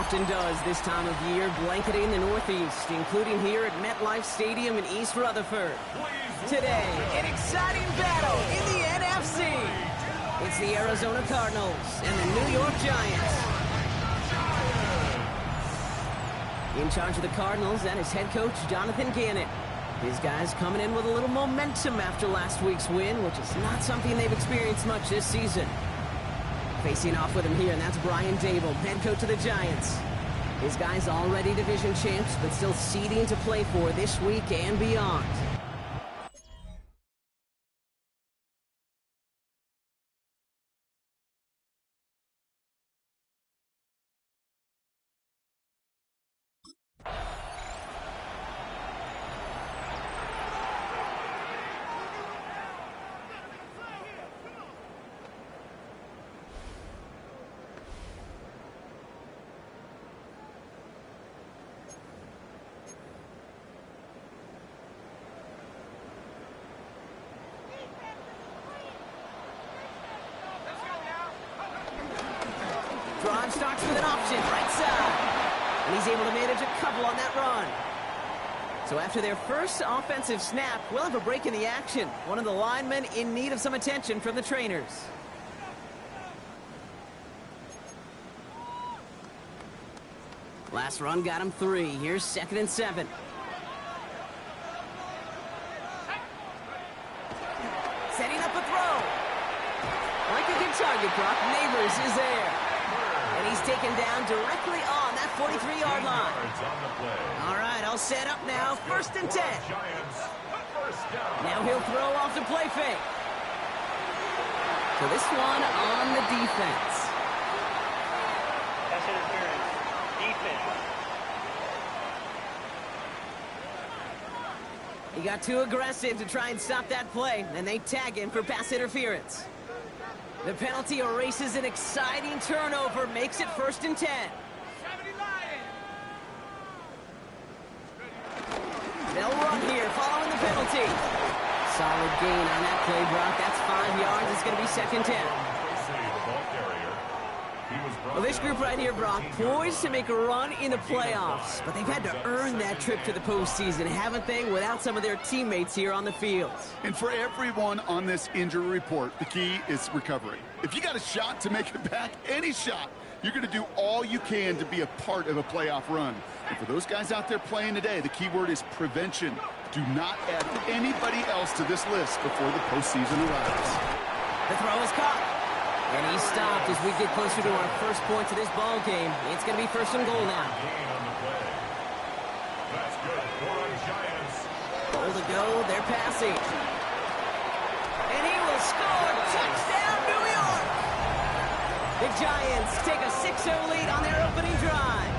often does this time of year, blanketing the Northeast, including here at MetLife Stadium in East Rutherford. Today, an exciting battle in the NFC. It's the Arizona Cardinals and the New York Giants. In charge of the Cardinals, that is head coach Jonathan Gannon. His guys coming in with a little momentum after last week's win, which is not something they've experienced much this season. Facing off with him here, and that's Brian Dable, head coach of the Giants. His guys already division champs, but still seeding to play for this week and beyond. Drive starts with an option, right side. And he's able to manage a couple on that run. So after their first offensive snap, we'll have a break in the action. One of the linemen in need of some attention from the trainers. Last run got him 3. Here's 2nd and 7. Setting up a throw. Like a good target, Brock. Neighbors is there. And he's taken down directly on that 43-yard line. All right, all set up now. 1st and 10. Now he'll throw off the play fake. So this one on the defense. Pass interference. Defense. He got too aggressive to try and stop that play, and they tag him for pass interference. The penalty erases an exciting turnover, makes it 1st and 10. They'll run here following the penalty. Solid gain on that play, Brock. That's 5 yards. It's going to be 2nd 10. Well, this group right here, Brock, poised to make a run in the playoffs, but they've had to earn that trip to the postseason, haven't they, without some of their teammates here on the field. And for everyone on this injury report, the key is recovery. If you got a shot to make it back, any shot, you're going to do all you can to be a part of a playoff run. And for those guys out there playing today, the key word is prevention. Do not add anybody else to this list before the postseason arrives. The throw is caught. And he's stopped as we get closer to our first point to this ball game. It's going to be 1st and goal now. That's good for the Giants. Goal to go. They're passing. And he will score. Touchdown, New York! The Giants take a 6-0 lead on their opening drive.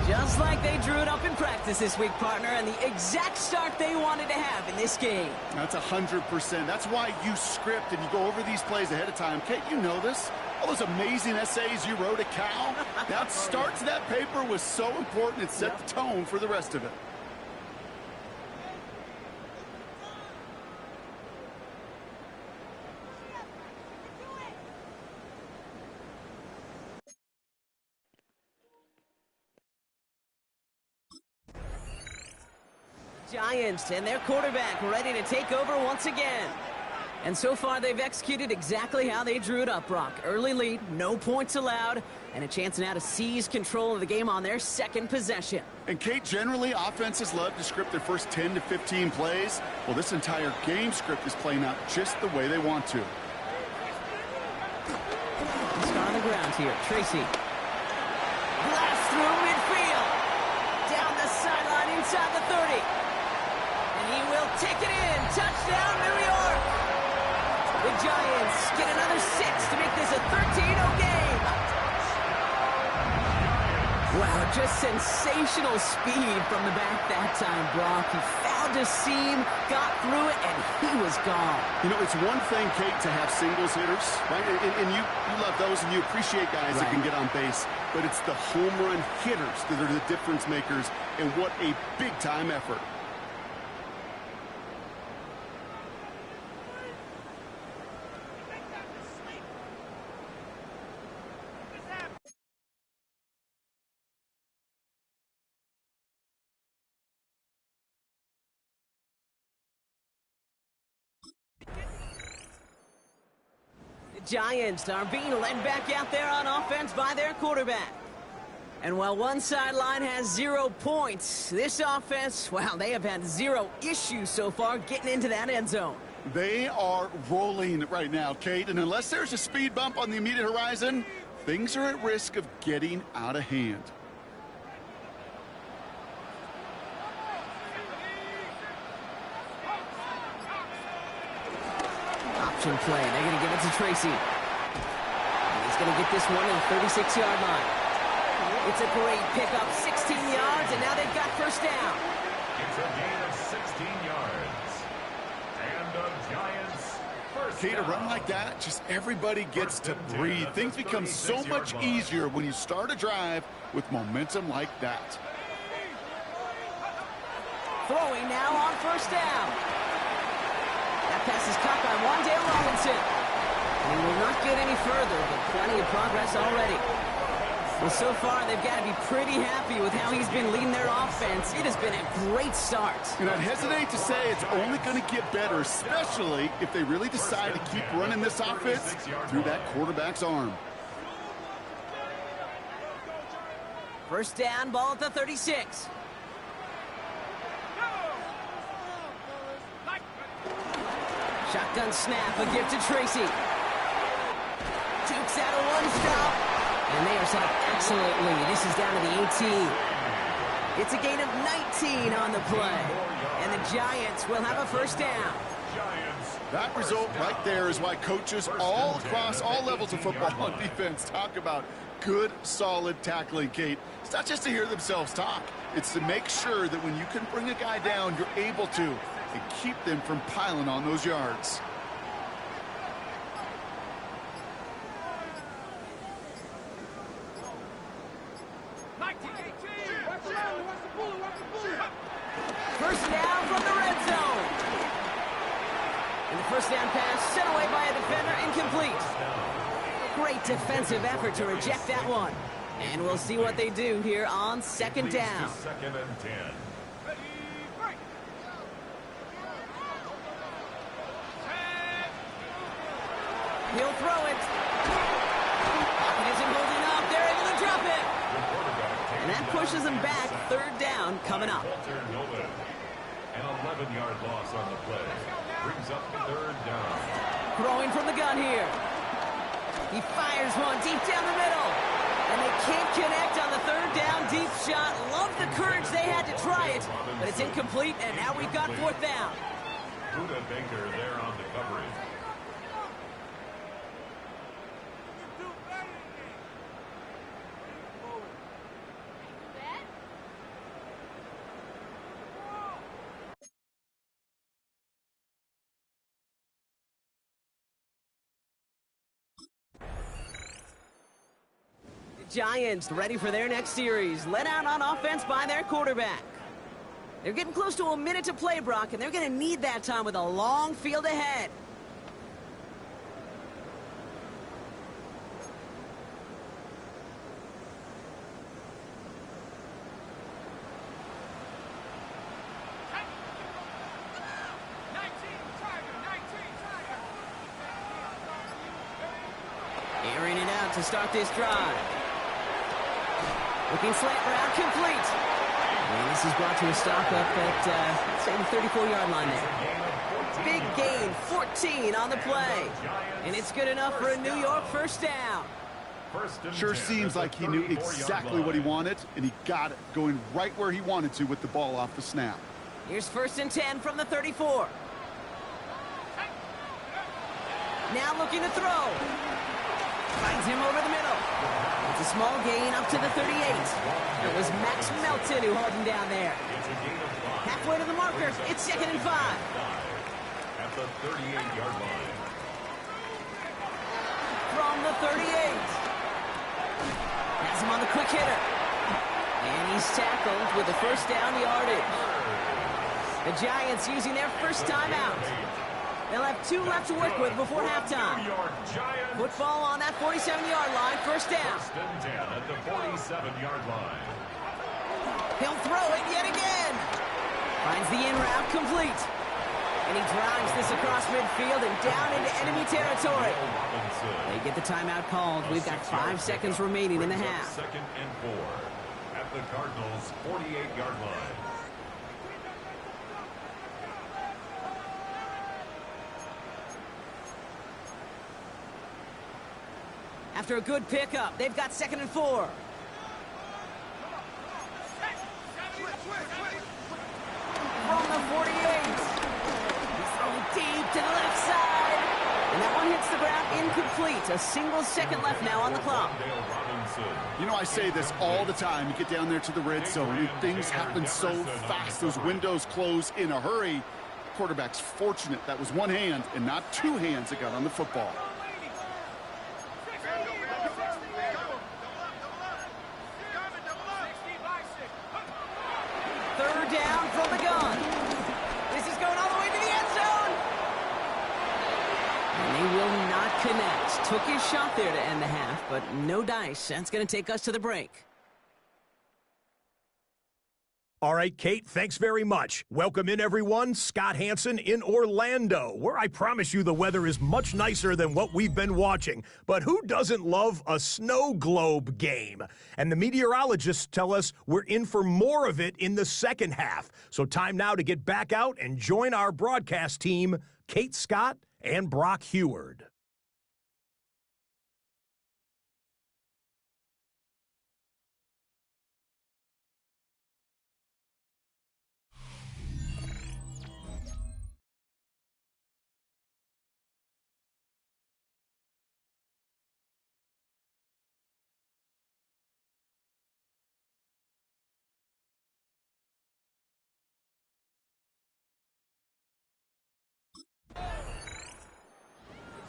Just like they drew it up in practice this week, partner, and the exact start they wanted to have in this game. That's 100%. That's why you script and you go over these plays ahead of time. Kate, you know this. All those amazing essays you wrote at Cal. That start to that paper was so important. It set the tone for the rest of it. Giants and their quarterback ready to take over once again. And so far, they've executed exactly how they drew it up, Brock. Early lead, no points allowed, and a chance now to seize control of the game on their 2nd possession. And, Kate, generally, offenses love to script their first 10 to 15 plays. Well, this entire game script is playing out just the way they want to. Start on the ground here. Tracy. Blast through midfield. Down the sideline inside the 30. He will take it in. Touchdown, New York. The Giants get another 6 to make this a 13-0 game. Wow, just sensational speed from the back that time, Brock. He found a seam, got through it, and he was gone. You know, it's one thing, Kate, to have singles hitters, right? And you love those, and you appreciate guys that can get on base. But it's the home run hitters that are the difference makers, and what a big-time effort. Giants are being led back out there on offense by their quarterback. And while one sideline has 0 points, this offense, well, they have had 0 issues so far getting into that end zone. They are rolling right now, Kate, and unless there's a speed bump on the immediate horizon, things are at risk of getting out of hand. Option play. They're going to give it to Tracy. And he's going to get this one at the 36-yard line. It's a great pickup, 16 yards, and now they've got first down. It's a gain of 16 yards. And the Giants first Kate, a down. run like that, just everybody gets to breathe. Things become so much easier when you start a drive with momentum like that. Throwing now on first down. That pass is caught by Wandale Robinson. And he will not get any further, but plenty of progress already. Well, so far, they've got to be pretty happy with how he's been leading their offense. It has been a great start. And I'd hesitate to say it's only going to get better, especially if they really decide to keep running this offense through that quarterback's arm. First down, ball at the 36. Shotgun snap, a gift to Tracy. Jukes out a one-stop. And they are set up excellently. This is down to the 18. It's a gain of 19 on the play. And the Giants will have a first down. That result right there is why coaches all across all levels of football on defense talk about good, solid tackling, Kate. It's not just to hear themselves talk. It's to make sure that when you can bring a guy down, you're able to, and keep them from piling on those yards. First down from the red zone. And the first down pass sent away by a defender, incomplete. Great defensive effort to reject that one. And we'll see what they do here on second down. Second and 10. He'll throw it. Pocket isn't holding up. They're able to drop it. And that pushes them back. Third down coming up. An 11-yard loss on the play. Brings up third down. Throwing from the gun here. He fires one deep down the middle. And they can't connect on the third down deep shot. Love the courage they had to try it. But it's incomplete, and now we've got fourth down. Buda Baker there on the coverage. Giants ready for their next series, led out on offense by their quarterback. They're getting close to a minute to play, Brock, and they're going to need that time with a long field ahead. Airing it out to start this drive. Looking slant route, complete. And this is brought to a stop up at, say, the 34-yard line there. Big gain, 14 on the play. And it's good enough for a New York first down. Sure seems like he knew exactly what he wanted, and he got it, going right where he wanted to with the ball off the snap. Here's first and 10 from the 34. Now looking to throw. Finds him over the middle. It's a small gain up to the 38. It was Max Melton who hauled him down there. Halfway to the marker. It's second and 5. At the 38-yard line. From the 38. Has him on the quick hitter. And he's tackled with the first down yardage. The Giants using their first timeout. They'll have 2 left to work with before halftime. Football on that 47-yard line, first down. First and 10 at the 47-yard line. He'll throw it yet again. Finds the in route, complete. And he drives this across midfield and down into enemy territory. They get the timeout called. We've got 5 seconds remaining in the half. 2nd and 4 at the Cardinals' 48-yard line. After a good pickup, they've got 2nd and 4. From the 48. He's throwing deep to the left side. And that one hits the ground incomplete. A single second left now on the clock. You know, I say this all the time. You get down there to the red zone, and things happen so fast. Those windows close in a hurry. Quarterback's fortunate that was one hand and not two hands that got on the football. Third down from the gun. This is going all the way to the end zone. And they will not connect. Took his shot there to end the half, but no dice. That's going to take us to the break. All right, Kate, thanks very much. Welcome in, everyone. Scott Hansen in Orlando, where I promise you the weather is much nicer than what we've been watching. But who doesn't love a snow globe game? And the meteorologists tell us we're in for more of it in the second half. So time now to get back out and join our broadcast team, Kate Scott and Brock Heward.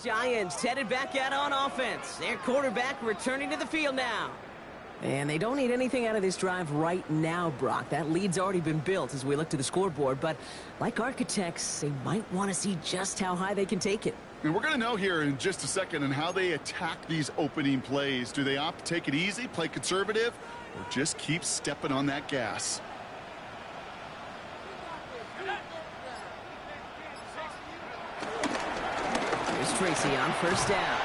Giants headed back out on offense. Their quarterback returning to the field now. And they don't need anything out of this drive right now, Brock. That lead's already been built as we look to the scoreboard. But like architects, they might want to see just how high they can take it. And we're going to know here in just a second on how they attack these opening plays. Do they opt to take it easy, play conservative, or just keep stepping on that gas? Here's Tracy on first down.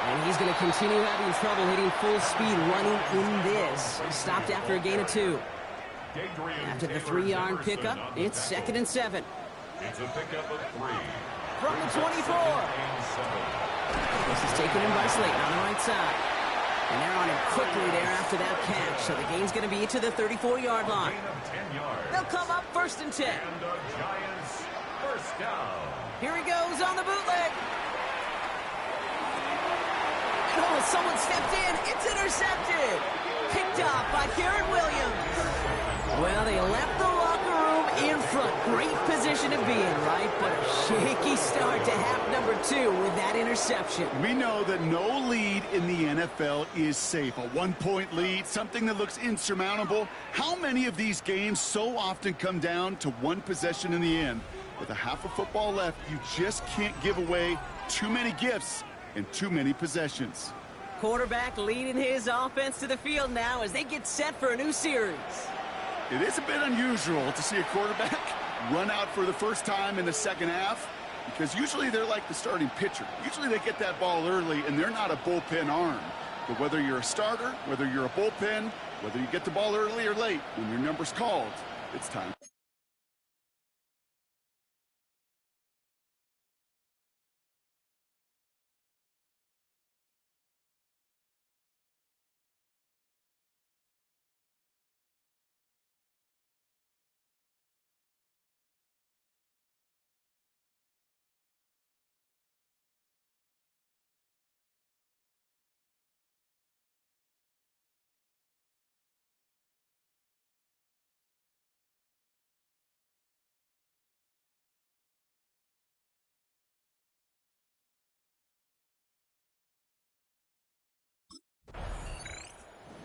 And he's going to continue having trouble hitting full speed running in this. He stopped after a gain of 2. After the 3-yard pickup, it's 2nd and 7. It's a pickup of 3. From the 24. This is taken in by Slayton on the right side. And they're on him quickly there after that catch. So the gain's going to be to the 34-yard line. They'll come up 1st and 10. And the Giants first down. Here he goes on the bootleg. Oh, someone stepped in. It's intercepted. Picked off by Karen Williams. Well, they left the locker room in front. Great position to be in, right? But a shaky start to half number 2 with that interception. We know that no lead in the NFL is safe. A 1-point lead, something that looks insurmountable. How many of these games so often come down to one possession in the end? With a half of football left, you just can't give away too many gifts and too many possessions. Quarterback leading his offense to the field now as they get set for a new series. It is a bit unusual to see a quarterback run out for the first time in the second half because usually they're like the starting pitcher. Usually they get that ball early and they're not a bullpen arm. But whether you're a starter, whether you're a bullpen, whether you get the ball early or late, when your number's called, it's time.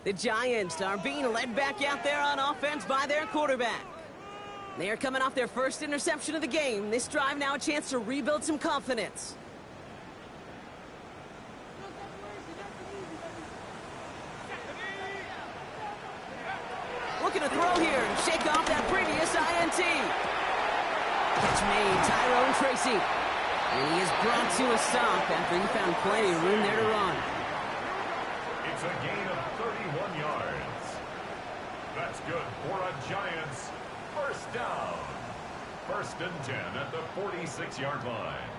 The Giants are being led back out there on offense by their quarterback. They are coming off their first interception of the game. This drive now a chance to rebuild some confidence. Looking to throw here and shake off that previous INT. Catch made, Tyrone Tracy. And he is brought to a stop after he found plenty of room there to run. It's a gain of 31 yards. That's good for a Giants first down. 1st and 10 at the 46-yard line.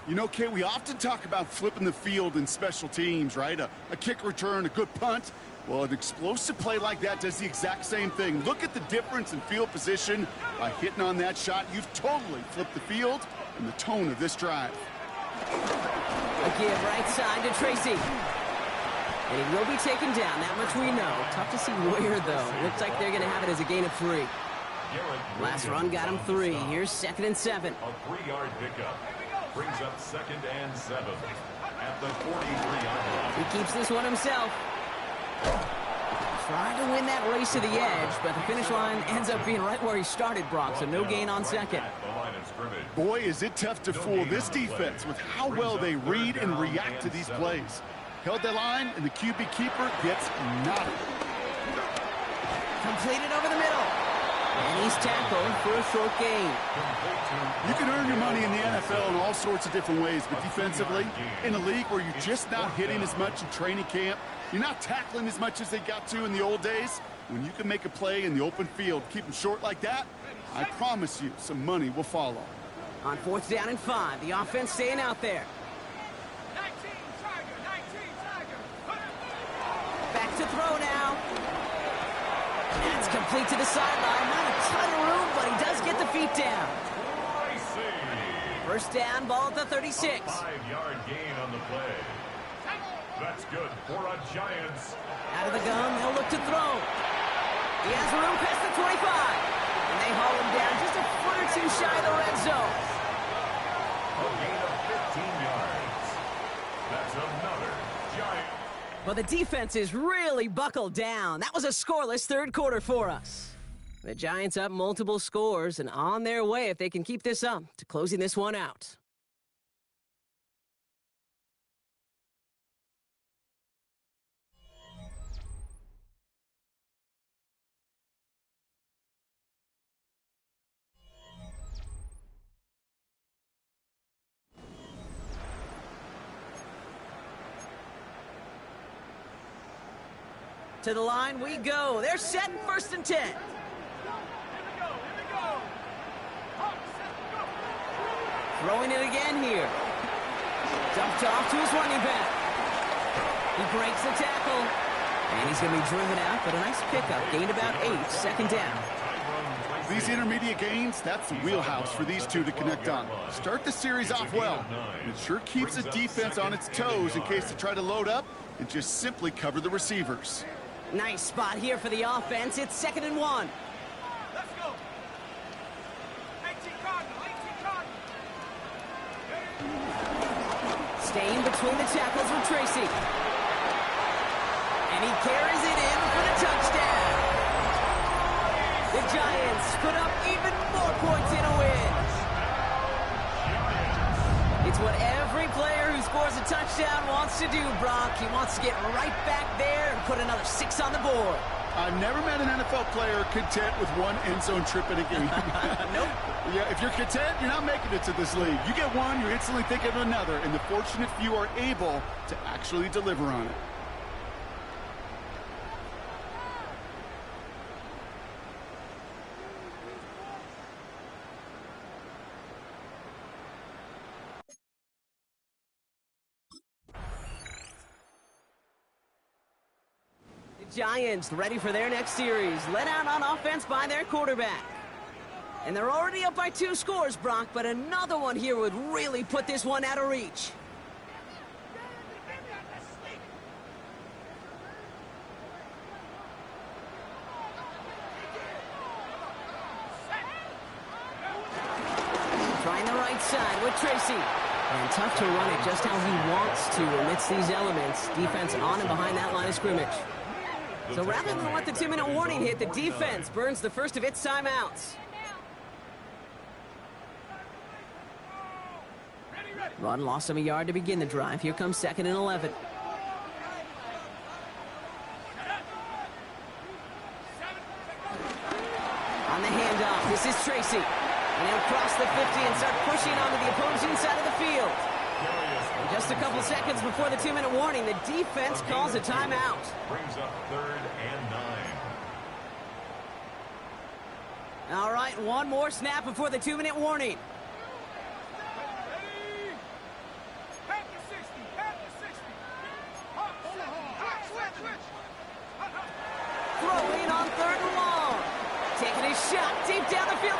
You know, Kay, we often talk about flipping the field in special teams, right? A kick return, a good punt. Well, an explosive play like that does the exact same thing. Look at the difference in field position. By hitting on that shot, you've totally flipped the field and the tone of this drive. A give right side to Tracy. And he will be taken down, that much we know. Tough to see where, though. Looks like they're going to have it as a gain of 3. Last run got him 3. Here's 2nd and 7. A 3-yard pickup brings up 2nd and 7 at the 43-yard line. He keeps this one himself. Trying to win that race to the edge, but the finish line ends up being right where he started, Brock, so no gain on 2nd. Boy, is it tough to fool this defense with how well they read and react to these plays. Held that line, and the QB keeper gets nothing. Completed over the middle. And he's tackled for a short gain. You can earn your money in the NFL in all sorts of different ways, but defensively, in a league where you're just not hitting as much in training camp, you're not tackling as much as they got to in the old days, when you can make a play in the open field, keep them short like that, I promise you some money will follow. On 4th down and 5, the offense staying out there. Back to throw now. That's complete to the sideline. Not a ton of room, but he does get the feet down. First down, ball at the 36. A 5-yard gain on the play. That's good for a Giants. Out of the gun, they'll look to throw. He has room past the 25. And they haul him down just a foot or two shy of the red zone. A gain of 15 yards. That's another Giant. Well, the defense is really buckled down. That was a scoreless 3rd quarter for us. The Giants up multiple scores and on their way, if they can keep this up, to closing this one out. To the line we go. They're set in 1st and 10. Throwing it again here. Dumped off to his running back. He breaks the tackle. And he's going to be driven out, but a nice pickup. Gained about 8, 2nd down. These intermediate gains, that's the wheelhouse for these two to connect on. Start the series off well. It sure keeps the defense on its toes in case they try to load up and just simply cover the receivers. Nice spot here for the offense. It's 2nd and 1. Let's go. 18 Cardinal. Staying between the tackles with Tracy. And he carries it in for the touchdown. The Giants put up even more points in a win. It's what every player who scores a touchdown wants to do, Brock. He wants to get right back there and put another 6 on the board. I've never met an NFL player content with one end zone trip in a game. Nope. Yeah, if you're content, you're not making it to this league. You get one, you're instantly thinking of another, and the fortunate few are able to actually deliver on it. Giants ready for their next series, led out on offense by their quarterback. And they're already up by 2 scores, Brock, but another one here would really put this one out of reach. Trying the right side with Tracy. And tough to run it just how he wants to amidst these elements. Defense on and behind that line of scrimmage. So rather than let the 2-minute warning hit, the defense burns the first of its timeouts. Run lost him a yard to begin the drive. Here comes 2nd and 11. handoff. This is Tracy. And he'll cross the 50 and start pushing onto the opposing side of the field. And just a couple seconds before the 2-minute warning, the defense calls a timeout. Brings up 3rd and 9. All right, one more snap before the 2-minute warning. Ready? Back to 60. Back to 60. Up, switch. Throwing on 3rd and long. Taking a shot deep down the field.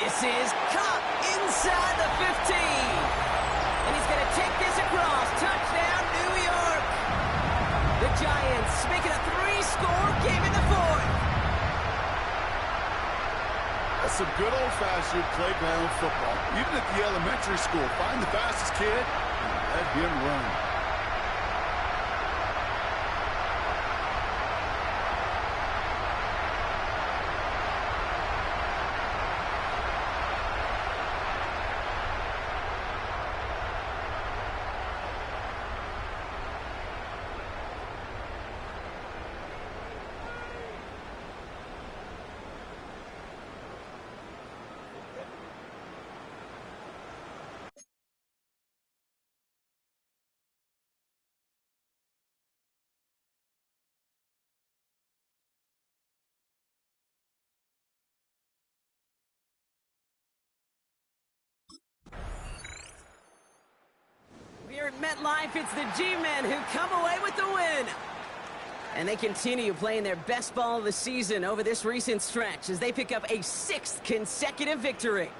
This is caught inside the 15. And he's going to take this across. Touchdown, New York. The Giants making a 3-score game in the 4th. That's some good old-fashioned playground football. Even at the elementary school, find the fastest kid and let him run. Here at MetLife, it's the G-Men who come away with the win. And they continue playing their best ball of the season over this recent stretch as they pick up a 6th consecutive victory.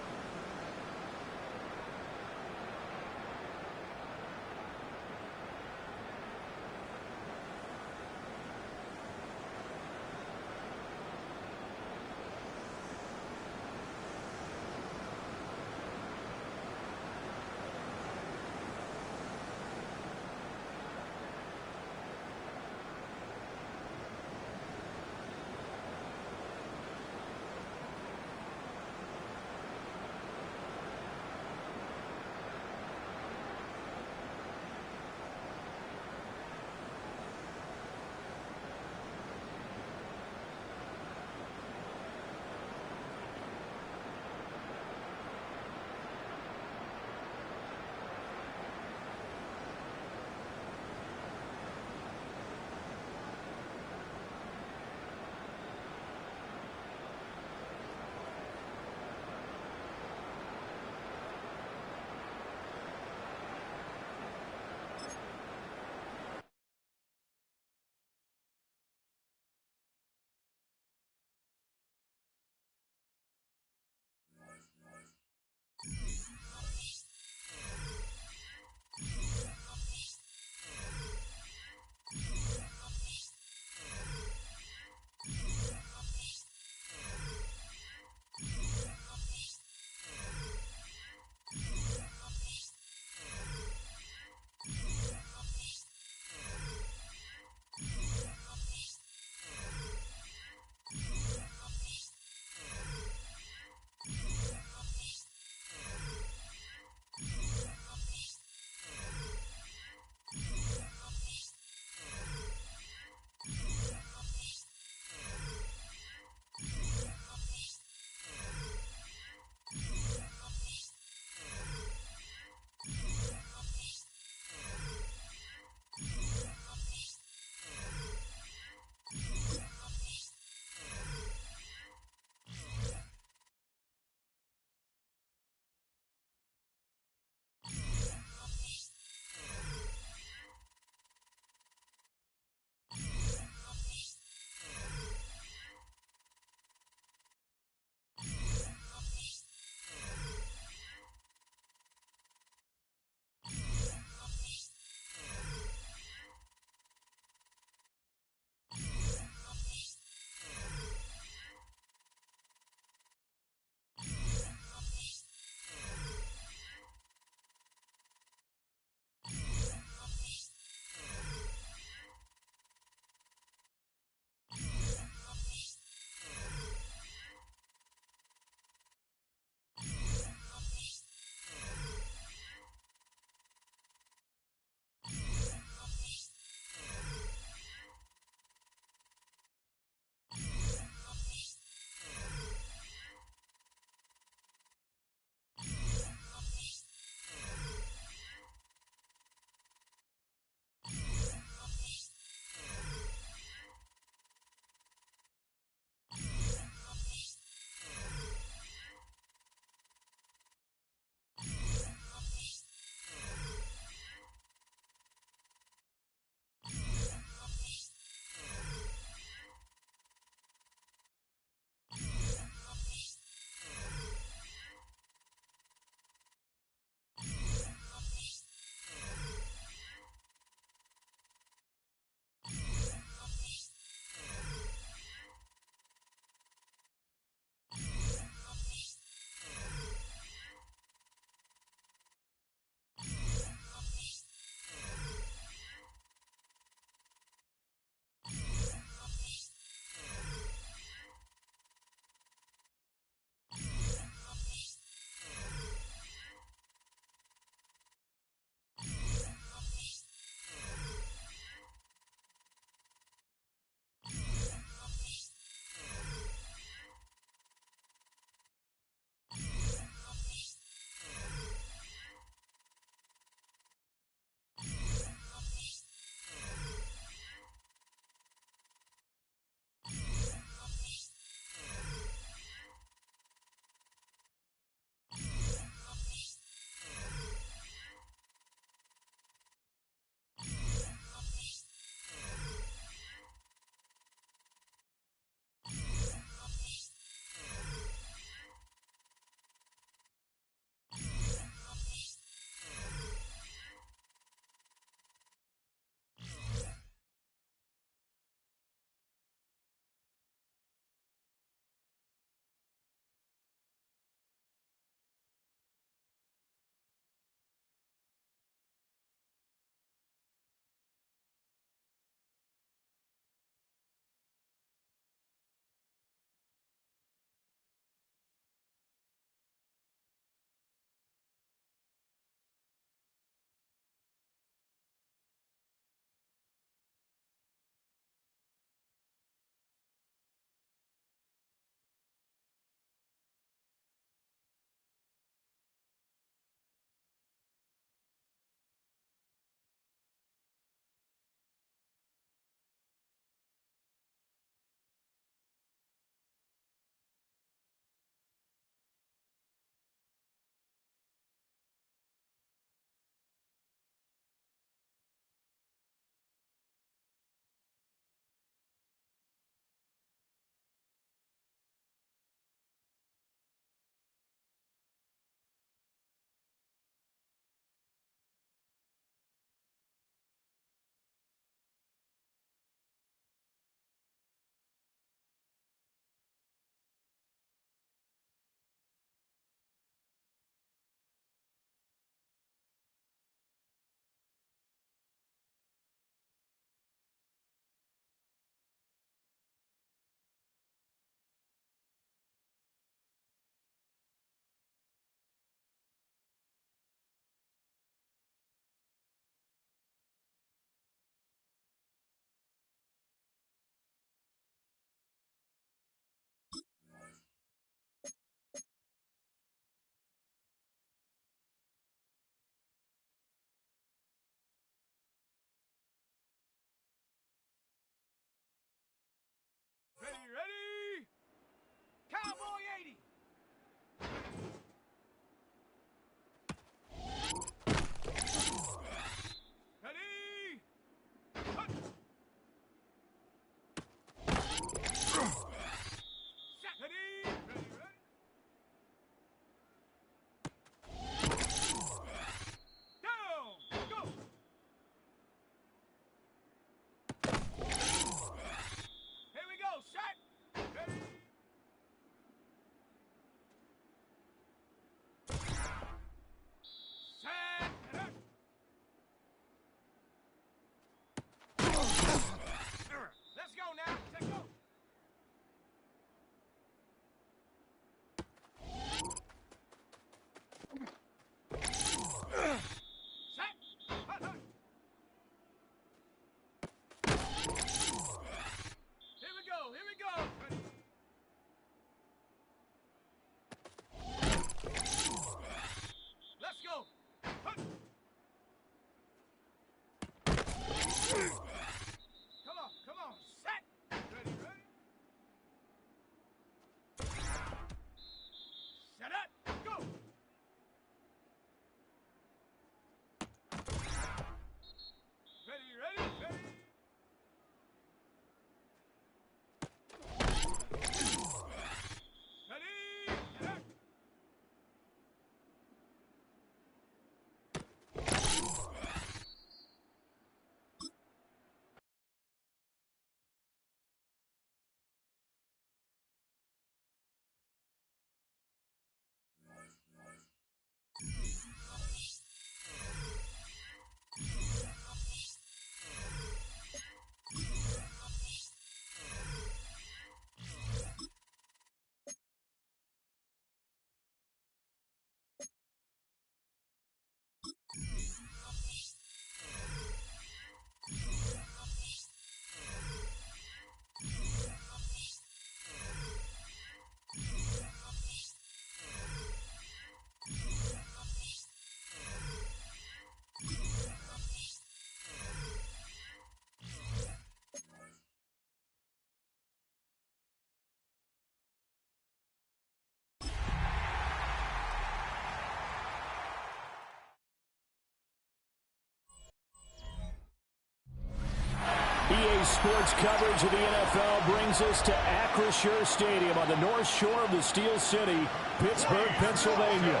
Today's sports coverage of the NFL brings us to Acrisure Stadium on the north shore of the Steel City, Pittsburgh, Pennsylvania.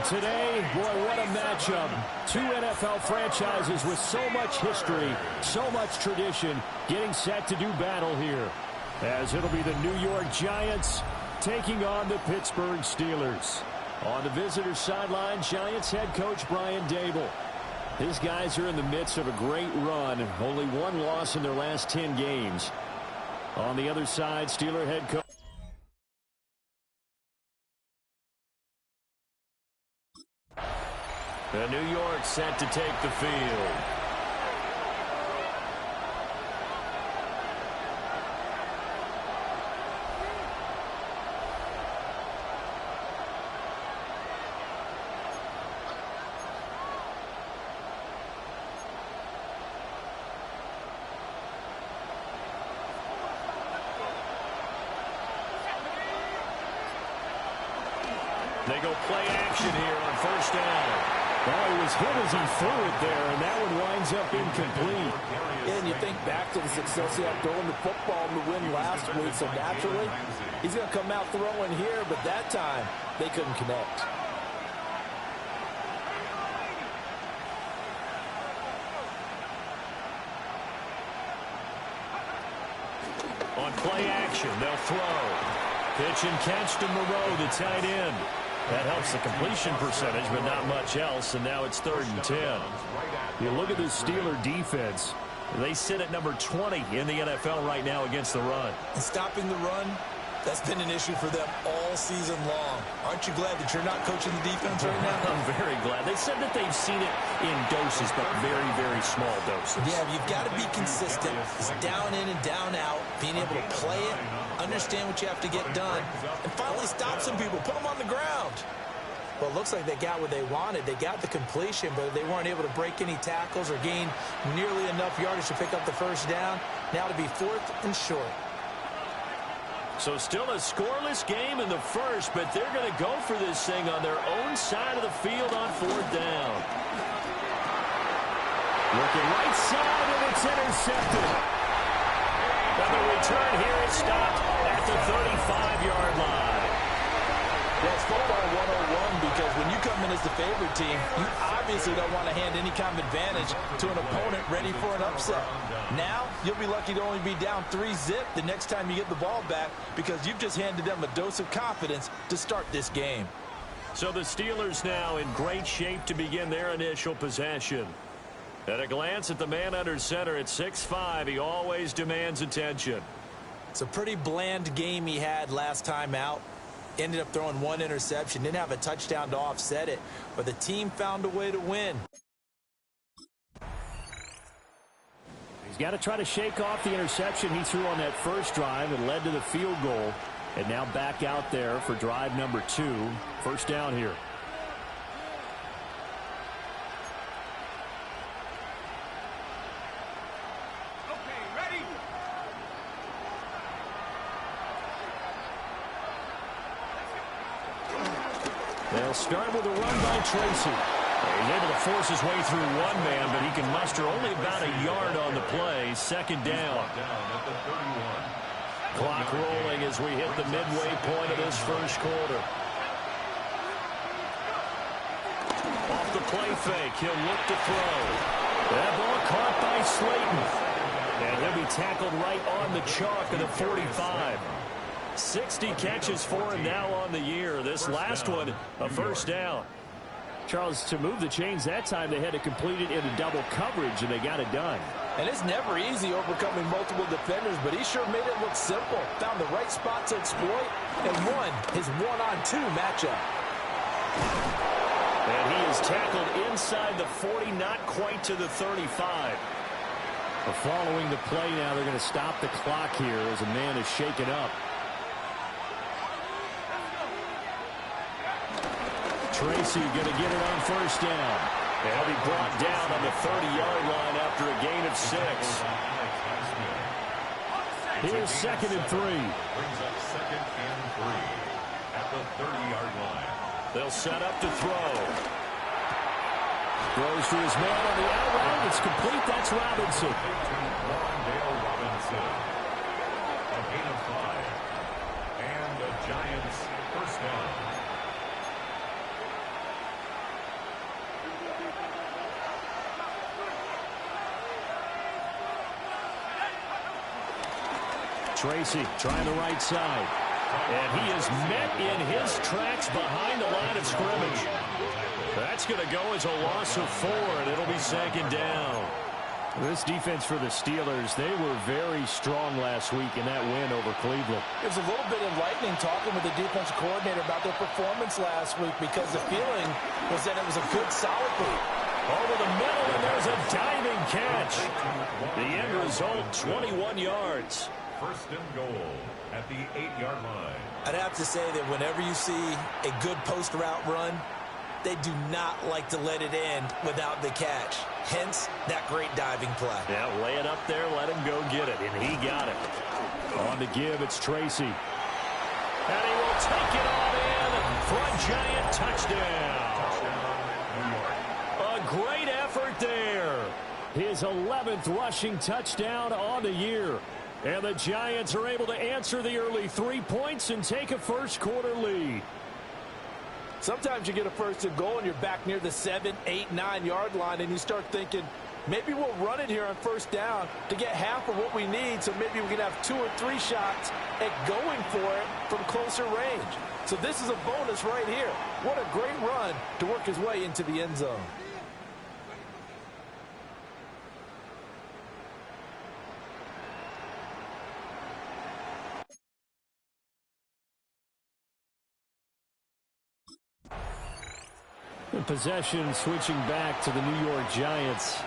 Today, boy, what a matchup. Two NFL franchises with so much history, so much tradition, getting set to do battle here. As it'll be the New York Giants taking on the Pittsburgh Steelers. On the visitor sideline, Giants head coach Brian Dable. His guys are in the midst of a great run. Only one loss in their last 10 games. On the other side, Steeler head coach. And New York set to take the field. They go play action here on first down. Well, he was hit as he threw it there, and that one winds up incomplete. And you think back to the success he had throwing the football in the win last week, so naturally, he's going to come out throwing here, but that time, they couldn't connect. On play action, they'll throw. Pitch and catch to Moreau, the tight end. That helps the completion percentage, but not much else, and now it's 3rd and 10. You look at the Steeler defense. They sit at number 20 in the NFL right now against the run. And stopping the run, that's been an issue for them all season long. Aren't you glad that you're not coaching the defense right now? I'm very glad. They said that they've seen it in doses, but very, very small doses. Yeah, you've got to be consistent. It's down in and down out, being able to play it, understand what you have to get done, and finally stop some people, put them on the ground. Well, it looks like they got what they wanted. They got the completion, but they weren't able to break any tackles or gain nearly enough yardage to pick up the first down. Now to be 4th and short. So still a scoreless game in the first, but they're going to go for this thing on their own side of the field on 4th down. Looking right side, and it's intercepted. And the return here is stopped at the 35-yard line. Well, it's football 101 because when you come in as the favorite team, you obviously don't want to hand any kind of advantage to an opponent ready for an upset. Now, you'll be lucky to only be down 3-zip the next time you get the ball back because you've just handed them a dose of confidence to start this game. So the Steelers now in great shape to begin their initial possession. At a glance at the man under center at 6'5", he always demands attention. It's a pretty bland game he had last time out. Ended up throwing one interception. Didn't have a touchdown to offset it. But the team found a way to win. He's got to try to shake off the interception he threw on that first drive and led to the field goal. And now back out there for drive number 2. First down here. They'll start with a run by Tracy. He's able to force his way through one man, but he can muster only about a yard on the play. Second down. Clock rolling as we hit the midway point of this first quarter. Off the play fake, he'll look to throw. That ball caught by Slayton. And he'll be tackled right on the chalk of the 45. 60 catches for him now on the year. This last one, a first down. Charles, to move the chains that time, they had to complete it into double coverage, and they got it done. And it's never easy overcoming multiple defenders, but he sure made it look simple. Found the right spot to exploit and won his one-on-2 matchup. And he is tackled inside the 40, not quite to the 35. Following the play now, they're going to stop the clock here as a man is shaken up. Tracy going to get it on first down. And he'll be brought down on the 30-yard line after a gain of 6. Here's 2nd and 3. Brings up 2nd and 3 at the 30-yard line. They'll set up to throw. Throws to his man on the out route. It's complete. That's Robinson. offensive. A gain of 5. And the Giants first down. Tracy trying the right side. And he is met in his tracks behind the line of scrimmage. That's going to go as a loss of 4, and it'll be second down. This defense for the Steelers, they were very strong last week in that win over Cleveland. It was a little bit enlightening talking with the defensive coordinator about their performance last week because the feeling was that it was a good, solid week. Over the middle, and there's a diving catch. The end result, 21 yards. First and goal at the 8-yard line. I'd have to say that whenever you see a good post route run, they do not like to let it end without the catch. Hence, that great diving play. Yeah, lay it up there, let him go get it, and he got it. On the give, it's Tracy. And he will take it on in for a Giant touchdown. A great effort there. His 11th rushing touchdown on the year. And the Giants are able to answer the early 3 points and take a first-quarter lead. Sometimes you get a first and goal and you're back near the 7, 8, 9-yard line, and you start thinking, maybe we'll run it here on first down to get half of what we need, so maybe we can have 2 or 3 shots at going for it from closer range. So this is a bonus right here. What a great run to work his way into the end zone. Possession switching back to the New York Giants.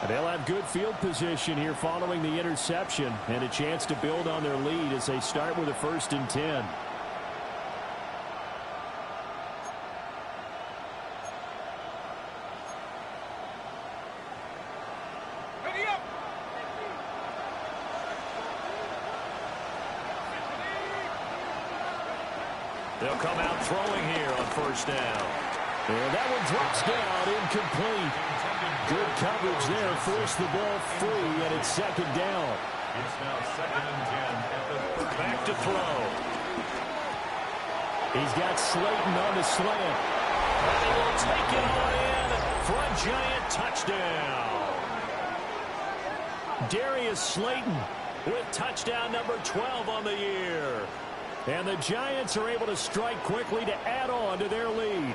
They'll have good field position here following the interception and a chance to build on their lead as they start with a 1st and 10. Ready up. They'll come out throwing here on first down. And that one drops down, incomplete. Good coverage there, forced the ball free, and it's second down. It's now 2nd and 10 at the 30. Back to throw. He's got Slayton on the slant. And he will take it on in for a Giant touchdown. Darius Slayton with touchdown number 12 on the year. And the Giants are able to strike quickly to add on to their lead.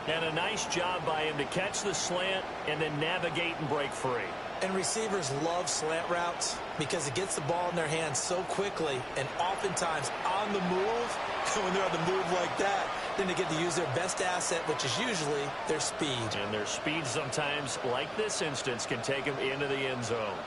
And a nice job by him to catch the slant and then navigate and break free. And receivers love slant routes because it gets the ball in their hands so quickly and oftentimes on the move. When they're on the move like that, then they get to use their best asset, which is usually their speed. And their speed sometimes, like this instance, can take them into the end zone.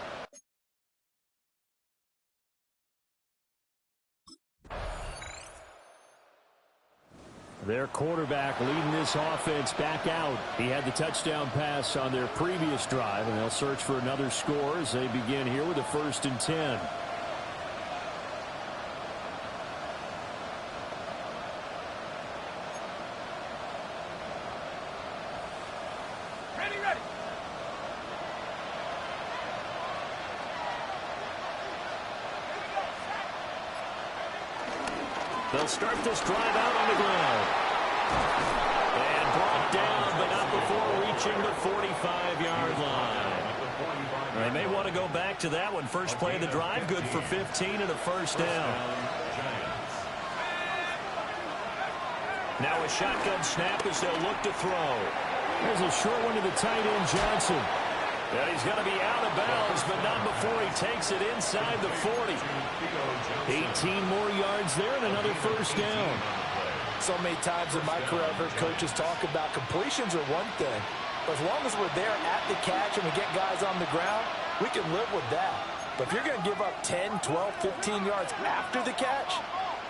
Their quarterback leading this offense back out. He had the touchdown pass on their previous drive, and they'll search for another score as they begin here with a 1st and 10. Ready, ready. They'll start this drive out on the ground. And brought down, but not before reaching the 45-yard line. They may want to go back to that one. First play of the drive, good for 15 and a first down. Now a shotgun snap as they'll look to throw. There's a short one to the tight end, Johnson. And he's going to be out of bounds, but not before he takes it inside the 40. 18 more yards there and another first down. So many times in my career I've heard coaches talk about completions are one thing. But as long as we're there at the catch and we get guys on the ground, we can live with that. But if you're going to give up 10, 12, 15 yards after the catch,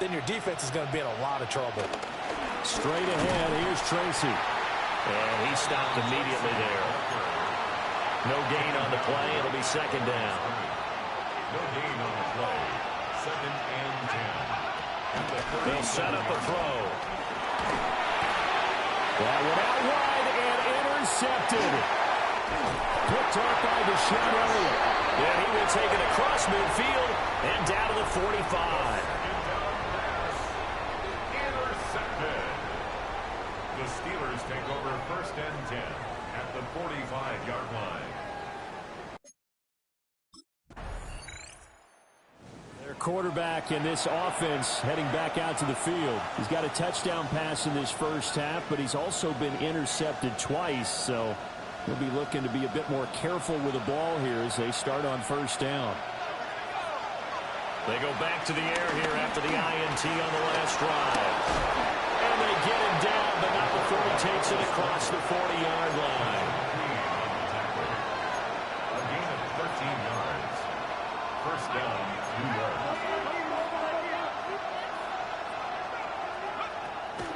then your defense is going to be in a lot of trouble. Straight ahead, here's Tracy. And he stopped immediately there. No gain on the play. It'll be second down. No gain on the play. 2nd and 10. They'll set up a throw. That one out wide and intercepted. Picked off by Deshaun Elliott. Yeah, he will take it across midfield and down to the 45. Intercepted. The Steelers take over 1st and 10 at the 45-yard line. Their quarterback in this offense heading back out to the field. He's got a touchdown pass in this first half, but he's also been intercepted twice, so he'll be looking to be a bit more careful with the ball here as they start on 1st down. They go back to the air here after the INT on the last drive. And they get him down, but not before he takes it across the 40-yard line. A gain of 13 yards. 1st down, New York.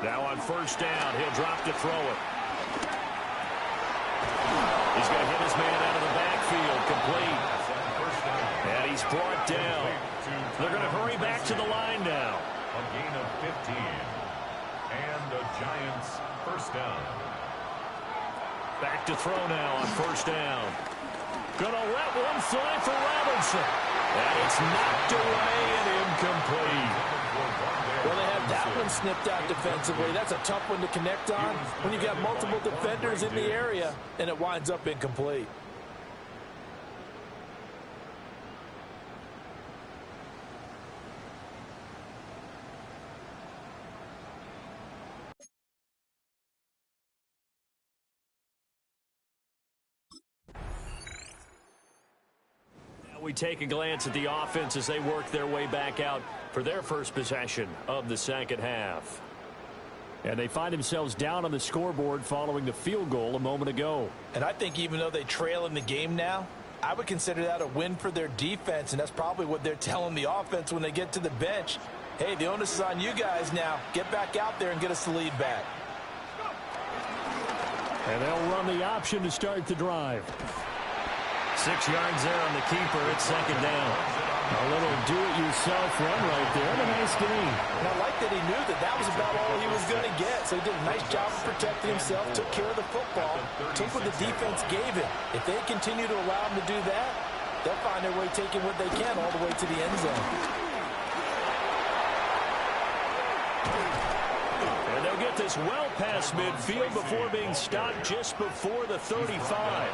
Now on 1st down, he'll drop to throw it. He's going to hit his man out of the backfield, complete. And he's brought down. They're going to hurry back to the line now. A gain of 15. And the Giants 1st down. Back to throw now on 1st down. Going to let one fly for Robinson. And it's knocked away and incomplete. Well, they have that one snipped out defensively. That's a tough one to connect on when you got multiple defenders in the area, and it winds up incomplete. We take a glance at the offense as they work their way back out for their first possession of the 2nd half. And they find themselves down on the scoreboard following the field goal a moment ago. And I think even though they trail in the game now, I would consider that a win for their defense, and that's probably what they're telling the offense when they get to the bench. Hey, the onus is on you guys now. Get back out there and get us the lead back. And they'll run the option to start the drive. 6 yards there on the keeper. It's 2nd down. A little do-it-yourself run right there. And a nice gain. And I like that he knew that that was about all he was going to get. So he did a nice job of protecting himself, took care of the football, took what the defense gave him. If they continue to allow him to do that, they'll find their way taking what they can all the way to the end zone. And they'll get this well past midfield before being stopped just before the 35.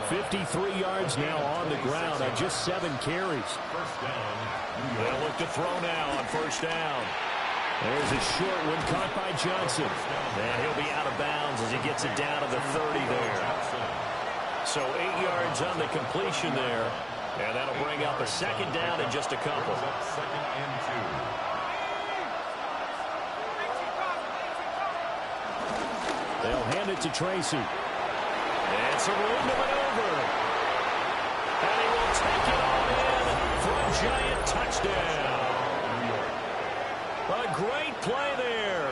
53 yards now on the ground on just 7 carries. They'll look to throw now on 1st down. There's a short one caught by Johnson. And he'll be out of bounds as he gets it down to the 30 there. So 8 yards on the completion there. And that'll bring up a 2nd down in just a couple. 2nd and 2. They'll hand it to Tracy. And some room to maneuver. And he will take it on in for a Giant touchdown. A great play there.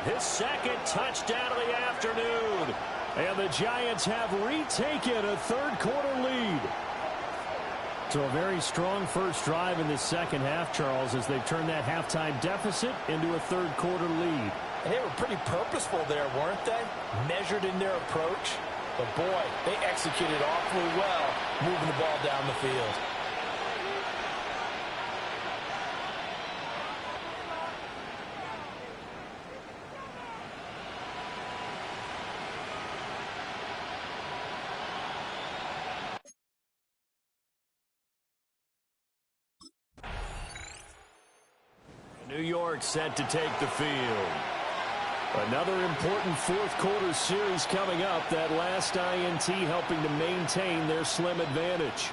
His 2nd touchdown of the afternoon. And the Giants have retaken a 3rd quarter lead. So a very strong first drive in the 2nd half, Charles, as they've turned that halftime deficit into a 3rd quarter lead. And they were pretty purposeful there, weren't they? Measured in their approach. But, boy, they executed awfully well moving the ball down the field. New York set to take the field. Another important 4th quarter series coming up. That last INT helping to maintain their slim advantage.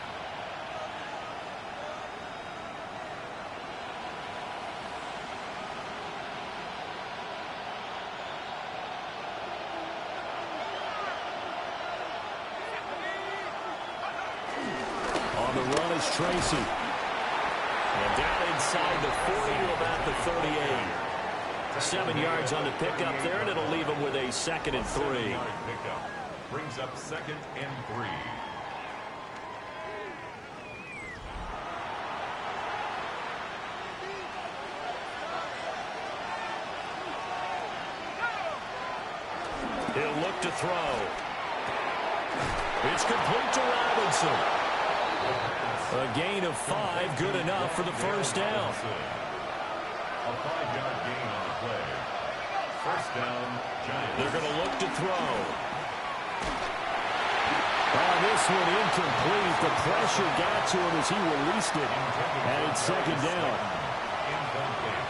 On the run is Tracy. And down inside the 40 to about the 38. 7 yards on the pickup there, and it'll leave him with a 2nd and 3. Pickup brings up 2nd and 3. He'll look to throw. It's complete to Robinson. A gain of 5, good enough for the first down. A 5-yard gain on the play. First down, Giants. They're going to look to throw. Oh, this one incomplete. The pressure got to him as he released it. And it's second down. Incomplete.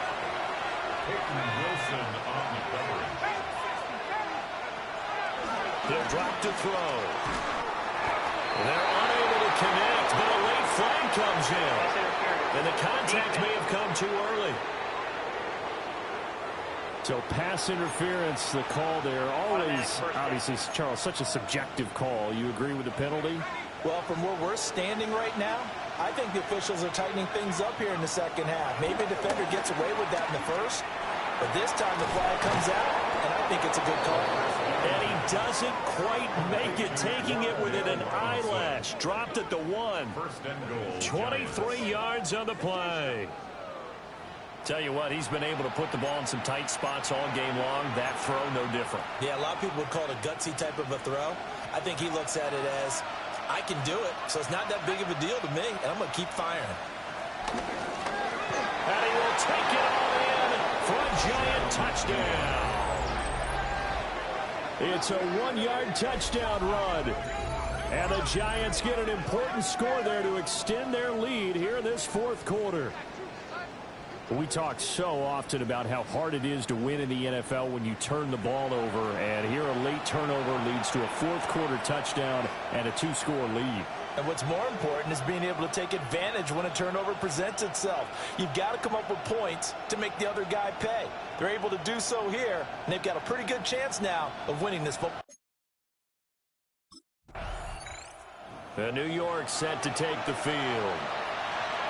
Peyton Wilson on the coverage. They'll drop to throw. They're unable to connect, but a late flag comes in. And the contact may have come too early. So pass interference, the call there. Always, obviously, Charles, such a subjective call. You agree with the penalty? Well, from where we're standing right now, I think the officials are tightening things up here in the second half. Maybe a defender gets away with that in the first, but this time the flag comes out, and I think it's a good call. And he doesn't quite make it, taking it within an eyelash. Dropped at the 1. First and goal. 23 yards on the play. Tell you what, he's been able to put the ball in some tight spots all game long. That throw, no different. Yeah, a lot of people would call it a gutsy type of a throw. I think he looks at it as, I can do it, so it's not that big of a deal to me, and I'm going to keep firing. And he will take it all in for a Giant touchdown. It's a 1-yard touchdown run. And the Giants get an important score there to extend their lead here in this fourth quarter. We talk so often about how hard it is to win in the NFL when you turn the ball over, and here a late turnover leads to a fourth-quarter touchdown and a 2-score lead. And what's more important is being able to take advantage when a turnover presents itself. You've got to come up with points to make the other guy pay. They're able to do so here, and they've got a pretty good chance now of winning this football. New York set to take the field.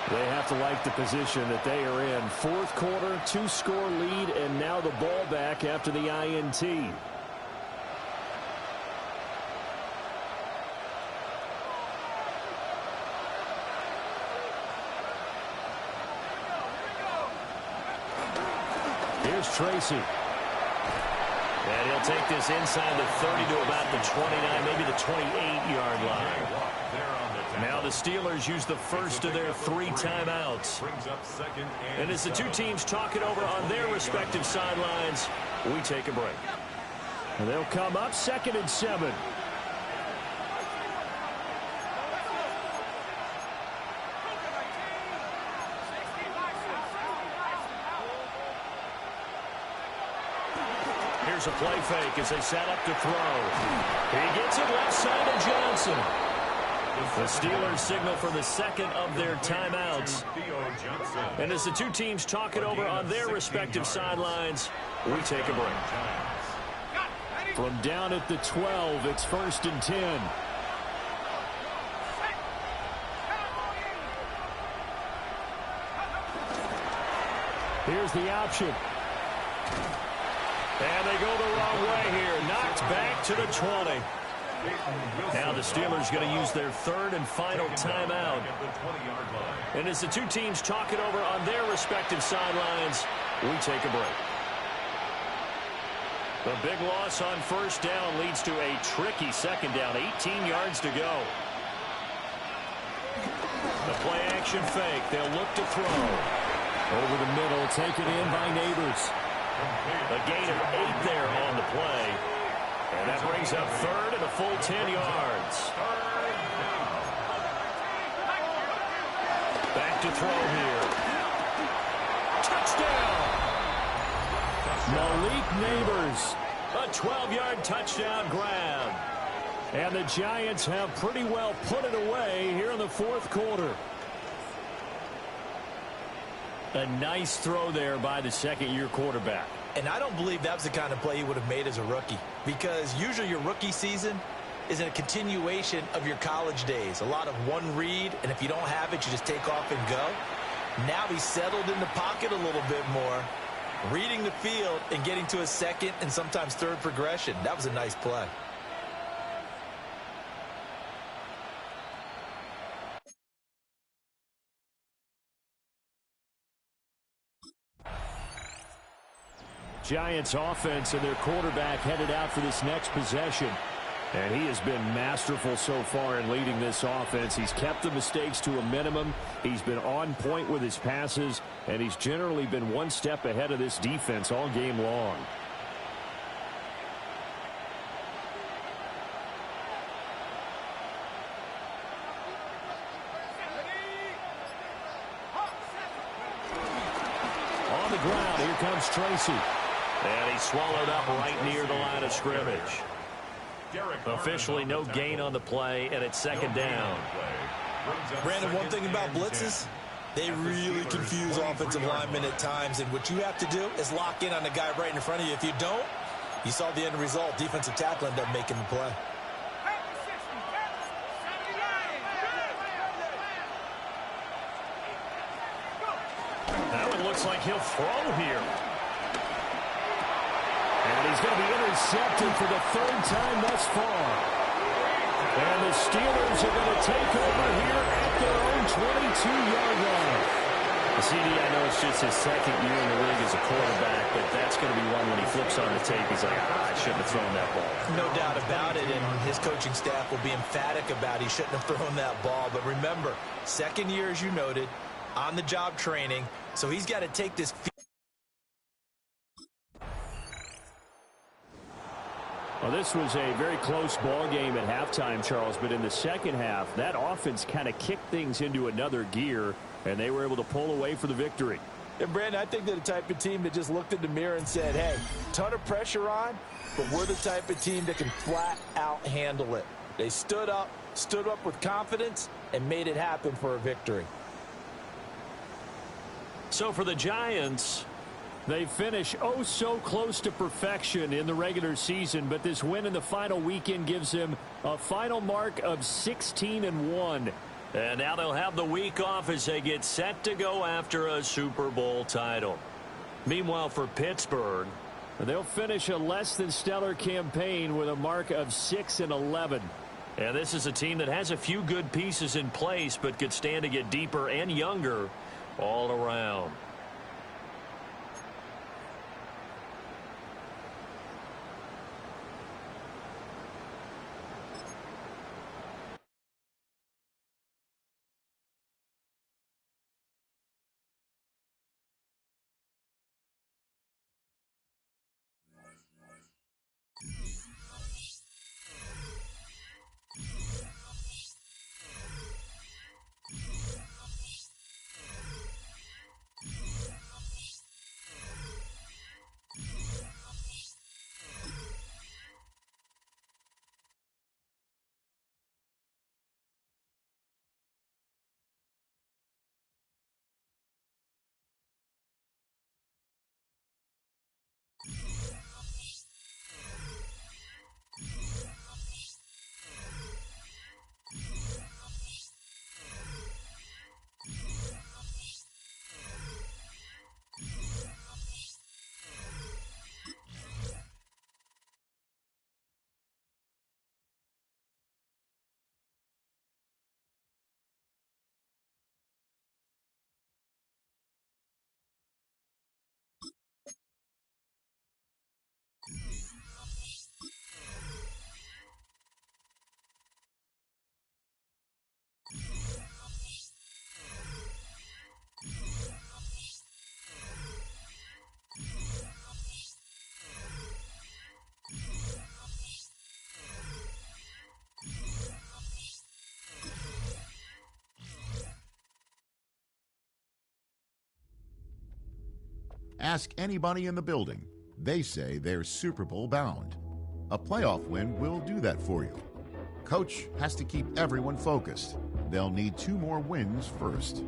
They have to like the position that they are in. Fourth quarter, 2-score lead, and now the ball back after the INT. Here's Tracy. And he'll take this inside the 30 to about the 29, maybe the 28-yard line. Now the Steelers use the first of their 3 timeouts. And as the two teams talk it over on their respective sidelines, we take a break. And they'll come up 2nd and 7. Here's a play fake as they set up to throw. He gets it left side of Johnson. The Steelers signal for the second of their timeouts. And as the two teams talk it over on their respective sidelines, we take a break. From down at the 12, it's 1st and 10. Here's the option. And they go the wrong way here. Knocked back to the 20. Now the Steelers going to use their 3rd and final timeout. And as the two teams talk it over on their respective sidelines, we take a break. The big loss on first down leads to a tricky second down. 18 yards to go. The play action fake. They'll look to throw. Over the middle, taken in by Neighbors. A gain of 8 there on the play. And that brings up 3rd and a full 10 yards. Back to throw here. Touchdown! Malik Neighbors. A 12-yard touchdown grab. And the Giants have pretty well put it away here in the fourth quarter. A nice throw there by the second-year quarterback. And I don't believe that was the kind of play he would have made as a rookie, because usually your rookie season is a continuation of your college days. A lot of one read, and if you don't have it, you just take off and go. Now he's settled in the pocket a little bit more, reading the field and getting to a second and sometimes third progression. That was a nice play. Giants offense and their quarterback headed out for this next possession. And he has been masterful so far in leading this offense. He's kept the mistakes to a minimum. He's been on point with his passes, and he's generally been one step ahead of this defense all game long. On the ground, here comes Tracy. And he swallowed up right near the line of scrimmage. Officially no gain on the play, and it's second down. Brandon, one thing about blitzes, they really confuse offensive linemen at times, and what you have to do is lock in on the guy right in front of you. If you don't, you saw the end result. Defensive tackle ended up making the play. That one looks like he'll throw here. And he's going to be intercepted for the third time thus far. And the Steelers are going to take over here at their own 22-yard line. CD, I know it's just his second year in the league as a quarterback, but that's going to be one when he flips on the tape. He's like, I shouldn't have thrown that ball. No doubt about it, and his coaching staff will be emphatic about he shouldn't have thrown that ball. But remember, second year, as you noted, on-the-job training, so he's got to take this. Well, this was a very close ball game at halftime, Charles, but in the second half, that offense kind of kicked things into another gear, and they were able to pull away for the victory. And, Brandon, I think they're the type of team that just looked in the mirror and said, hey, ton of pressure on, but we're the type of team that can flat out handle it. They stood up with confidence, and made it happen for a victory. So for the Giants, they finish oh so close to perfection in the regular season, but this win in the final weekend gives them a final mark of 16-1. And now they'll have the week off as they get set to go after a Super Bowl title. Meanwhile, for Pittsburgh, they'll finish a less than stellar campaign with a mark of 6-11. And this is a team that has a few good pieces in place, but could stand to get deeper and younger all around. Ask anybody in the building. They say they're Super Bowl bound. A playoff win will do that for you. Coach has to keep everyone focused. They'll need 2 more wins first.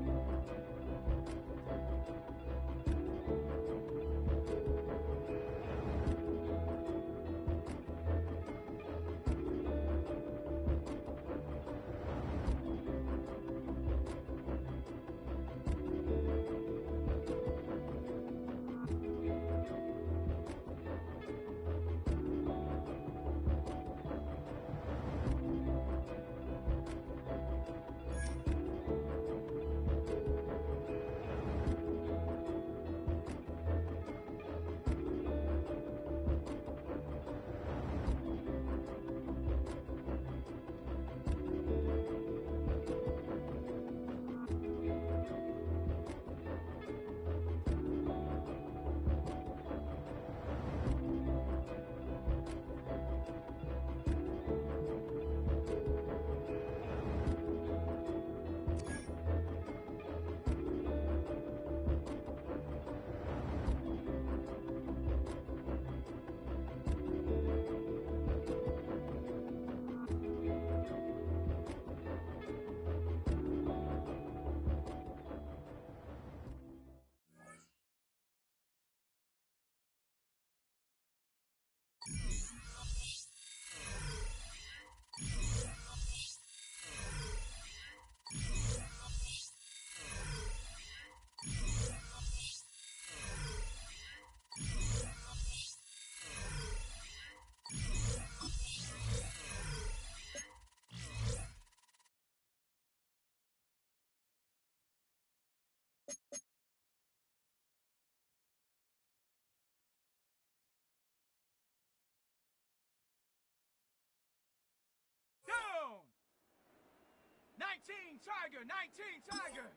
19 Tiger, 19 Tiger.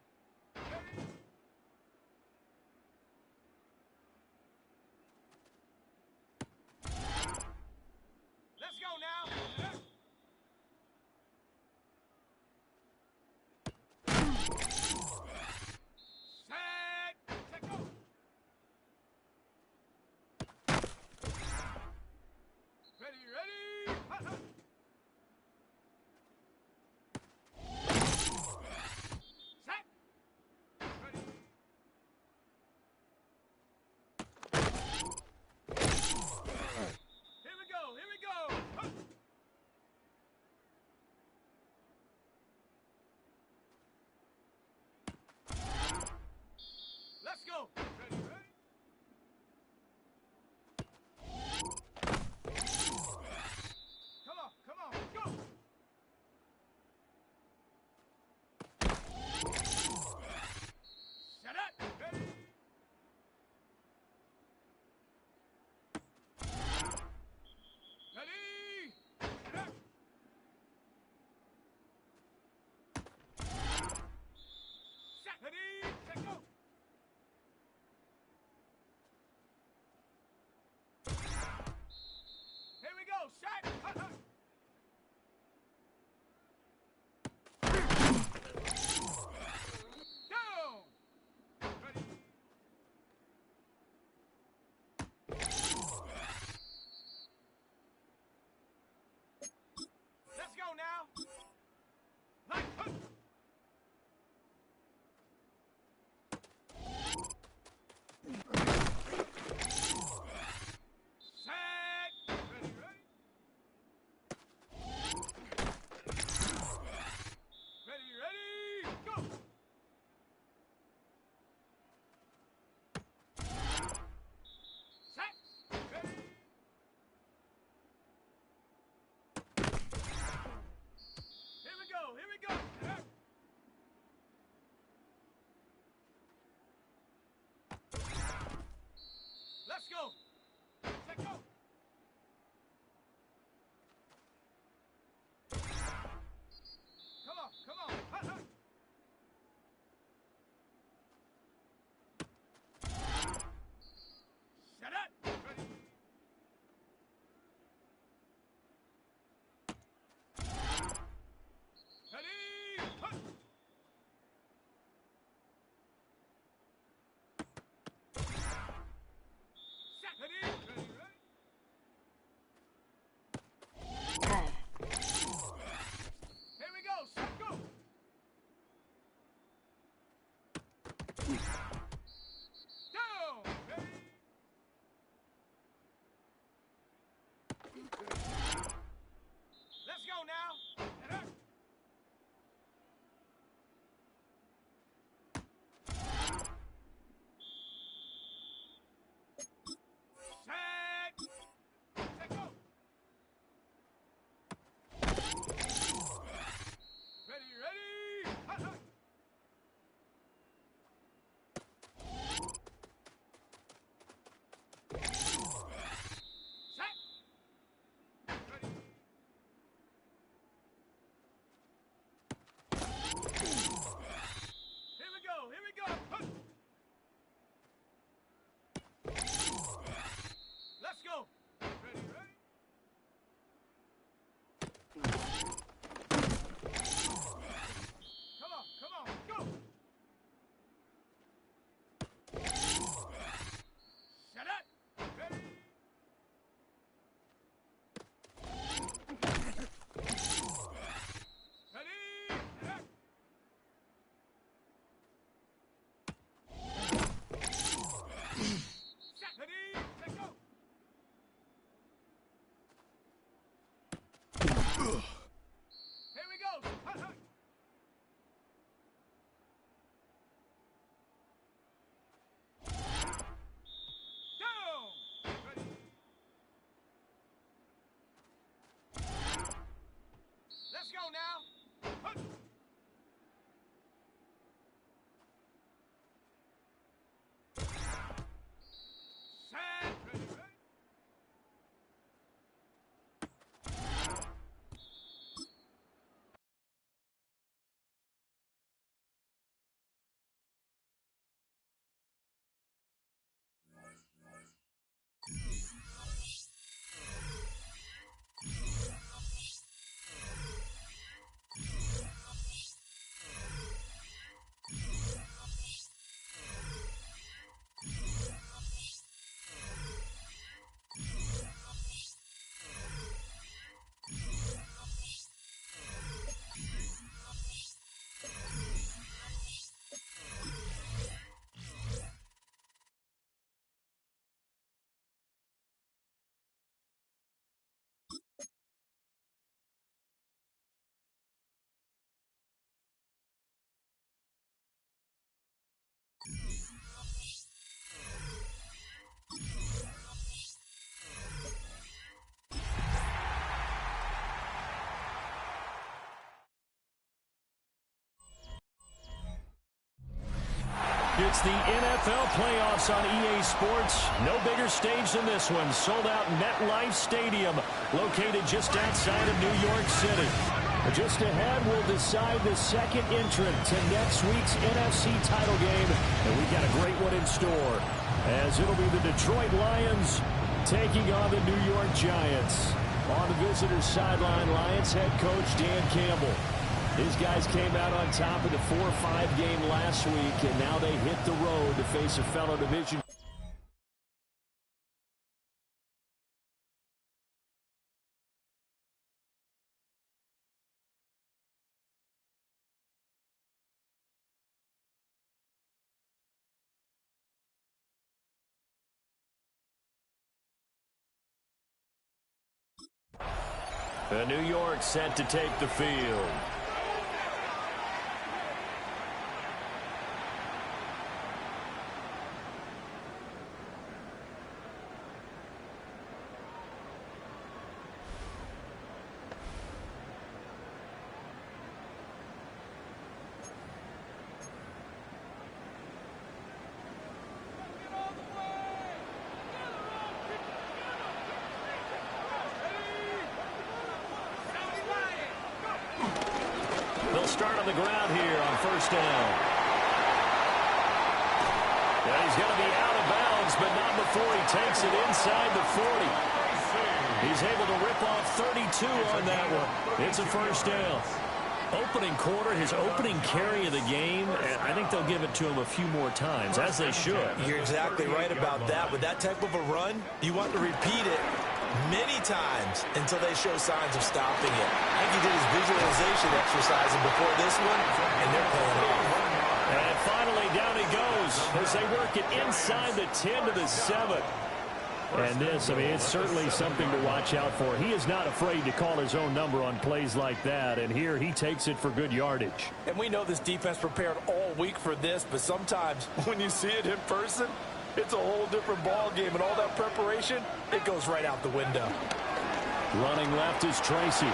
Ready? Let's go now. Set. Set, go. Ready, ready. Hut, hut. Set. Ready. Here we go, here we go. Hut. Let's go. Ready, ready. Come on, go. Set up. Ready. Ready. Set up. Set. Ready. Set, go. Here we go. Set. Hut, hut. Down. Ready. Let's go now. Like, hut. Set. Ready, ready. Ready, ready. Go. Set. Ready. Here we go. Here we go. Let's go. Set, go. Come on, come on. Hut, hut. Set up. Ready. Ready. Hut. Set. Ready. Ready, ready. Here we go. Set, go. Down. Ready. Let's go now. Set up. Set. Set, go. Ready, ready. Hut, hut. It's the NFL playoffs on EA Sports. No bigger stage than this one. Sold out MetLife Stadium, located just outside of New York City. Just ahead, we'll decide the second entrant to next week's NFC title game. And we've got a great one in store, as it'll be the Detroit Lions taking on the New York Giants. On the visitor's sideline, Lions head coach Dan Campbell. These guys came out on top of the 4-5 game last week, and now they hit the road to face a fellow division. New York set to take the field. Start on the ground here on first down. Yeah, he's going to be out of bounds, but not before he takes it inside the 40. He's able to rip off 32 on that one. It's a first down. Opening quarter, his opening carry of the game, and I think they'll give it to him a few more times, as they should. You're exactly right about that. With that type of a run, you want to repeat it many times until they show signs of stopping it. I think he did his visualization exercise before this one, and they're playing off. And finally, down he goes as they work it inside the 10 to the 7. And this, I mean, it's certainly something to watch out for. He is not afraid to call his own number on plays like that, and here he takes it for good yardage. And we know this defense prepared all week for this, but sometimes when you see it in person, it's a whole different ball game, and all that preparation, it goes right out the window. Running left is Tracy.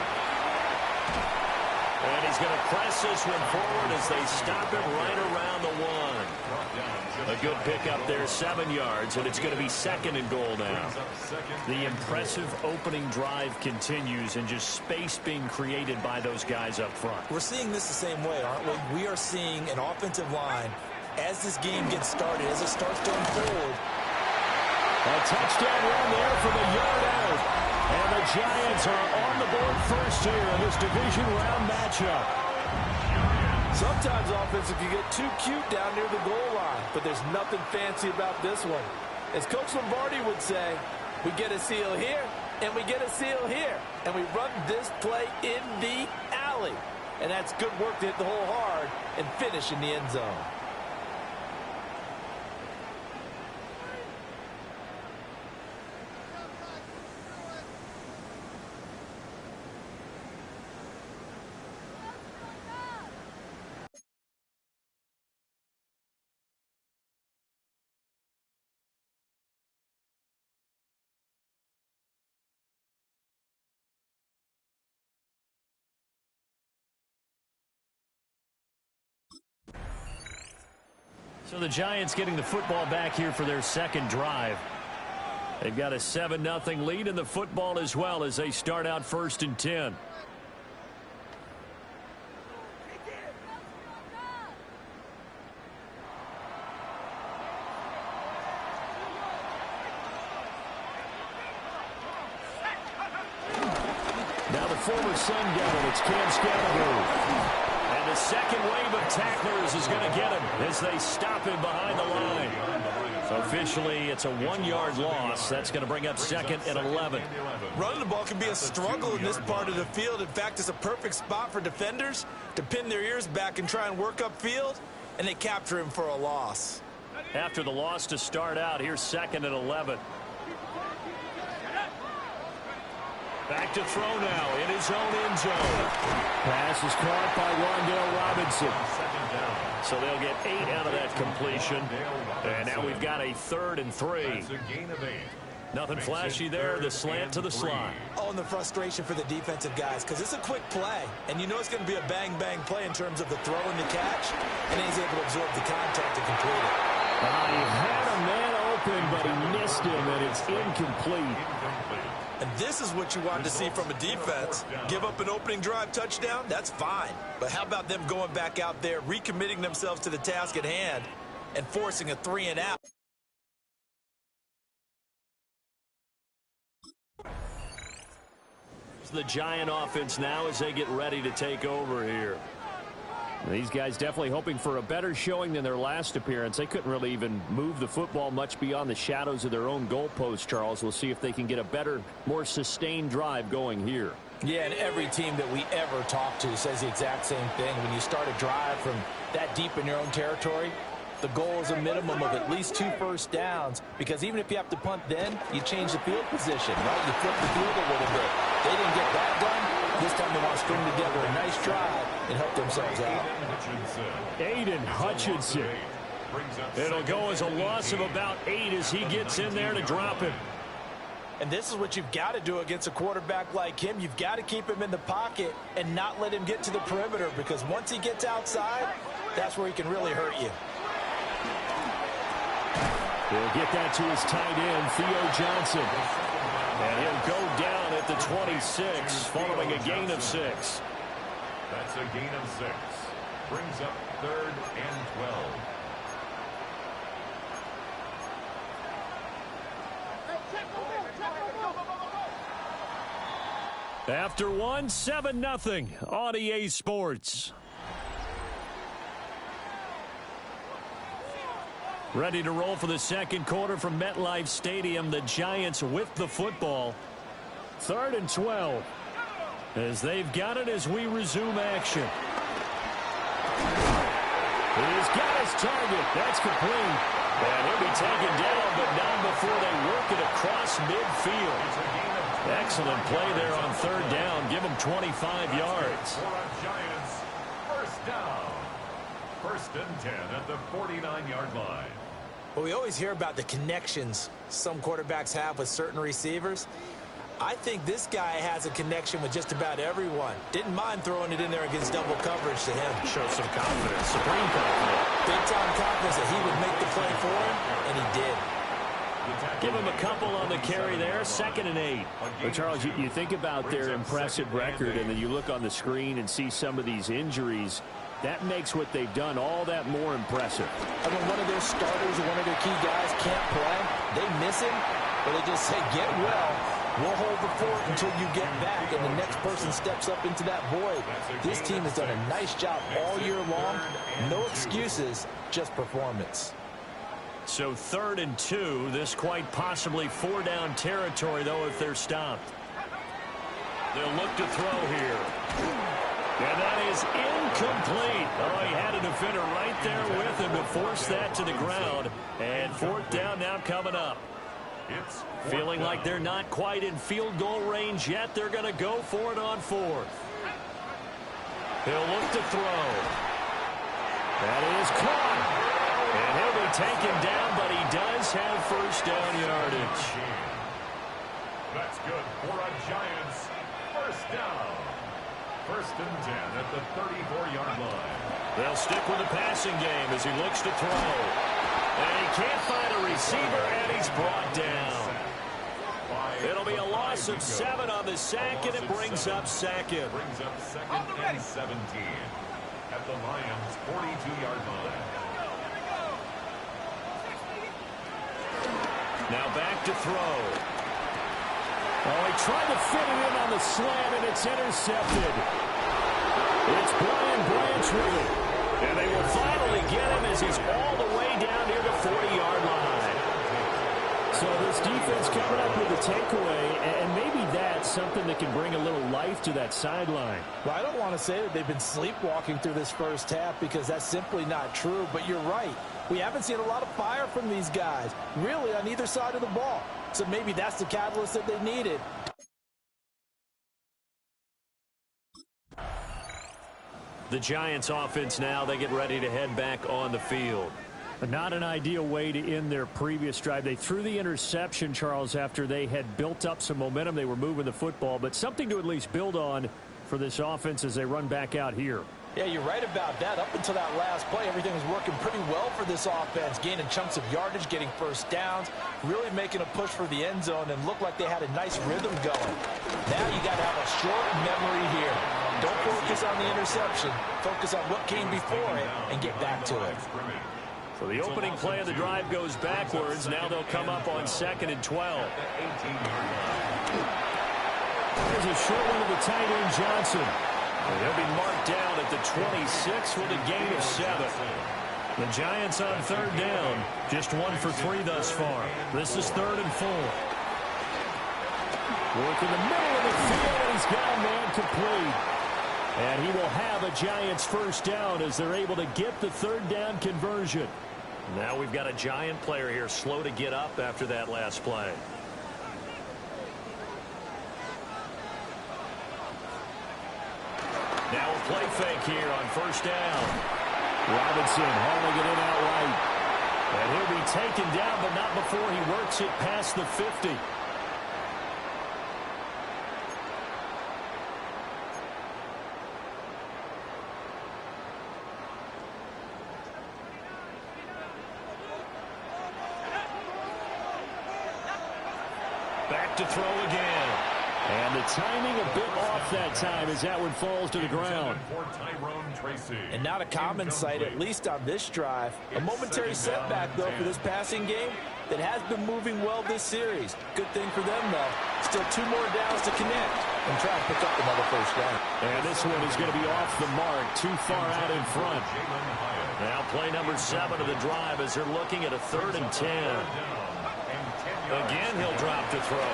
And he's going to press this one forward as they stop him right around the 1. A good pickup there, 7 yards, and it's going to be second and goal now. The impressive opening drive continues, and just space being created by those guys up front. We're seeing this the same way, aren't we? We are seeing an offensive line as this game gets started, as it starts to unfold. A touchdown run there for the yard out. And the Giants are on the board first here in this division round matchup. Sometimes offense can get too cute down near the goal line, but there's nothing fancy about this one. As Coach Lombardi would say, we get a seal here, and we get a seal here, and we run this play in the alley. And that's good work to hit the hole hard and finish in the end zone. So the Giants getting the football back here for their second drive. They've got a 7-0 lead in the football as well as they start out 1st and 10. Now the former Sun Devil, it's Cam Scattergood. The second wave of tacklers is going to get him as they stop him behind the line. So officially, it's a 1-yard loss. That's going to bring up 2nd and 11. Running the ball can be a struggle in this part of the field. In fact, it's a perfect spot for defenders to pin their ears back and try and work upfield, and they capture him for a loss. After the loss to start out, here's 2nd and 11. Back to throw now in his own end zone. Pass is caught by Wan'Dale Robinson. So they'll get 8 out of that completion. And now we've got a 3rd and 3. Nothing flashy there. The slant to the slot. Oh, and the frustration for the defensive guys, because it's a quick play, and you know it's going to be a bang-bang play in terms of the throw and the catch, and he's able to absorb the contact and complete it. He had a man open, but he missed him, and it's incomplete. And this is what you want to see from a defense. Give up an opening drive touchdown, that's fine. But how about them going back out there, recommitting themselves to the task at hand, and forcing a 3-and-out? The Giant offense now as they get ready to take over here. These guys definitely hoping for a better showing than their last appearance. They couldn't really even move the football much beyond the shadows of their own goalpost, Charles. We'll see if they can get a better, more sustained drive going here. Yeah, and every team that we ever talk to says the exact same thing. When you start a drive from that deep in your own territory, the goal is a minimum of at least 2 first downs, because even if you have to punt then, you change the field position, right? You flip the field a little bit. They didn't get that done. This time they want to string together a nice drive and help themselves out. Aiden Hutchinson. It'll go as a loss of about 8 as he gets in there to drop him. And this is what you've got to do against a quarterback like him. You've got to keep him in the pocket and not let him get to the perimeter, because once he gets outside, that's where he can really hurt you. He'll get that to his tight end, Theo Johnson. And he'll go down at the 26 following a gain of 6. That's a gain of 6. Brings up 3rd and 12. After 1, 7-0 on EA Sports. Ready to roll for the second quarter from MetLife Stadium. The Giants with the football. 3rd and 12. As they've got it as we resume action. He's got his target. That's complete. And he'll be taken down, but not before they work it across midfield. Excellent play there on 3rd down. Give him 25 yards. For a Giants first down. 1st and 10 at the 49-yard line. Well, we always hear about the connections some quarterbacks have with certain receivers. I think this guy has a connection with just about everyone. Didn't mind throwing it in there against double coverage to him. Shows some confidence, supreme confidence. Big-time confidence that he would make the play for him, and he did. Give him a couple on the carry there. 2nd and 8. But Charles, you think about their impressive record, and then you look on the screen and see some of these injuries. That makes what they've done all that more impressive. I mean, one of their starters or one of their key guys can't play. They miss him, but they just say, get well. We'll hold the fort until you get back, and the next person steps up into that void. This team has done a nice job all year long. No excuses, just performance. So 3rd and 2. This quite possibly 4-down territory, though, if they're stopped. They'll look to throw here. And that is incomplete. Oh, he had a defender right there with him to force that to the ground. And 4th down now coming up. It's feeling like they're not quite in field goal range yet. They're going to go for it on 4th. He'll look to throw. That is caught. And he'll be taken down, but he does have 1st down yardage. That's good for a Giants 1st down. 1st and 10 at the 34-yard line. They'll stick with the passing game as he looks to throw. And he can't find a receiver, and he's brought down. It'll be a loss of 7 on the sack, and it brings up 2nd. Brings up 2nd and 17 at the Lions' 42-yard line. Now back to throw. Oh, he tried to fit it in on the slant, and it's intercepted. It's Brian Branch with it. And they will finally get him as he's all the way down near the 40-yard line. So this defense coming up with a takeaway, and maybe that's something that can bring a little life to that sideline. Well, I don't want to say that they've been sleepwalking through this first half, because that's simply not true, but you're right. We haven't seen a lot of fire from these guys, really, on either side of the ball. So maybe that's the catalyst that they needed. The Giants offense now, they get ready to head back on the field. Not an ideal way to end their previous drive. They threw the interception, Charles, after they had built up some momentum. They were moving the football, but something to at least build on for this offense as they run back out here. Yeah, you're right about that. Up until that last play, everything was working pretty well for this offense, gaining chunks of yardage, getting first downs, really making a push for the end zone, and looked like they had a nice rhythm going. Now you got to have a short memory here. Don't focus on the interception. Focus on what came before it and get back to it. So the opening play of the drive goes backwards. Now they'll come up on 2nd and 12. There's a short one to the tight end, Johnson. He'll be marked down at the 26 with a gain of 7. The Giants on 3rd down. Just 1 for 3 thus far. This is 3rd and 4. Work in the middle of the field, and he's got a man complete. And he will have a Giants first down as they're able to get the 3rd down conversion. Now we've got a Giant player here slow to get up after that last play. Now a play fake here on 1st down. Robinson hauling it in outright. And he'll be taken down, but not before he works it past the 50. Back to throw again. And the timing a bit off that time as that one falls to the ground. And not a common sight, at least on this drive. A momentary setback, though, for this passing game that has been moving well this series. Good thing for them, though. Still 2 more downs to connect and try and pick up another first down. And this one is going to be off the mark, too far out in front. Now play number 7 of the drive as they're looking at a 3rd and 10. Again, he'll drop to throw.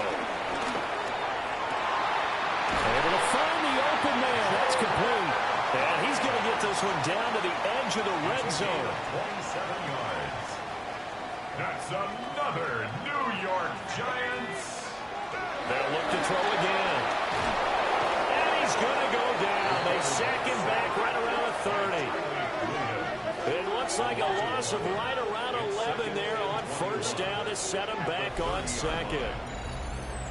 Able to find the open man. That's complete. And he's going to get this one down to the edge of the red zone. 27 yards. That's another New York Giants. They'll look to throw again. And he's going to go down. They sack him back right around the 30. It looks like a loss of right around 11 there on 1st down to set him back on 2nd.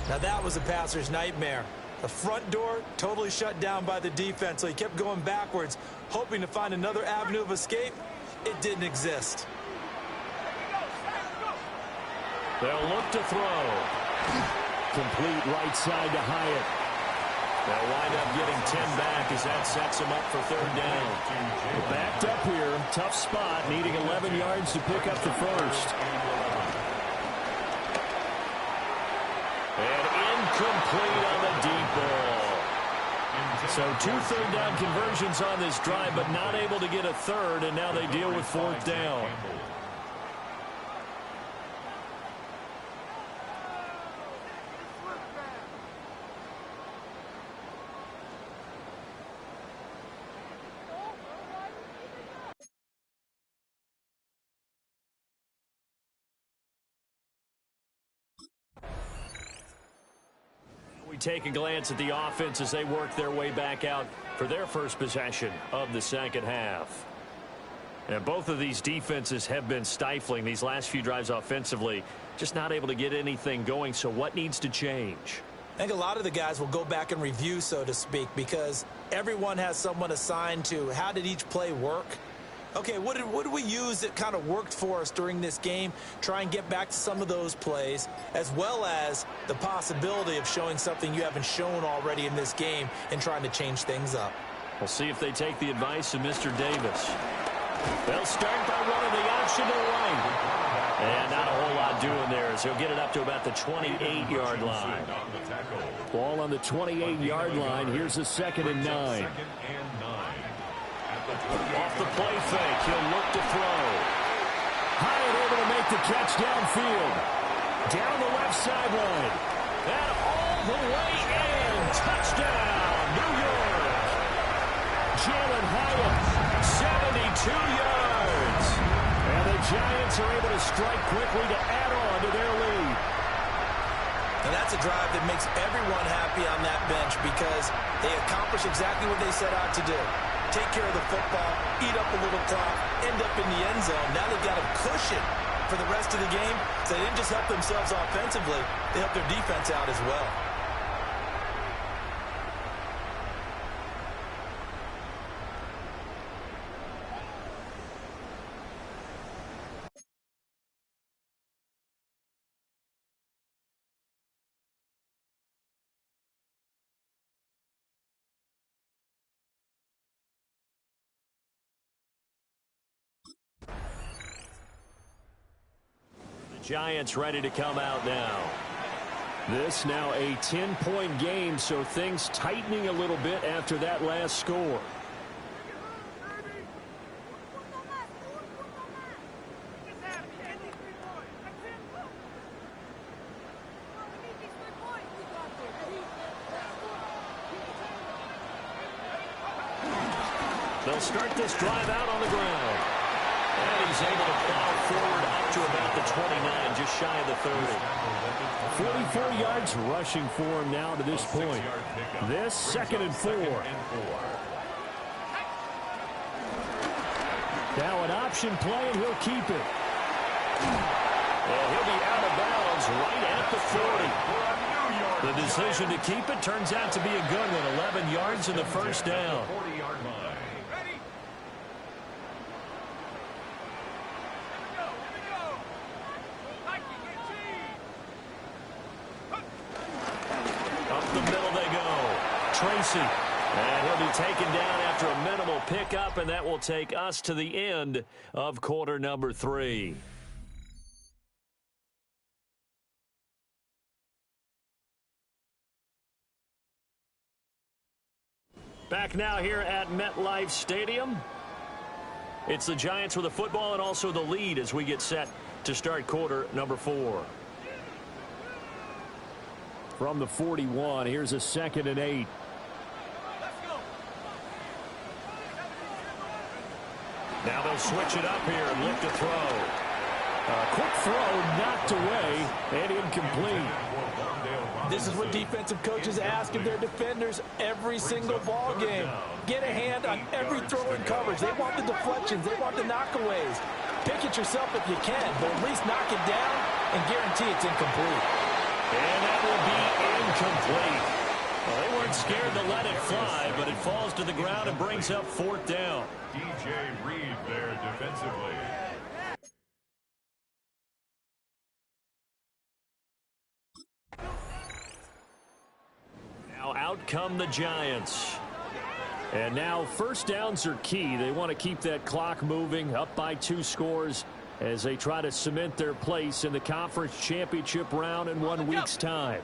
Now that was a passer's nightmare. The front door totally shut down by the defense, so he kept going backwards, hoping to find another avenue of escape. It didn't exist. They'll look to throw. Complete right side to Hyatt. They'll wind up getting 10 back as that sets them up for 3rd down. Backed up here, tough spot, needing 11 yards to pick up the first. And incomplete on the deep ball. So 2 3rd down conversions on this drive, but not able to get a 3rd, and now they deal with 4th down. We take a glance at the offense as they work their way back out for their first possession of the 2nd half. And both of these defenses have been stifling these last few drives offensively, just not able to get anything going. So what needs to change? I think a lot of the guys will go back and review, so to speak, because everyone has someone assigned to how did each play work. Okay, what did we use that kind of worked for us during this game? Try and get back to some of those plays, as well as the possibility of showing something you haven't shown already in this game and trying to change things up. We'll see if they take the advice of Mr. Davis. They'll start by running the option to the right. And not a whole lot doing there as he'll get it up to about the 28-yard line. Ball on the 28-yard line. Here's a 2nd and 9. Off the play fake, he'll look to throw. Hyatt able to make the catch downfield. Down the left sideline. And all the way in. Touchdown, New York. Jalen Hyatt, 72 yards. And the Giants are able to strike quickly to add on to their lead. And that's a drive that makes everyone happy on that bench because they accomplish exactly what they set out to do. take care of the football, eat up a little clock, end up in the end zone. Now they've got a cushion for the rest of the game. So they didn't just help themselves offensively, they helped their defense out as well. Giants ready to come out now. This now a 10-point game, so things tightening a little bit after that last score. They'll start this drive out on the ground. And he's able to plow forward up to about the 29, just shy of the 30. 44 yards rushing for him now to this point. This 2nd and 4. Now an option play, and he'll keep it. And he'll be out of bounds right at the 40. The decision to keep it turns out to be a good one. 11 yards in the first down. And he'll be taken down after a minimal pickup, and that will take us to the end of quarter number 3. Back now here at MetLife Stadium. It's the Giants with the football and also the lead as we get set to start quarter number 4. From the 41, here's a 2nd and 8. Now they'll switch it up here and look to throw. Quick throw knocked away and incomplete. This is what defensive coaches ask of their defenders every single ball game. Get a hand on every throw in coverage. They want the deflections. They want the knockaways. Pick it yourself if you can, but at least knock it down and guarantee it's incomplete. And that will be incomplete. Well, they weren't scared to let it fly, but it falls to the ground and brings up 4th down. DJ Reed there defensively. Now out come the Giants. And now first downs are key. They want to keep that clock moving, up by 2 scores as they try to cement their place in the conference championship round in 1 week's time.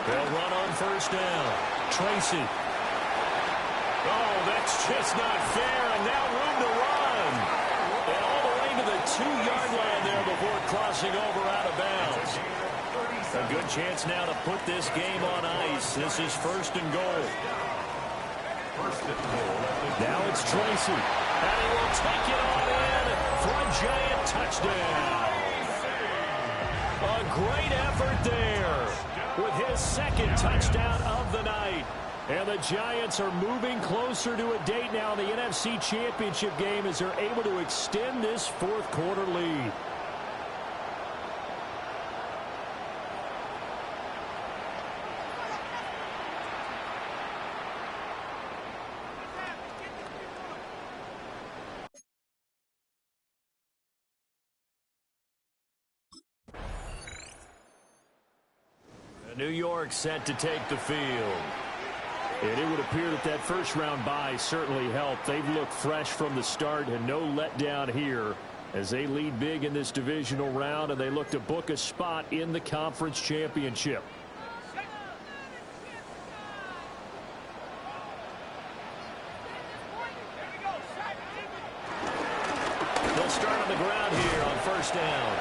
They'll run on first down. Tracy. Oh, that's just not fair, and now room to run. And all the way to the 2-yard line there before crossing over out of bounds. A good chance now to put this game on ice. This is 1st and goal. Now it's Tracy. And he will take it on in for a Giant touchdown. A great effort there with his 2nd touchdown of the night. And the Giants are moving closer to a date now in the NFC Championship game as they're able to extend this 4th quarter lead. New York set to take the field. And it would appear that that first-round bye certainly helped. They've looked fresh from the start and no letdown here as they lead big in this divisional round, and they look to book a spot in the conference championship. They'll start on the ground here on first down.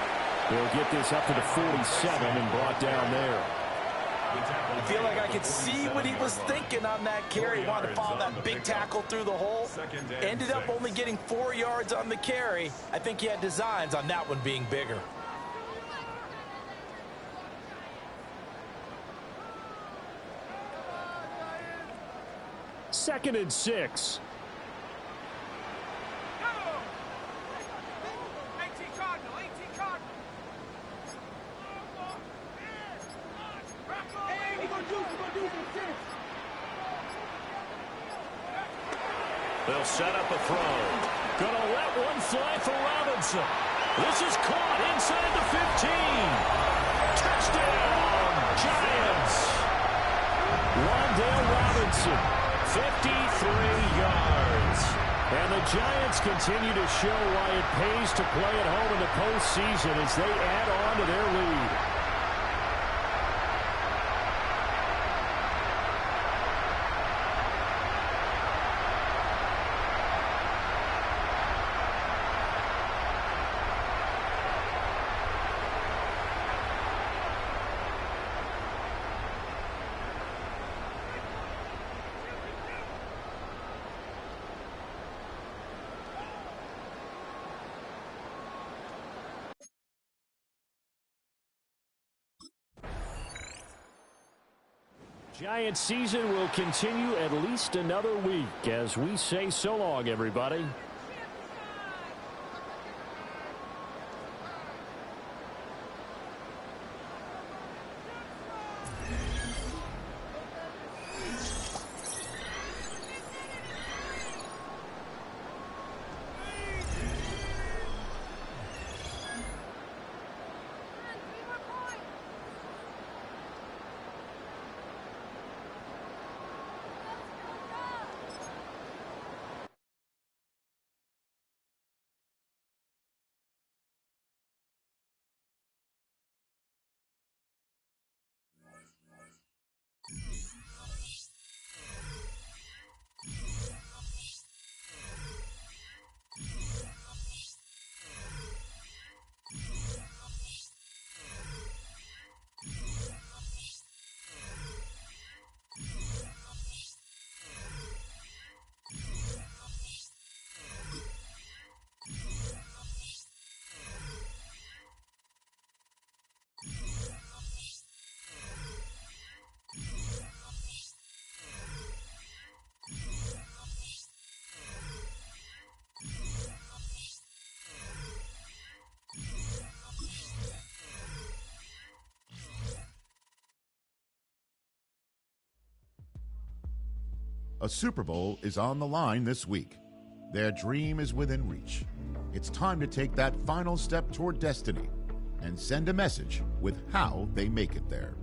They'll get this up to the 47 and brought down there. I feel like I could see what he was thinking on that carry. He wanted to follow that big tackle through the hole. Ended up only getting 4 yards on the carry. I think he had designs on that one being bigger. 2nd and 6. Go! 18 Cardinal, 18 Cardinal. Hey, we're going to do some. They'll set up a throw. Gonna let one fly for Robinson. This is caught inside the 15. Touchdown, Giants. Wan'Dale Robinson, 53 yards. And the Giants continue to show why it pays to play at home in the postseason as they add on to their lead. Giants season will continue at least another week as we say so long, everybody. A Super Bowl is on the line this week. Their dream is within reach. It's time to take that final step toward destiny and send a message with how they make it there.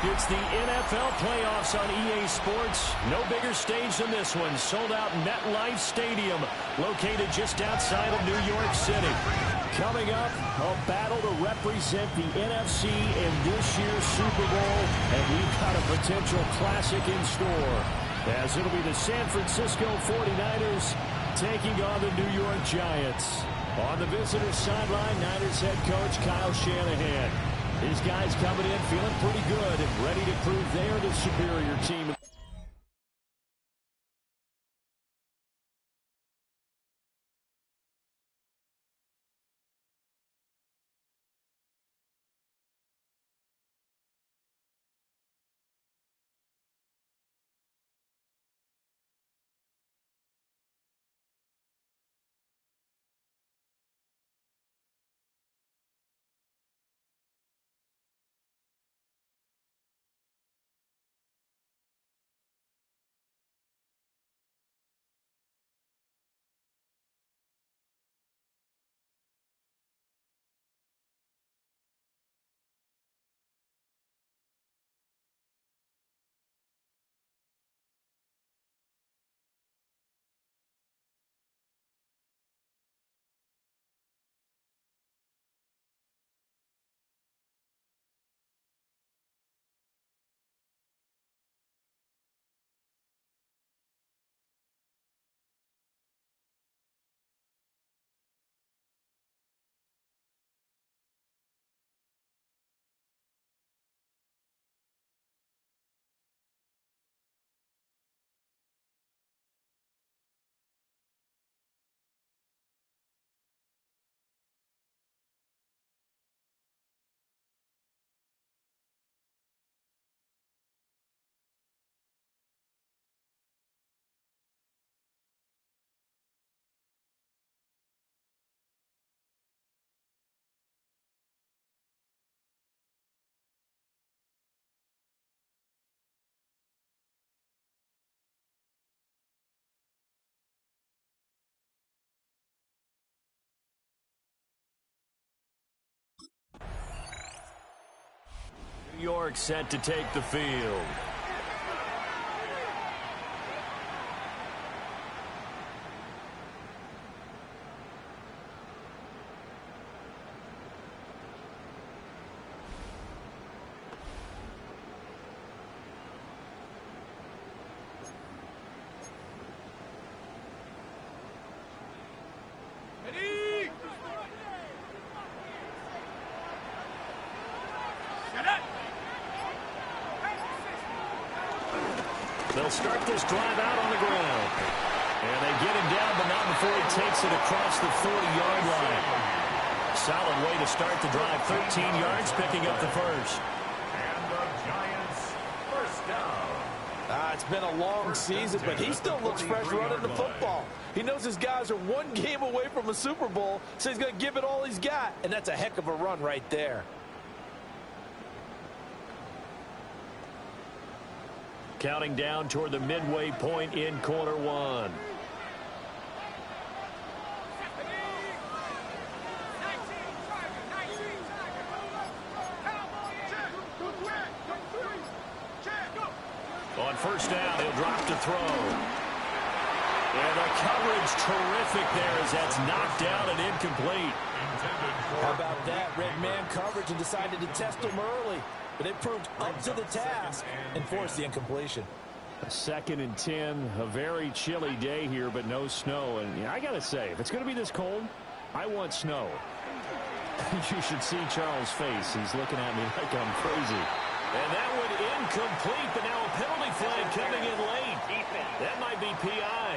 It's the NFL playoffs on EA Sports. No bigger stage than this one. Sold out MetLife Stadium, located just outside of New York City. Coming up, a battle to represent the NFC in this year's Super Bowl, and we've got a potential classic in store, as it'll be the San Francisco 49ers taking on the New York Giants. On the visitor's sideline, Niners head coach Kyle Shanahan. His guys coming in feeling pretty good and ready to prove they're the superior team. New York set to take the field. Ready? They'll start this drive out on the ground. And they get him down, but not before he takes it across the 40-yard line. Solid way to start the drive. 13 yards, picking up the first. And the Giants, first down. It's been a long season, but he still looks fresh running the football. He knows his guys are one game away from a Super Bowl, so he's going to give it all he's got. And that's a heck of a run right there. Counting down toward the midway point in quarter one. On first down, he'll drop to throw. And the coverage terrific there as that's knocked down and incomplete. How about that? Red man coverage and decided to test him early. But it proved up to the task and forced the incompletion. A 2nd and 10, a very chilly day here, but no snow. And I got to say, if it's going to be this cold, I want snow. You should see Charles' face. He's looking at me like I'm crazy. And that one incomplete, but now a penalty flag coming in late. That might be PI.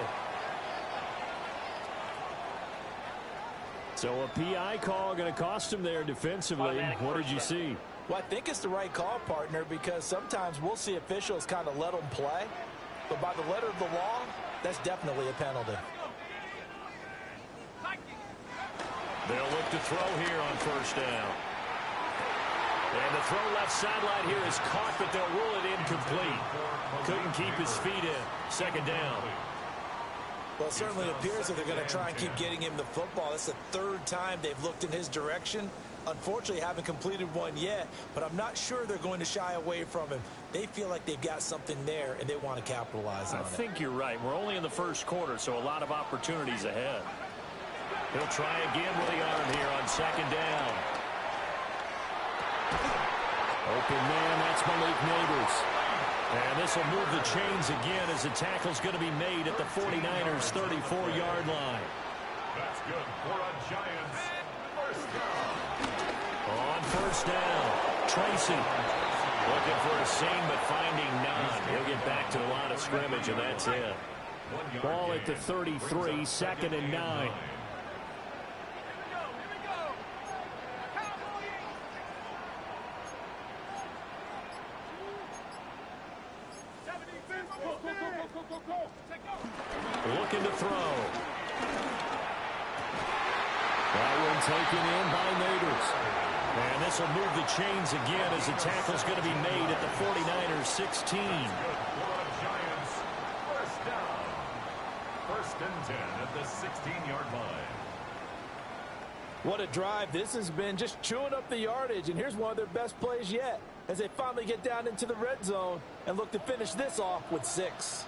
So a PI call going to cost him there defensively. What did you see? Well, I think it's the right call, partner, because sometimes we'll see officials kind of let them play. But by the letter of the law, that's definitely a penalty. They'll look to throw here on first down. And the throw left sideline here is caught, but they'll rule it incomplete. Couldn't keep his feet in. Second down. Well, it certainly appears that they're going to try and keep getting him the football. It's the third time they've looked in his direction. Unfortunately, haven't completed one yet, but I'm not sure they're going to shy away from him. They feel like they've got something there, and they want to capitalize on it. I think you're right. We're only in the first quarter, so a lot of opportunities ahead. He'll try again with the arm here on second down. Open man, that's Malik Neighbors. And this will move the chains again as the tackle's going to be made at the 49ers' 34-yard line. That's good for a Giants first down. On first down, Tracy looking for a seam but finding none. He'll get back to the line of scrimmage, and that's it. Ball at the 33, second and 9. Looking to throw. That one taken in by Neighbors. And this will move the chains again as the tackle's going to be made at the 49ers' 16. Giants first down. First and 10 at the 16-yard line. What a drive this has been, just chewing up the yardage. And here's one of their best plays yet as they finally get down into the red zone and look to finish this off with 6.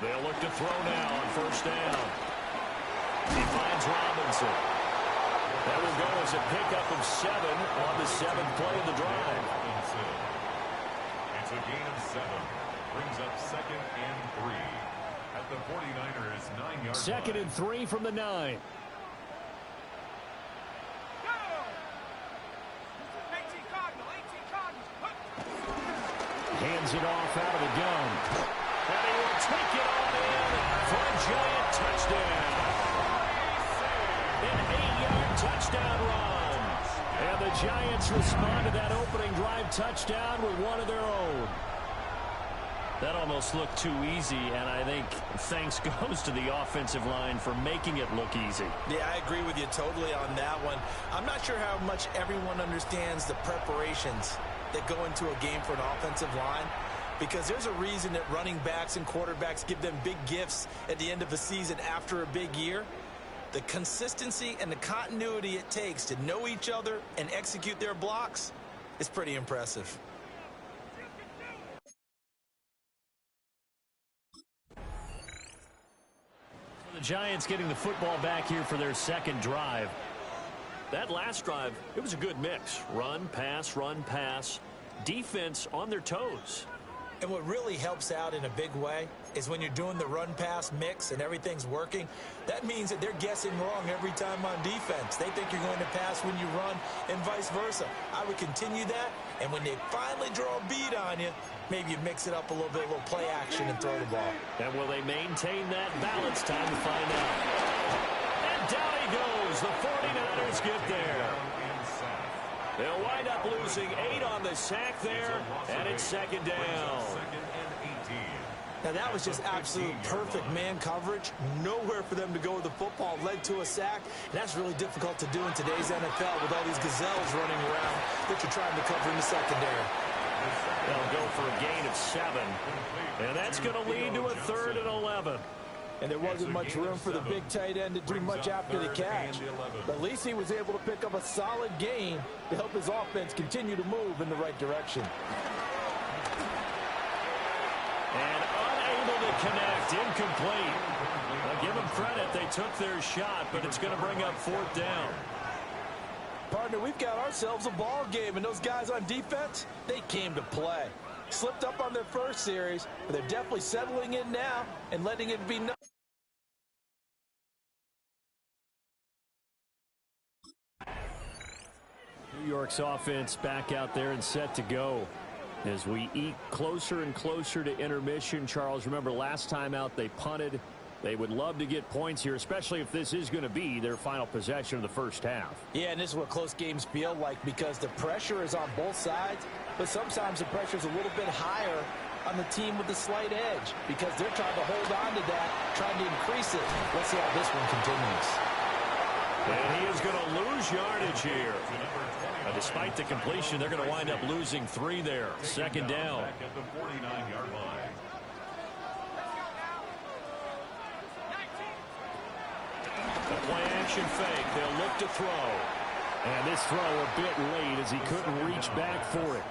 They'll look to throw now on first down. He finds Robinson. That will go as a pickup of 7 on the 7th play of the drive. It's a gain of 7. Brings up second and 3 at the 49ers' 9-yard line. Second and 3 from the 9. Hands it off out of the gun. And he will take it on in for a Giant touchdown. An 8-yard touchdown run. And the Giants respond to that opening drive touchdown with one of their own. That almost looked too easy, and I think thanks goes to the offensive line for making it look easy. Yeah, I agree with you totally on that one. I'm not sure how much everyone understands the preparations that go into a game for an offensive line, because there's a reason that running backs and quarterbacks give them big gifts at the end of a season after a big year. The consistency and the continuity it takes to know each other and execute their blocks is pretty impressive. The Giants getting the football back here for their second drive. That last drive, it was a good mix. Run, pass, defense on their toes. And what really helps out in a big way is when you're doing the run-pass mix and everything's working, that means that they're guessing wrong every time on defense. They think you're going to pass when you run and vice versa. I would continue that, and when they finally draw a bead on you, maybe you mix it up a little bit, a little play action and throw the ball. And will they maintain that balance? Time to find out. And down he goes. The 49ers get there. They'll wind up losing 8 on the sack there, and it's second down. Now that was just absolute perfect man coverage. Nowhere for them to go with the football. Led to a sack, and that's really difficult to do in today's NFL with all these gazelles running around that you're trying to cover in the secondary. They'll go for a gain of 7, and that's going to lead to a 3rd and 11. And there wasn't much room for the big tight end to do much after the catch. But at least he was able to pick up a solid gain to help his offense continue to move in the right direction. And unable to connect, incomplete. Now give them credit, they took their shot, but it's going to bring up 4th down. Partner, we've got ourselves a ball game, and those guys on defense, they came to play. Slipped up on their first series, but they're definitely settling in now and letting it be known. New York's offense back out there and set to go. As we eke closer and closer to intermission, Charles, remember last time out they punted. They would love to get points here, especially if this is going to be their final possession of the first half. Yeah, and this is what close games feel like because the pressure is on both sides. but sometimes the pressure's a little bit higher on the team with the slight edge because they're trying to hold on to that, trying to increase it. Let's see how this one continues. And he is going to lose yardage here. Despite the completion, they're going to wind up losing 3 there. Second down. Back at the 49-yard line. The play action fake. They'll look to throw. And this throw a bit late as he couldn't reach back for it.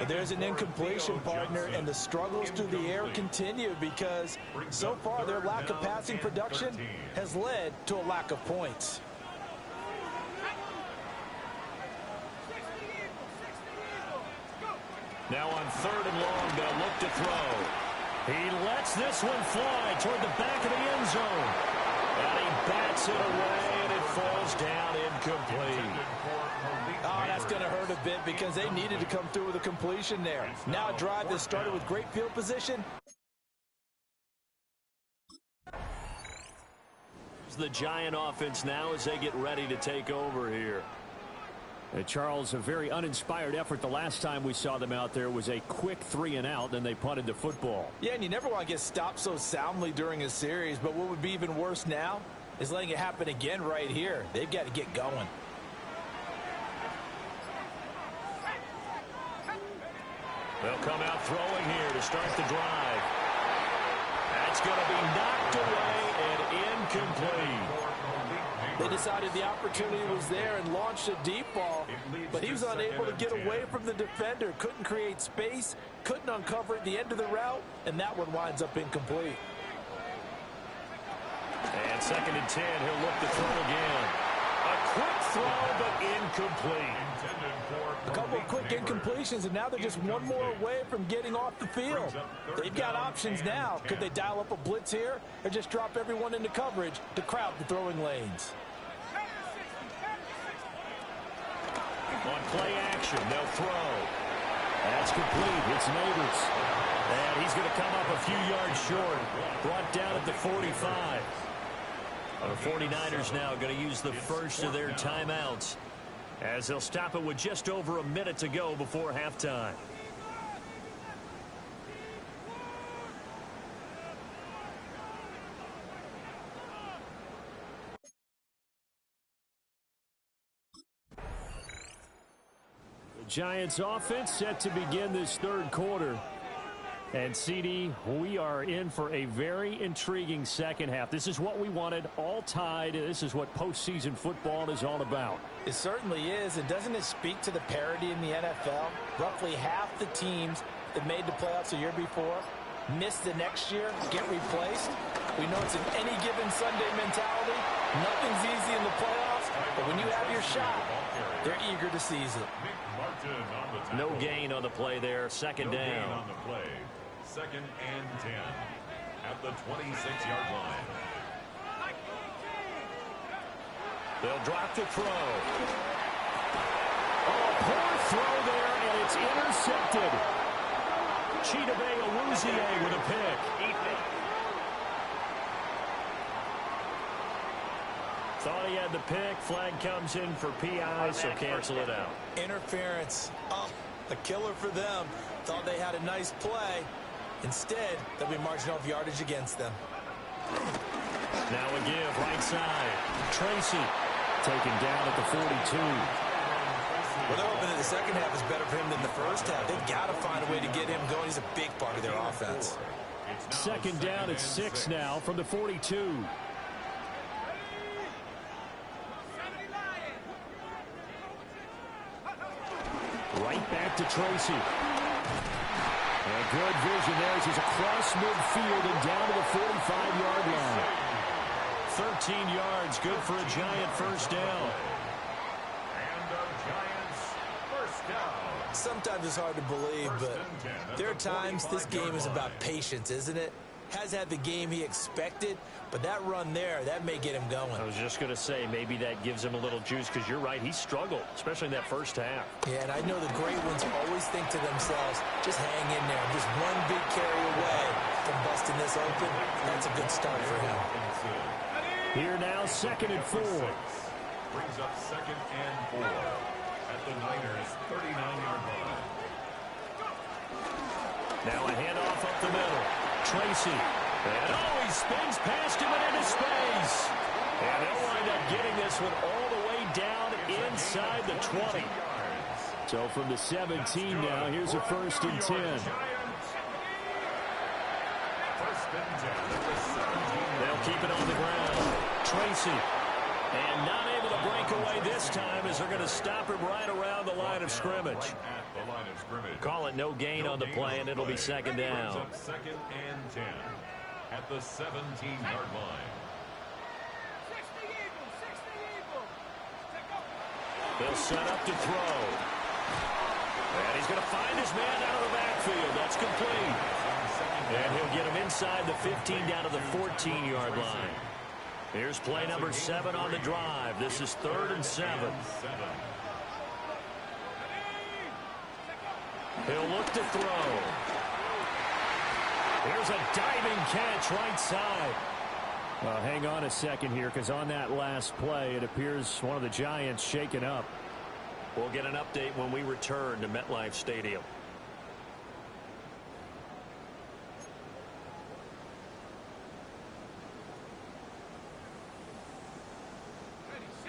There's an incompletion, partner, and the struggles through the air continue because so far their lack of passing production has led to a lack of points. Now on 3rd and long, they'll look to throw. He lets this one fly toward the back of the end zone. And he bats it away, and it falls down incomplete. Oh, that's going to hurt a bit because they needed to come through with a completion there. Now a drive that started with great field position. The Giant offense now as they get ready to take over here. Charles, a very uninspired effort the last time we saw them out there was a quick 3-and-out, then they punted the football. Yeah, and you never want to get stopped so soundly during a series, but what would be even worse now is letting it happen again right here. They've got to get going. They'll come out throwing here to start the drive. That's going to be knocked away and incomplete. They decided the opportunity was there and launched a deep ball, but he was unable to get away from the defender, couldn't create space, couldn't uncover at the end of the route, and that one winds up incomplete. And 2nd and 10, he'll look to throw again. A quick throw, but incomplete. A couple of quick incompletions, and now they're just one more away from getting off the field. They've got options now. Could they dial up a blitz here or just drop everyone into coverage to crowd the throwing lanes? On play action, they'll throw. That's complete. It's Neighbors. And he's going to come up a few yards short. Brought down at the 45. The 49ers now going to use the first of their timeouts as they'll stop it with just over a minute to go before halftime. The Giants offense set to begin this 3rd quarter. And, CD, we are in for a very intriguing second half. This is what we wanted, all tied. This is what postseason football is all about. It certainly is. And doesn't it speak to the parity in the NFL? Roughly half the teams that made the playoffs a year before miss the next year, get replaced. We know it's an any given Sunday mentality. Nothing's easy in the playoffs, but when you have your shot, they're eager to seize it. No gain on the play there. Second down. On the play. 2nd and 10 at the 26-yard line. They'll drop to throw. Oh, poor throw there, and it's intercepted. Chidobe Awuzie with a pick. Thought he had the pick. Flag comes in for PI, so cancel it out. Interference. Oh, a killer for them. Thought they had a nice play. Instead, they'll be marching off yardage against them. Now a give, right side. Tracy taken down at the 42. Well, they're hoping that the second half is better for him than the first half. They've got to find a way to get him going. He's a big part of their offense. Second down at 6 now from the 42. Right back to Tracy. And good vision there as he's across midfield and down to the 45-yard line. 13 yards, good for a Giant first down. And the Giants first down. Sometimes it's hard to believe, but there are times this game is about patience, isn't it? Has had the game he expected, but that run there, that may get him going. I was just going to say, maybe that gives him a little juice, because you're right, he struggled, especially in that first half. Yeah, and I know the great ones always think to themselves, just hang in there. Just one big carry away from busting this open. That's a good start for him. Here now, 2nd and 4. Brings up 2nd and 4 at the Niners' 39-yard line. Now a handoff up the middle. Tracy. And he spins past him and into space. And they'll wind up getting this one all the way down inside the 20. So from the 17 now, here's a 1st and 10. They'll keep it on the ground. Tracy. And not able to break away this time as they're going to stop him right around the line of scrimmage. Call it no gain on the play, and it'll be 2nd down. 2nd and 10 at the 17-yard line. They'll set up to throw. And he's going to find his man out of the backfield. That's complete. And he'll get him inside the 15 down to the 14-yard line. Here's play number 7 on the drive. This is 3rd and 7. He'll look to throw. Here's a diving catch right side. Well, hang on a second here, because on that last play, it appears one of the Giants shaken up. We'll get an update when we return to MetLife Stadium.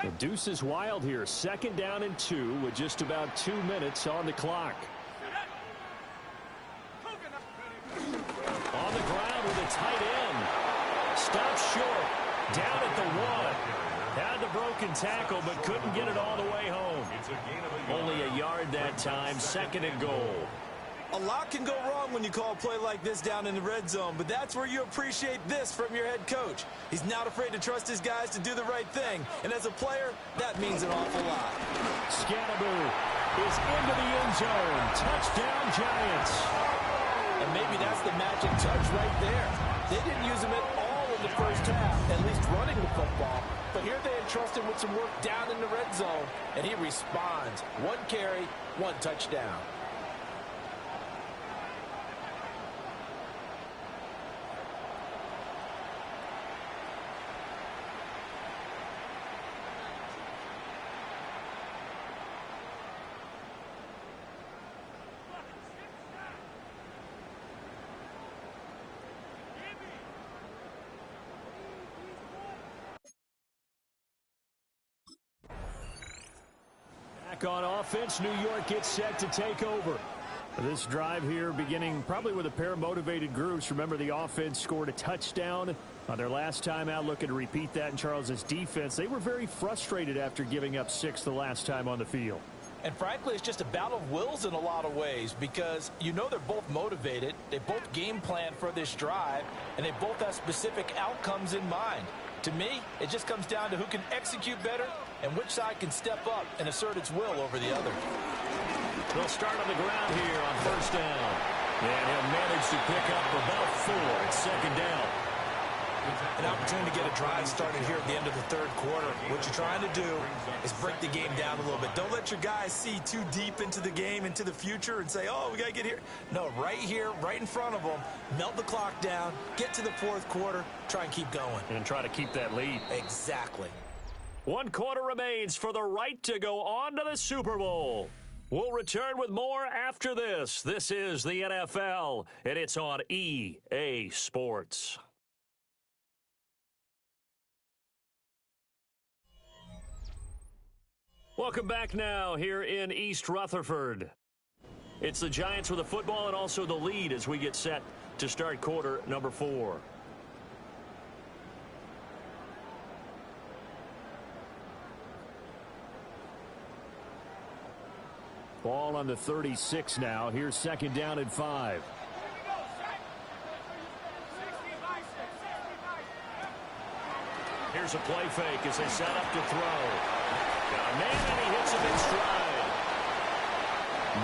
The deuce is wild here. 2nd down and 2 with just about 2 minutes on the clock. On the ground with a tight end. Stops short. Down at the 1. Had the broken tackle, but couldn't get it all the way home. Only a yard that time. 2nd and goal. A lot can go wrong when you call a play like this down in the red zone, but that's where you appreciate this from your head coach. He's not afraid to trust his guys to do the right thing, and as a player, that means an awful lot. Scannaboo is into the end zone. Touchdown, Giants. And maybe that's the magic touch right there. They didn't use him at all in the first half, at least running the football, but here they entrust him with some work down in the red zone, and he responds. 1 carry, 1 touchdown. On offense, New York gets set to take over. This drive here beginning probably with a pair of motivated groups. Remember, the offense scored a touchdown on their last time out, looking to repeat that in Charles's defense. They were very frustrated after giving up 6 the last time on the field. And frankly, it's just a battle of wills in a lot of ways, because you know they're both motivated, they both game plan for this drive, and they both have specific outcomes in mind. To me, it just comes down to who can execute better and which side can step up and assert its will over the other. They'll start on the ground here on 1st down. And he'll manage to pick up about 4 at 2nd down. An opportunity to get a drive started here at the end of the 3rd quarter. What you're trying to do is break the game down a little bit. Don't let your guys see too deep into the game, into the future, and say, oh, we got to get here. No, right here, right in front of them, melt the clock down, get to the 4th quarter, try and keep going. And try to keep that lead. Exactly. 1 quarter remains for the right to go on to the Super Bowl. We'll return with more after this. This is the NFL, and it's on EA Sports. Welcome back now here in East Rutherford. It's the Giants with the football and also the lead as we get set to start quarter number 4. Ball on the 36 now. Here's 2nd down and 5. Here's a play fake as they set up to throw. Got a man, and he hits him in stride.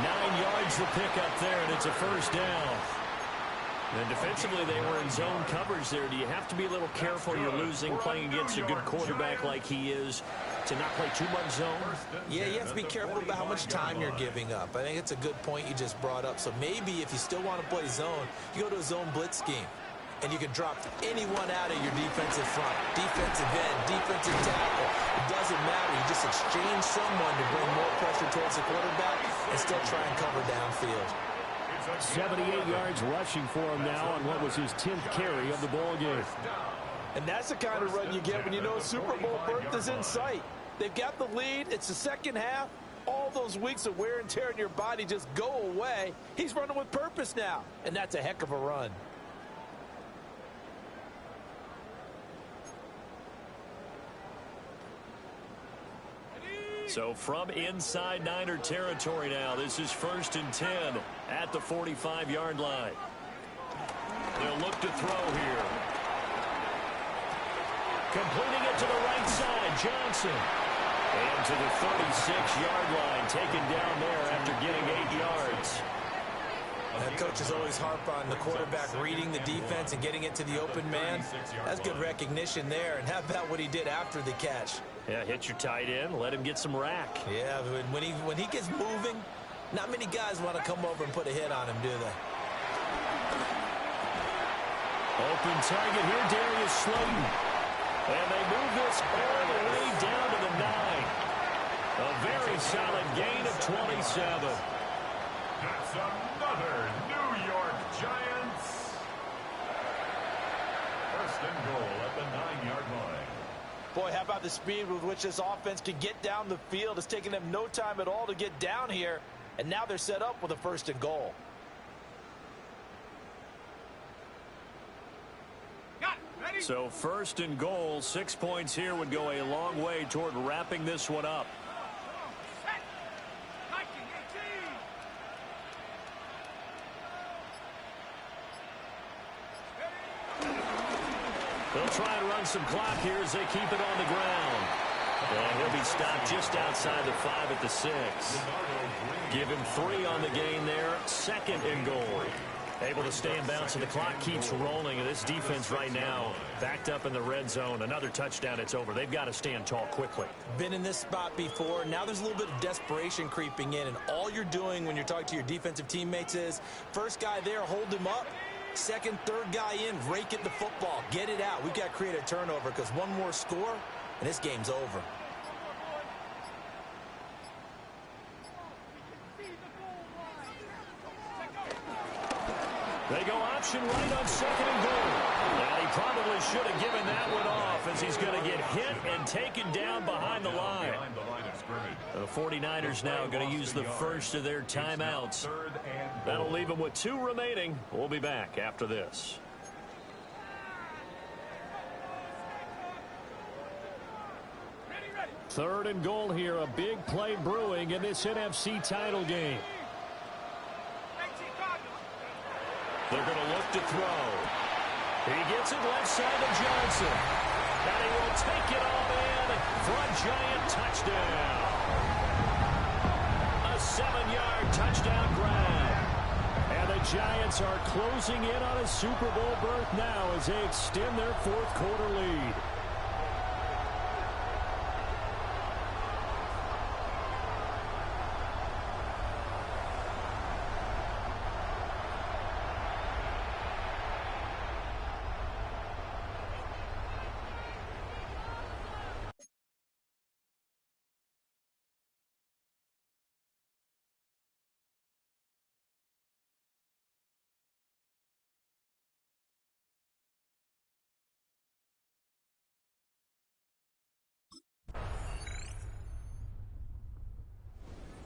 9 yards the pickup there, and it's a 1st down. And defensively, they were in zone coverage there. Do you have to be a little careful? You're losing, playing against a good quarterback like he is, to not play too much zone? Yeah, you have to be careful about how much time you're giving up. I think it's a good point you just brought up. So maybe if you still want to play zone, you go to a zone blitz scheme. And you can drop anyone out of your defensive front, defensive end, defensive tackle. It doesn't matter. You just exchange someone to bring more pressure towards the quarterback and still try and cover downfield. 78 yards rushing for him now on what was his 10th carry of the ball game. And that's the kind of run you get when you know Super Bowl berth is in sight. They've got the lead. It's the second half. All those weeks of wear and tear in your body just go away. He's running with purpose now, and that's a heck of a run. So from inside Niner territory now, this is 1st and 10 at the 45-yard line. They'll look to throw here. Completing it to the right side, Johnson. And to the 36-yard line, taken down there after getting 8 yards. That coaches always harp on the quarterback reading the defense and getting it to the open man. That's good recognition there. And how about what he did after the catch? Yeah, hit your tight end, let him get some rack. Yeah, when he gets moving, not many guys want to come over and put a hit on him, do they? Open target here, Darius Slayton. And they move this all the way down to the 9. A very solid gain of 27. That's another New York Giants. 1st and goal at the 9-yard line. Boy, how about the speed with which this offense can get down the field? It's taken them no time at all to get down here. And now they're set up with a 1st and goal. So 1st and goal, 6 points here would go a long way toward wrapping this one up. They'll try and run some clock here as they keep it on the ground. And he'll be stopped just outside the 5 at the 6. Give him 3 on the gain there. 2nd and goal. Able to stay in bounds, and the clock keeps rolling. And this defense right now backed up in the red zone. Another touchdown, it's over. They've got to stand tall quickly. Been in this spot before. Now there's a little bit of desperation creeping in. And all you're doing when you're talking to your defensive teammates is, first guy there, hold him up. 2nd, 3rd guy in, rake at the football. Get it out. We've got to create a turnover because one more score, and this game's over. They go option right on 2nd and goal. And he probably should have given that one off as he's going to get hit and taken down behind the line. The 49ers now going to use the first of their timeouts. That'll leave them with 2 remaining. We'll be back after this. Third and goal here. A big play brewing in this NFC title game. They're going to look to throw. He gets it left side to Johnson. And he will take it all in for a Giant touchdown. A 7-yard touchdown grab. And the Giants are closing in on a Super Bowl berth now as they extend their 4th quarter lead.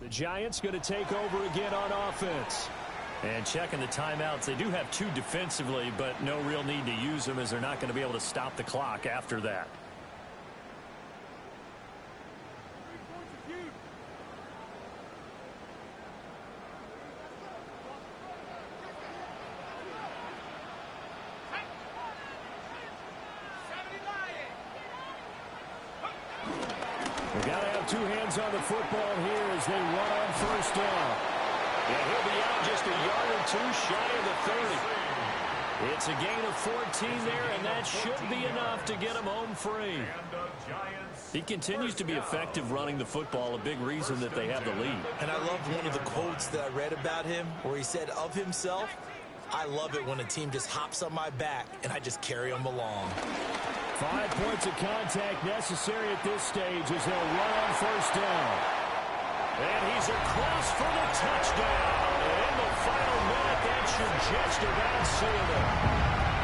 The Giants going to take over again on offense. And checking the timeouts, they do have 2 defensively, but no real need to use them as they're not going to be able to stop the clock after that. They've got to have 2 hands on the football here as they run on 1st down. Yeah, he'll be out just a yard or 2 shy of the 30. It's a gain of 14 there, and that should be enough to get him home free. He continues to be effective running the football, a big reason that they have the lead. And I loved one of the quotes that I read about him where he said of himself, I love it when a team just hops on my back and I just carry them along. 5 points of contact necessary at this stage as they'll run on 1st down. And he's across for the touchdown in the final minute. should just about seal it.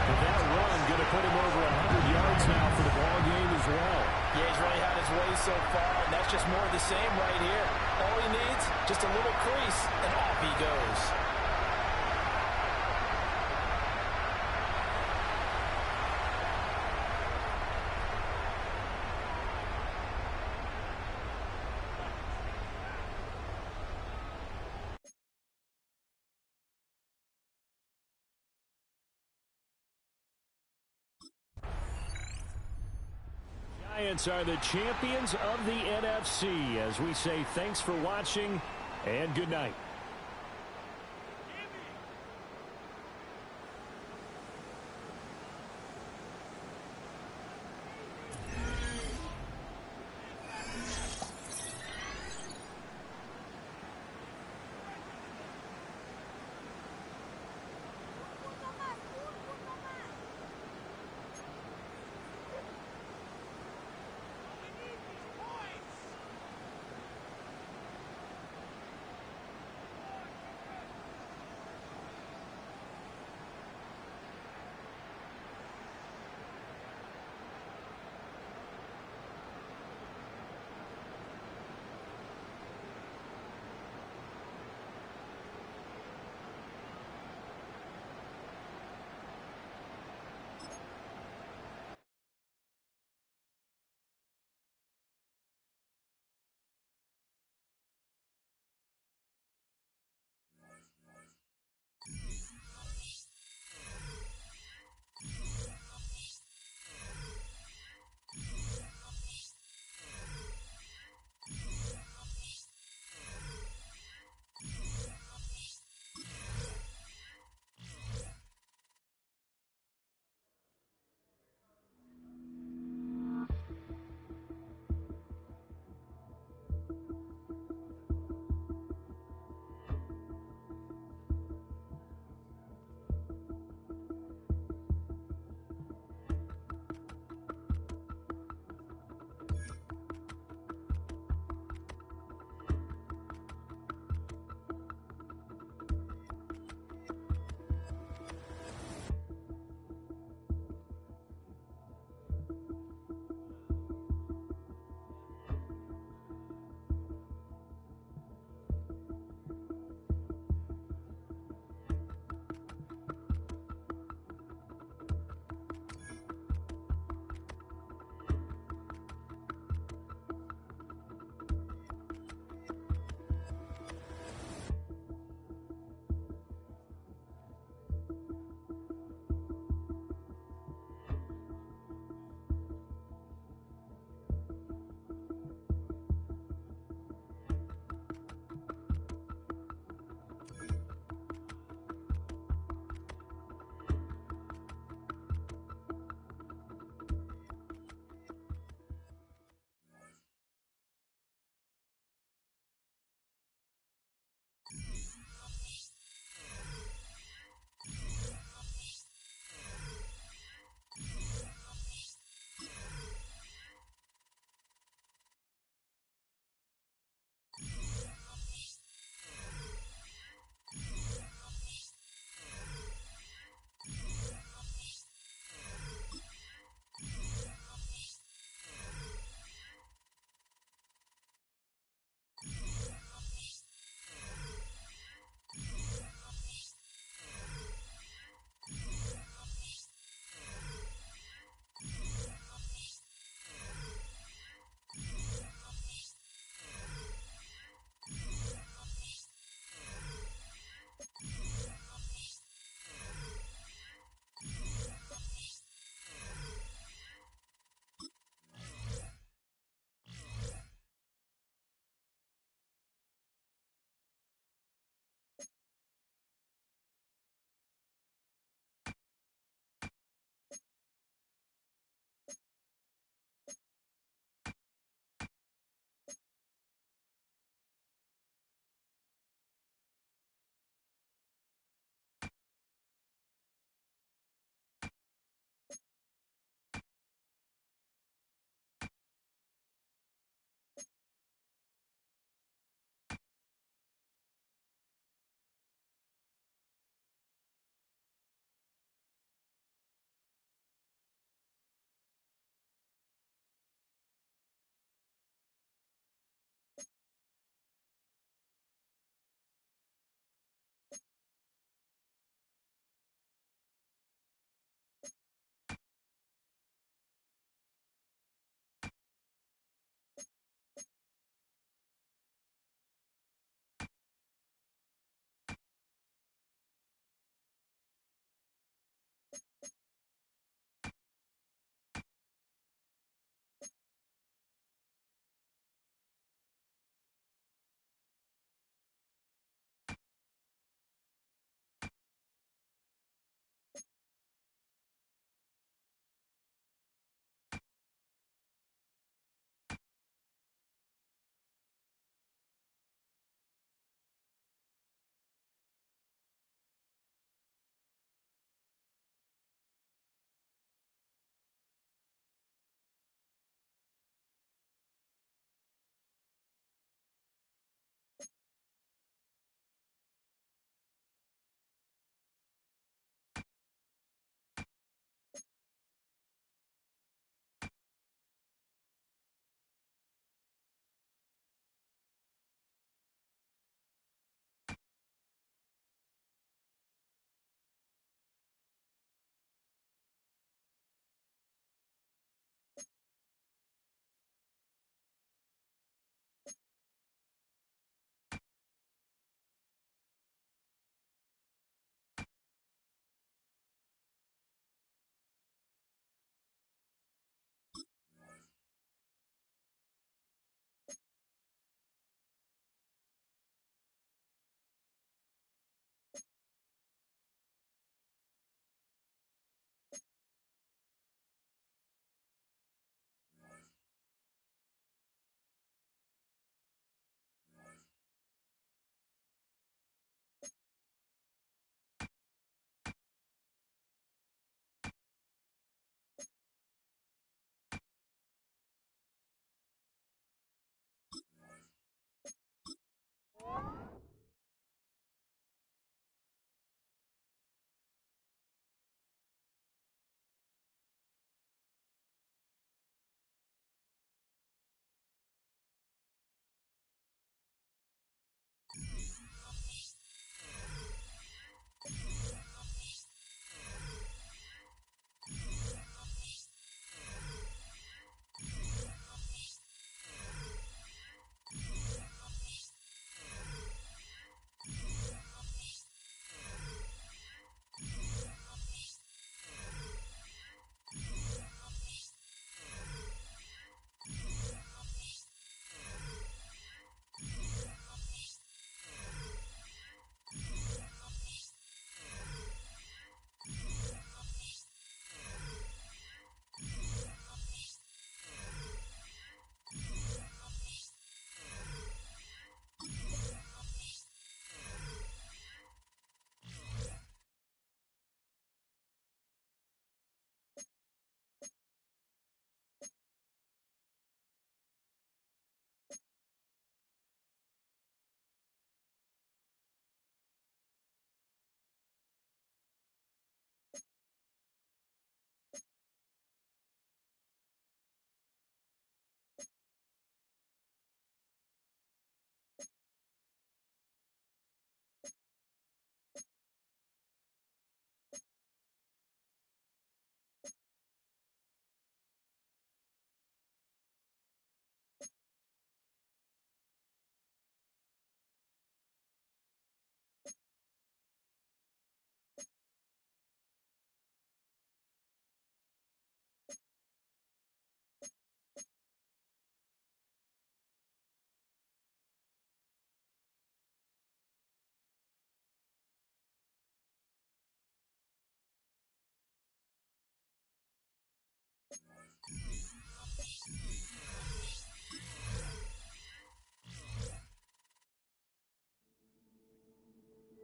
But that run going to put him over 100 yards now for the ball game as well. Yeah, he's really had his way so far, and that's just more of the same right here. All he needs, just a little crease, and off he goes. Giants are the champions of the NFC. As we say, thanks for watching, and good night.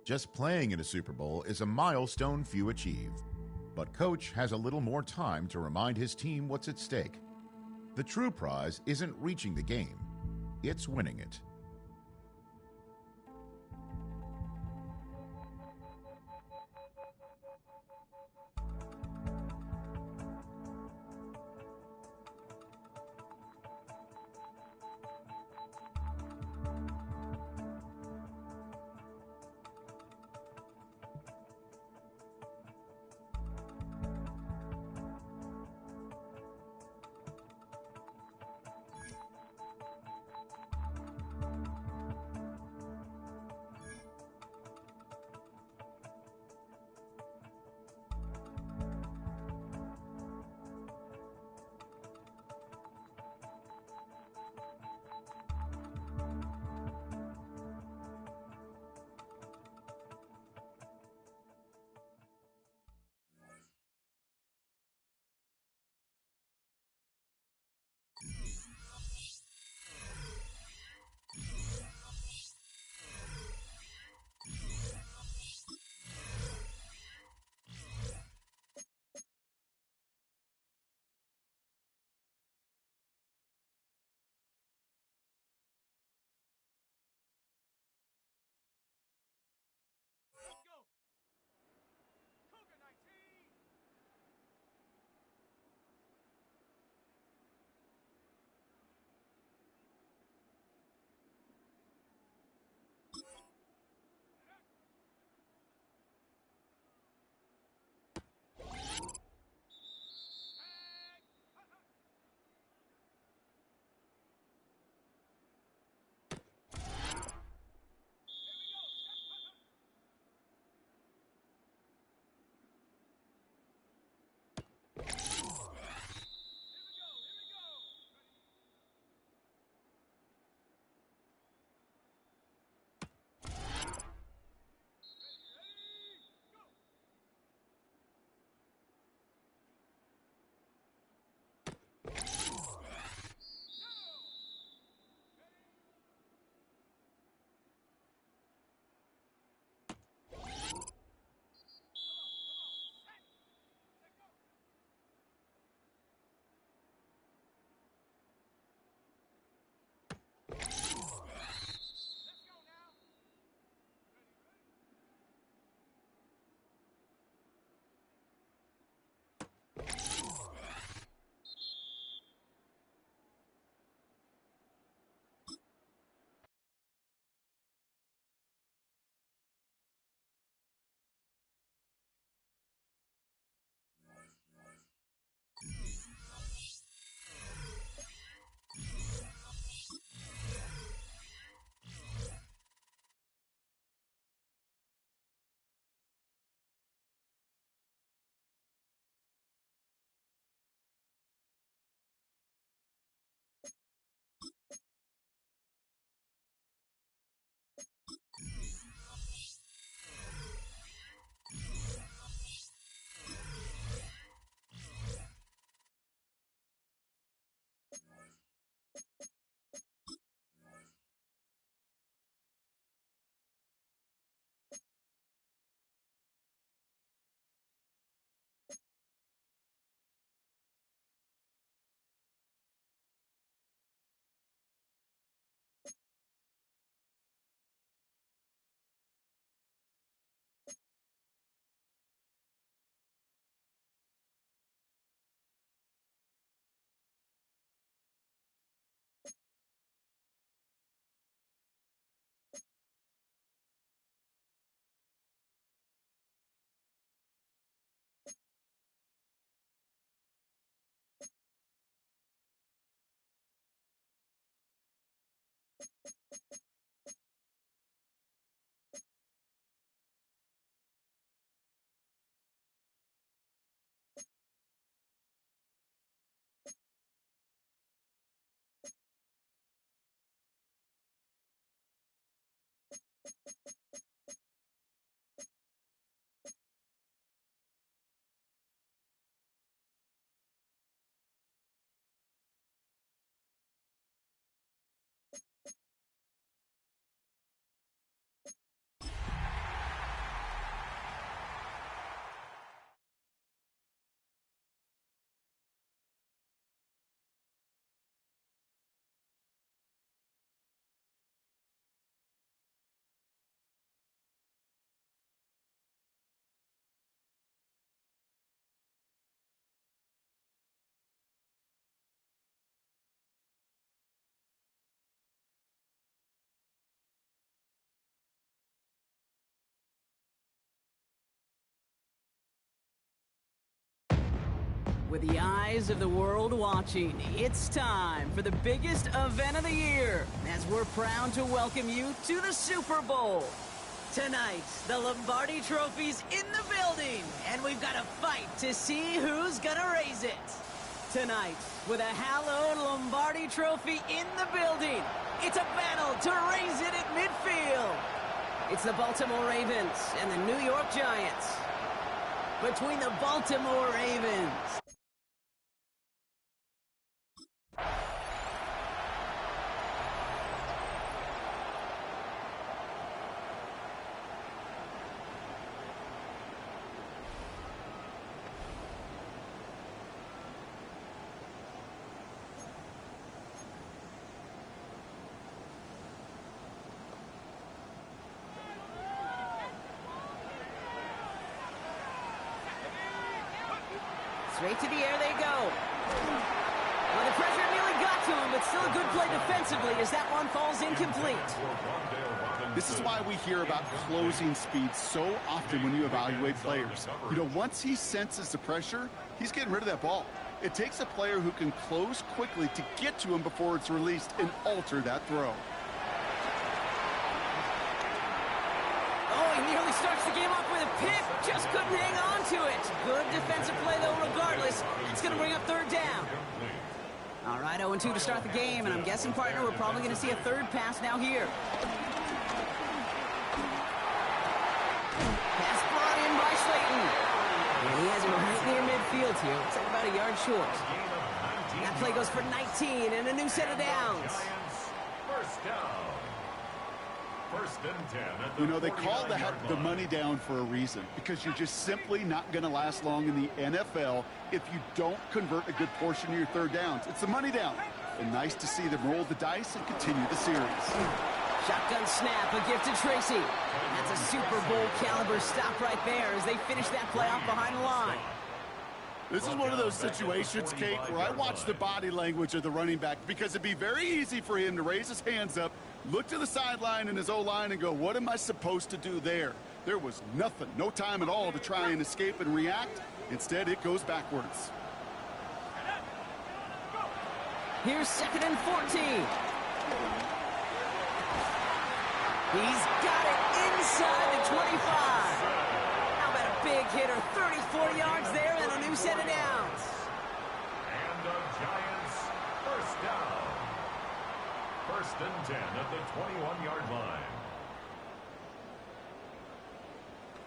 Just playing in a Super Bowl is a milestone few achieve. But Coach has a little more time to remind his team what's at stake. The true prize isn't reaching the game, it's winning it. With the eyes of the world watching, it's time for the biggest event of the year, as we're proud to welcome you to the Super Bowl. Tonight, the Lombardi Trophy's in the building, and we've got a fight to see who's gonna raise it. Tonight, with a hallowed Lombardi Trophy in the building, it's a battle to raise it at midfield. It's the Baltimore Ravens and the New York Giants. Between the Baltimore Ravens. Straight to the air they go. Well, the pressure nearly got to him, but still a good play defensively as that one falls incomplete. This is why we hear about closing speed so often when you evaluate players. You know, once he senses the pressure, he's getting rid of that ball. It takes a player who can close quickly to get to him before it's released and alter that throw. Oh, he nearly starts the game off with a pick. Just couldn't hang on to it. Good defensive play, though, regardless. It's going to bring up third down. All right, 0-2 to start the game, and I'm guessing, partner, we're probably going to see a third pass now here. Pass brought in by Slayton. And he has it right near midfield here. Looks like about a yard short. That play goes for 19 and a new set of downs. First down. First and 10 at the You know, they call that the money down for a reason, because you're just simply not going to last long in the NFL if you don't convert a good portion of your third downs. It's the money down. And nice to see them roll the dice and continue the series. Shotgun snap, a gift to Tracy. That's a Super Bowl caliber stop right there as they finish that play off behind the line. This is one of those situations, Kate, where I watch the body language of the running back, because it'd be very easy for him to raise his hands up, look to the sideline in his O-line and go, what am I supposed to do there? There was nothing, no time at all to try and escape and react. Instead, it goes backwards. Here's 2nd and 14. He's got it inside the 25. How about a big hitter, 34 yards there and a new set of downs. And the Giants first down. First and 10 at the 21-yard line.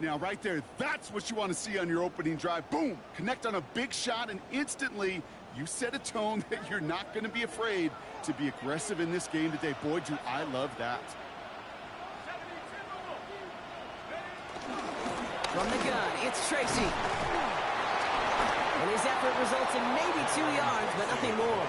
Now, right there, that's what you want to see on your opening drive. Boom! Connect on a big shot, and instantly you set a tone that you're not going to be afraid to be aggressive in this game today. Boy, do I love that. From the gun, it's Tracy. And his effort results in maybe 2 yards, but nothing more.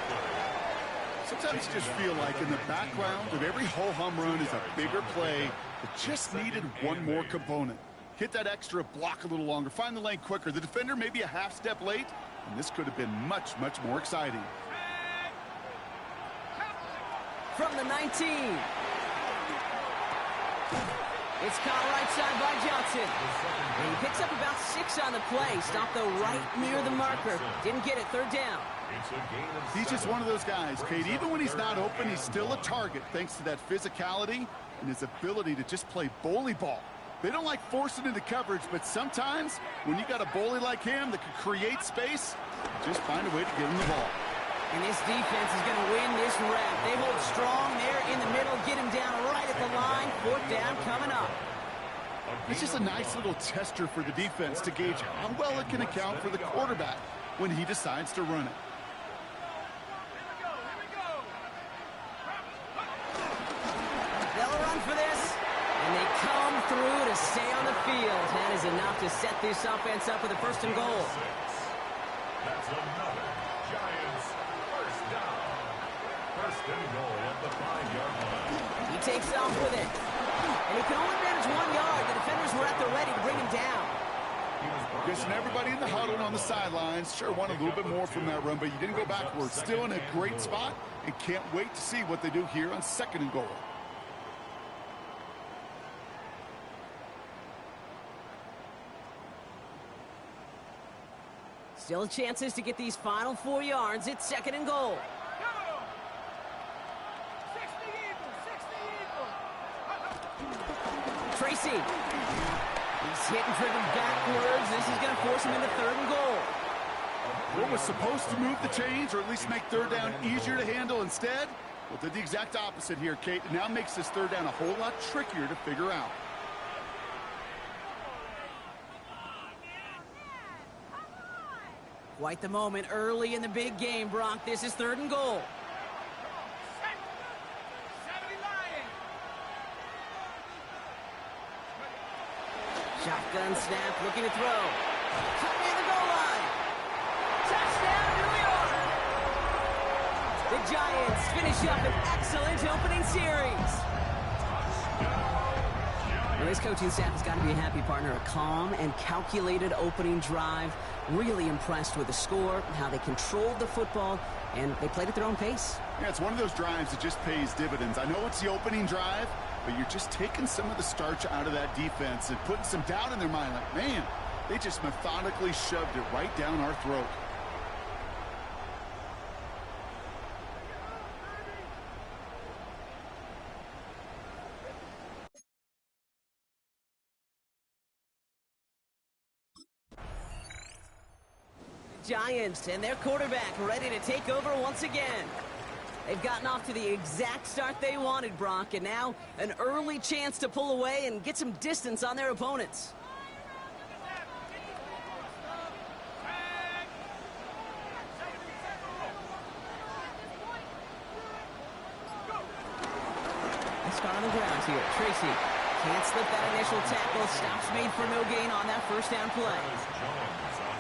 Sometimes you just feel like in the background of every ho-hum run is a bigger play that just needed one more component. Hit that extra block a little longer, find the lane quicker. The defender may be a half step late, and this could have been much, much more exciting. From the 19. It's caught right side by Johnson. And he picks up about 6 on the play. Stopped though right near the marker. Didn't get it, third down. He's just one of those guys, Kate. Even when he's not open, he's still a target thanks to that physicality and his ability to just play bully ball. They don't like forcing into coverage, but sometimes when you got a bully like him that can create space, just find a way to get him the ball. And this defense is going to win this rep. They hold strong there in the middle, get him down right at the line. Fourth down coming up. It's just a nice little tester for the defense to gauge how well it can account for the quarterback when he decides to run it. They'll run for this, and they come through to stay on the field. That is enough to set this offense up with a first and goal. That's another Giants first down. First and goal at the 5-yard line. He takes off with it. And he can only manage 1 yard. The defenders were at the ready to bring him down. Guessing everybody in the huddle and on the sidelines sure want a little bit more from that run, but you didn't go backwards. Still in a great spot, and can't wait to see what they do here on 2nd and goal. Still chances to get these final 4 yards. It's 2nd and goal. 60 Eagles. Tracy. He's hit and driven backwards. This is going to force him into 3rd and goal. What was supposed to move the chains, or at least make 3rd down easier to handle instead? Well, did the exact opposite here, Kate. It now makes this 3rd down a whole lot trickier to figure out. Quite the moment early in the big game, Brock. This is 3rd and goal. 70 Lions. Shotgun snap, looking to throw. Cut near the goal line. Touchdown, New York! The Giants finish up an excellent opening series. Well, this coaching staff has got to be a happy partner. A calm and calculated opening drive. Really impressed with the score, how they controlled the football, and they played at their own pace. Yeah, it's one of those drives that just pays dividends. I know it's the opening drive, but you're just taking some of the starch out of that defense and putting some doubt in their mind. Like, man, they just methodically shoved it right down our throat. Giants and their quarterback ready to take over once again. They've gotten off to the exact start they wanted, Brock, and now an early chance to pull away and get some distance on their opponents. Let's start on the ground here. Tracy can't slip that initial tackle. Stops made for no gain on that 1st down play.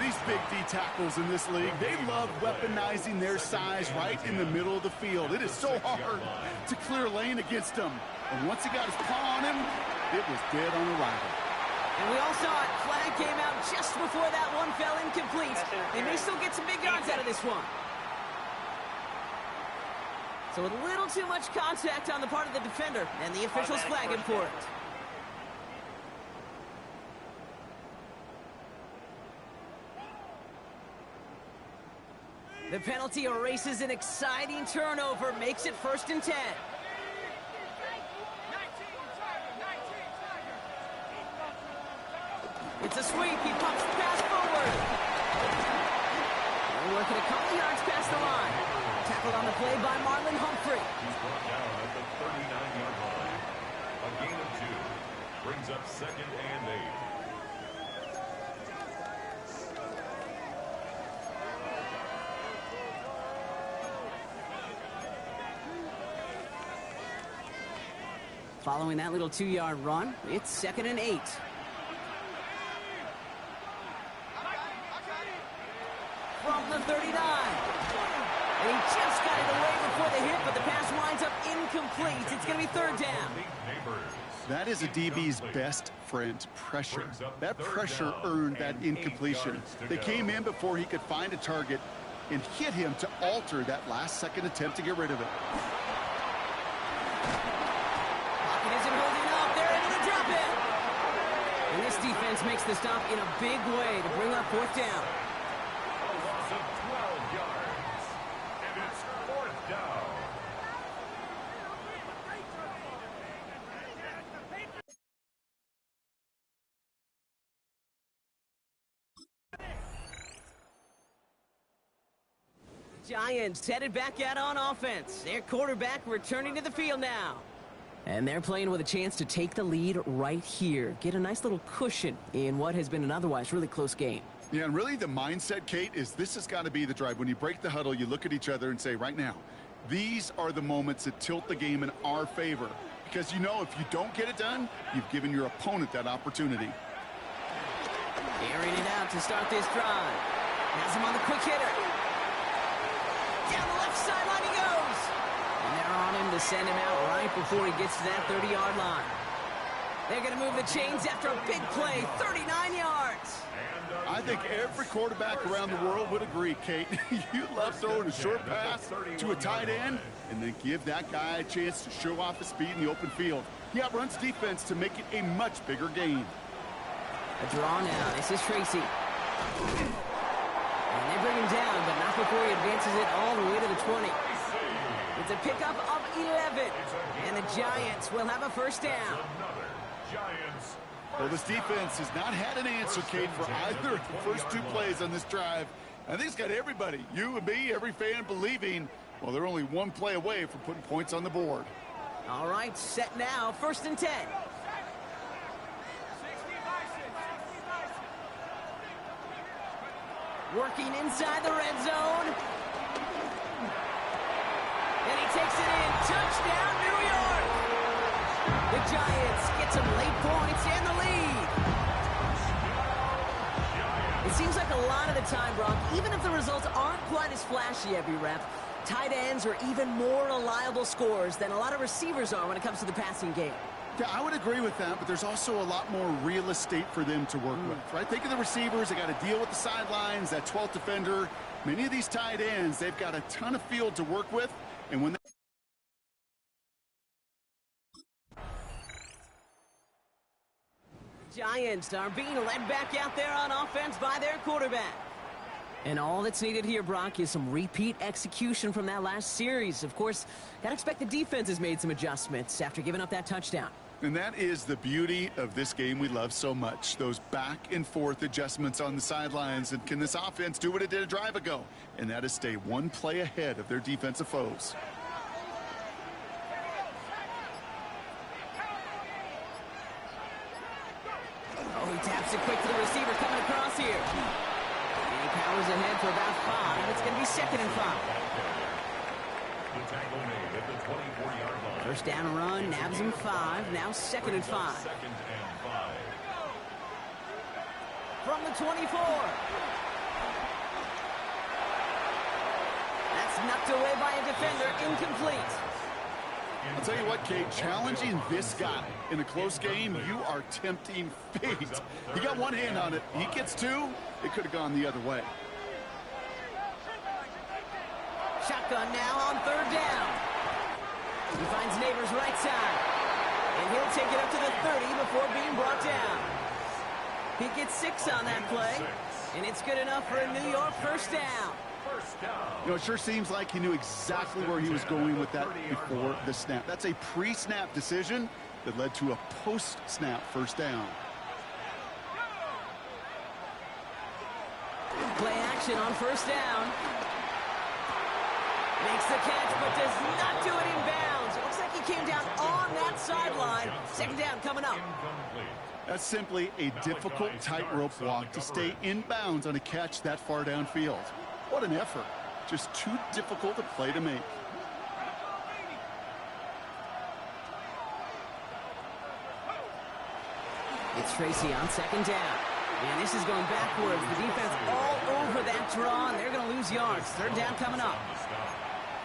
These big D tackles in this league, they love weaponizing their size right in the middle of the field. It is so hard to clear lane against them. And once he got his paw on him, it was dead on arrival. And we all saw it. Flag came out just before that one fell incomplete. They may still get some big yards out of this one. So a little too much contact on the part of the defender, and the officials flag him for it. The penalty erases an exciting turnover, makes it 1st and 10. It's a sweep. He pops the pass forward. They're working a couple yards past the line. Tackled on the play by Marlon Humphrey. He's brought down at the 39-yard line. A gain of 2 brings up 2nd and 8. Following that little 2-yard run, it's 2nd and 8. From the 39. And he just got it away before the hit, but the pass winds up incomplete. It's going to be 3rd down. That is a DB's best friend, pressure. That pressure earned that incompletion. They came in before he could find a target and hit him to alter that last-second attempt to get rid of it. And this defense makes the stop in a big way to bring up 4th down. A loss of 12 yards. And it's 4th down. Giants headed back out on offense. Their quarterback returning to the field now. And they're playing with a chance to take the lead right here. Get a nice little cushion in what has been an otherwise really close game. Yeah, and really the mindset, Kate, is this has got to be the drive. When you break the huddle, you look at each other and say, right now, these are the moments that tilt the game in our favor. Because you know if you don't get it done, you've given your opponent that opportunity. Airing it out to start this drive. Has him on the quick hitter. Down the left sideline he goes. And they're on him to send him out right before he gets to that 30-yard line. They're going to move the chains after a big play, 39 yards. I think every quarterback around the world would agree, Kate. You love throwing a short pass to a tight end and then give that guy a chance to show off his speed in the open field. He outruns defense to make it a much bigger gain. A draw now. This is Tracy. And they bring him down, but not before he advances it all the way to the 20. It's a pickup of 11. And the Giants will have a first down. Well, this defense has not had an answer, Kate, for either of the first two plays on this drive. I think it's got everybody, you and me, every fan, believing, well, they're only one play away from putting points on the board. All right, set now, 1st and 10. Working inside the red zone. And he takes it in. Touchdown, New York! The Giants get some late points and the lead. It seems like a lot of the time, Brock, even if the results aren't quite as flashy every rep, tight ends are even more reliable scorers than a lot of receivers are when it comes to the passing game. Yeah, I would agree with that, but there's also a lot more real estate for them to work with, right? Think of the receivers. They got to deal with the sidelines, that 12th defender. Many of these tight ends, they've got a ton of field to work with, and when they Giants are being led back out there on offense by their quarterback. And all that's needed here, Brock, is some repeat execution from that last series. Of course, gotta expect the defense has made some adjustments after giving up that touchdown. And that is the beauty of this game we love so much, those back and forth adjustments on the sidelines. And can this offense do what it did a drive ago? And that is stay one play ahead of their defensive foes. Oh, he taps it quick to the receiver coming across here. And he powers ahead for about 5. It's going to be 2nd and 5. First down run, nabs him 5. Now 2nd and 5. From the 24. That's knocked away by a defender, incomplete. I'll tell you what, Kate, challenging this guy in a close game, you are tempting fate. He got one hand on it. He gets 2. It could have gone the other way. Shotgun now on 3rd down. He finds Neighbors right side. And he'll take it up to the 30 before being brought down. He gets 6 on that play. And it's good enough for a New York first down. You know, it sure seems like he knew exactly where he was going with that before the snap. That's a pre-snap decision that led to a post-snap first down. Play action on 1st down. Makes the catch, but does not do it in bounds. It looks like he came down on that sideline. 2nd down coming up. That's simply a difficult tightrope walk to stay in bounds on a catch that far downfield. What an effort. Just too difficult a play to make. It's Tracy on 2nd down. And this is going backwards. The defense all over that draw, and they're going to lose yards. 3rd down coming up.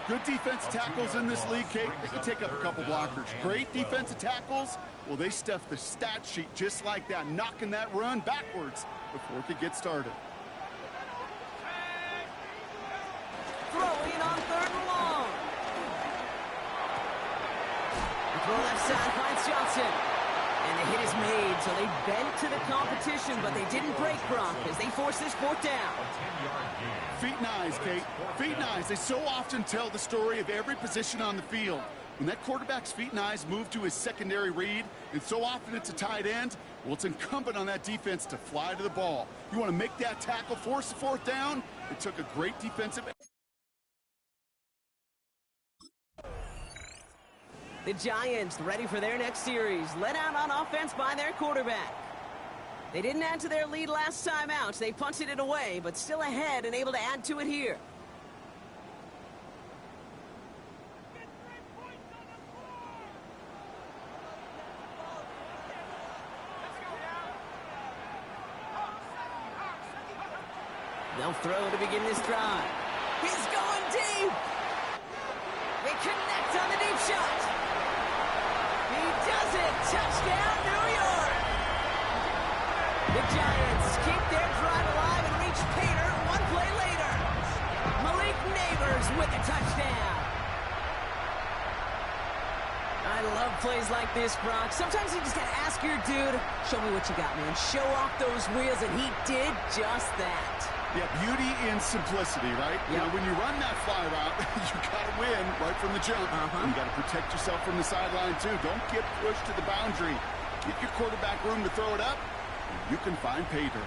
Good defensive tackles in this league, Kate. They can take up a couple blockers. Great defensive tackles. Well, they stuff the stat sheet just like that, knocking that run backwards before it could get started. Throwing on 3rd and long. The throw left side finds Johnson. And the hit is made, so they bent to the competition, but they didn't break, Brock, as they force this 4th down. Feet and eyes, Kate. Feet and eyes. They so often tell the story of every position on the field. When that quarterback's feet and eyes move to his secondary read, and so often it's a tight end, well, it's incumbent on that defense to fly to the ball. You want to make that tackle, force the 4th down? It took a great defensive... The Giants ready for their next series, led out on offense by their quarterback. They didn't add to their lead last time out. They punted it away, but still ahead and able to add to it here. They'll throw to begin this drive. He's going deep. They connect on the deep shot. He does it. Touchdown, New York. The Giants keep their drive alive and reach Pater 1 play later. Malik Neighbors with the touchdown. I love plays like this, Brock. Sometimes you just got to ask your dude, show me what you got, man. Show off those wheels, and he did just that. Yeah, beauty in simplicity, right? Yep. You know, when you run that fly route, you got to win right from the jump. And you got to protect yourself from the sideline, too. Don't get pushed to the boundary. Give your quarterback room to throw it up, and you can find pay dirt.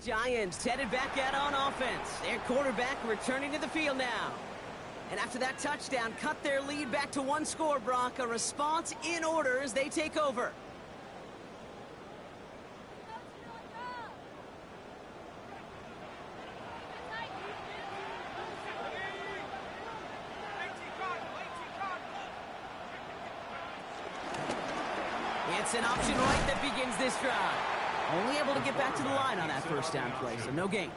Giants headed back out on offense. Their quarterback returning to the field now. And after that touchdown, cut their lead back to 1 score, Brock. A response in order as they take over. It's an option right that begins this drive. Only able to get back to the line on that first down play, so no gain.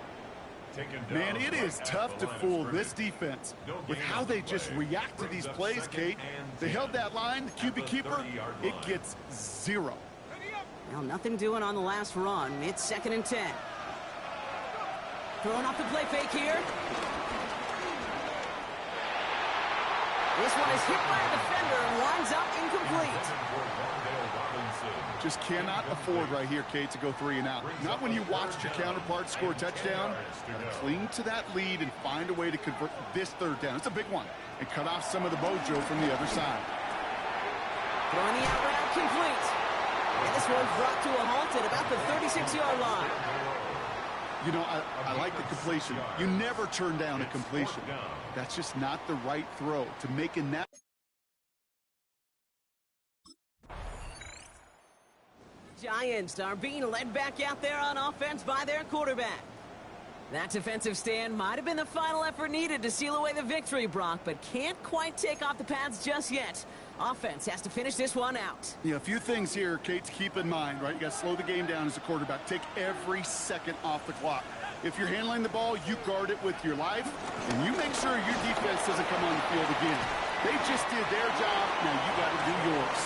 Man, it is tough to fool this defense with how they just react to these plays, Kate. They held that line, the QB keeper, it gets 0. Well, nothing doing on the last run. It's 2nd and 10. Throwing off the play fake here. This one is hit by a defender and winds up incomplete. Just cannot afford right here, Kate, to go 3 and out. Not when you watched your counterpart score a touchdown. Gotta cling to that lead and find a way to convert this 3rd down. It's a big one. And cut off some of the mojo from the other side. Throwing the out route complete. And this one's brought to a halt at about the 36-yard line. You know, I like the completion. You never turn down a completion. That's just not the right throw to making that. Giants are being led back out there on offense by their quarterback. That defensive stand might have been the final effort needed to seal away the victory, Brock, but can't quite take off the pads just yet. Offense has to finish this one out. Yeah, a few things here, Kate, to keep in mind, right? You got to slow the game down as a quarterback. Take every second off the clock. If you're handling the ball, you guard it with your life, and you make sure your defense doesn't come on the field again. They just did their job. Now you got to do yours.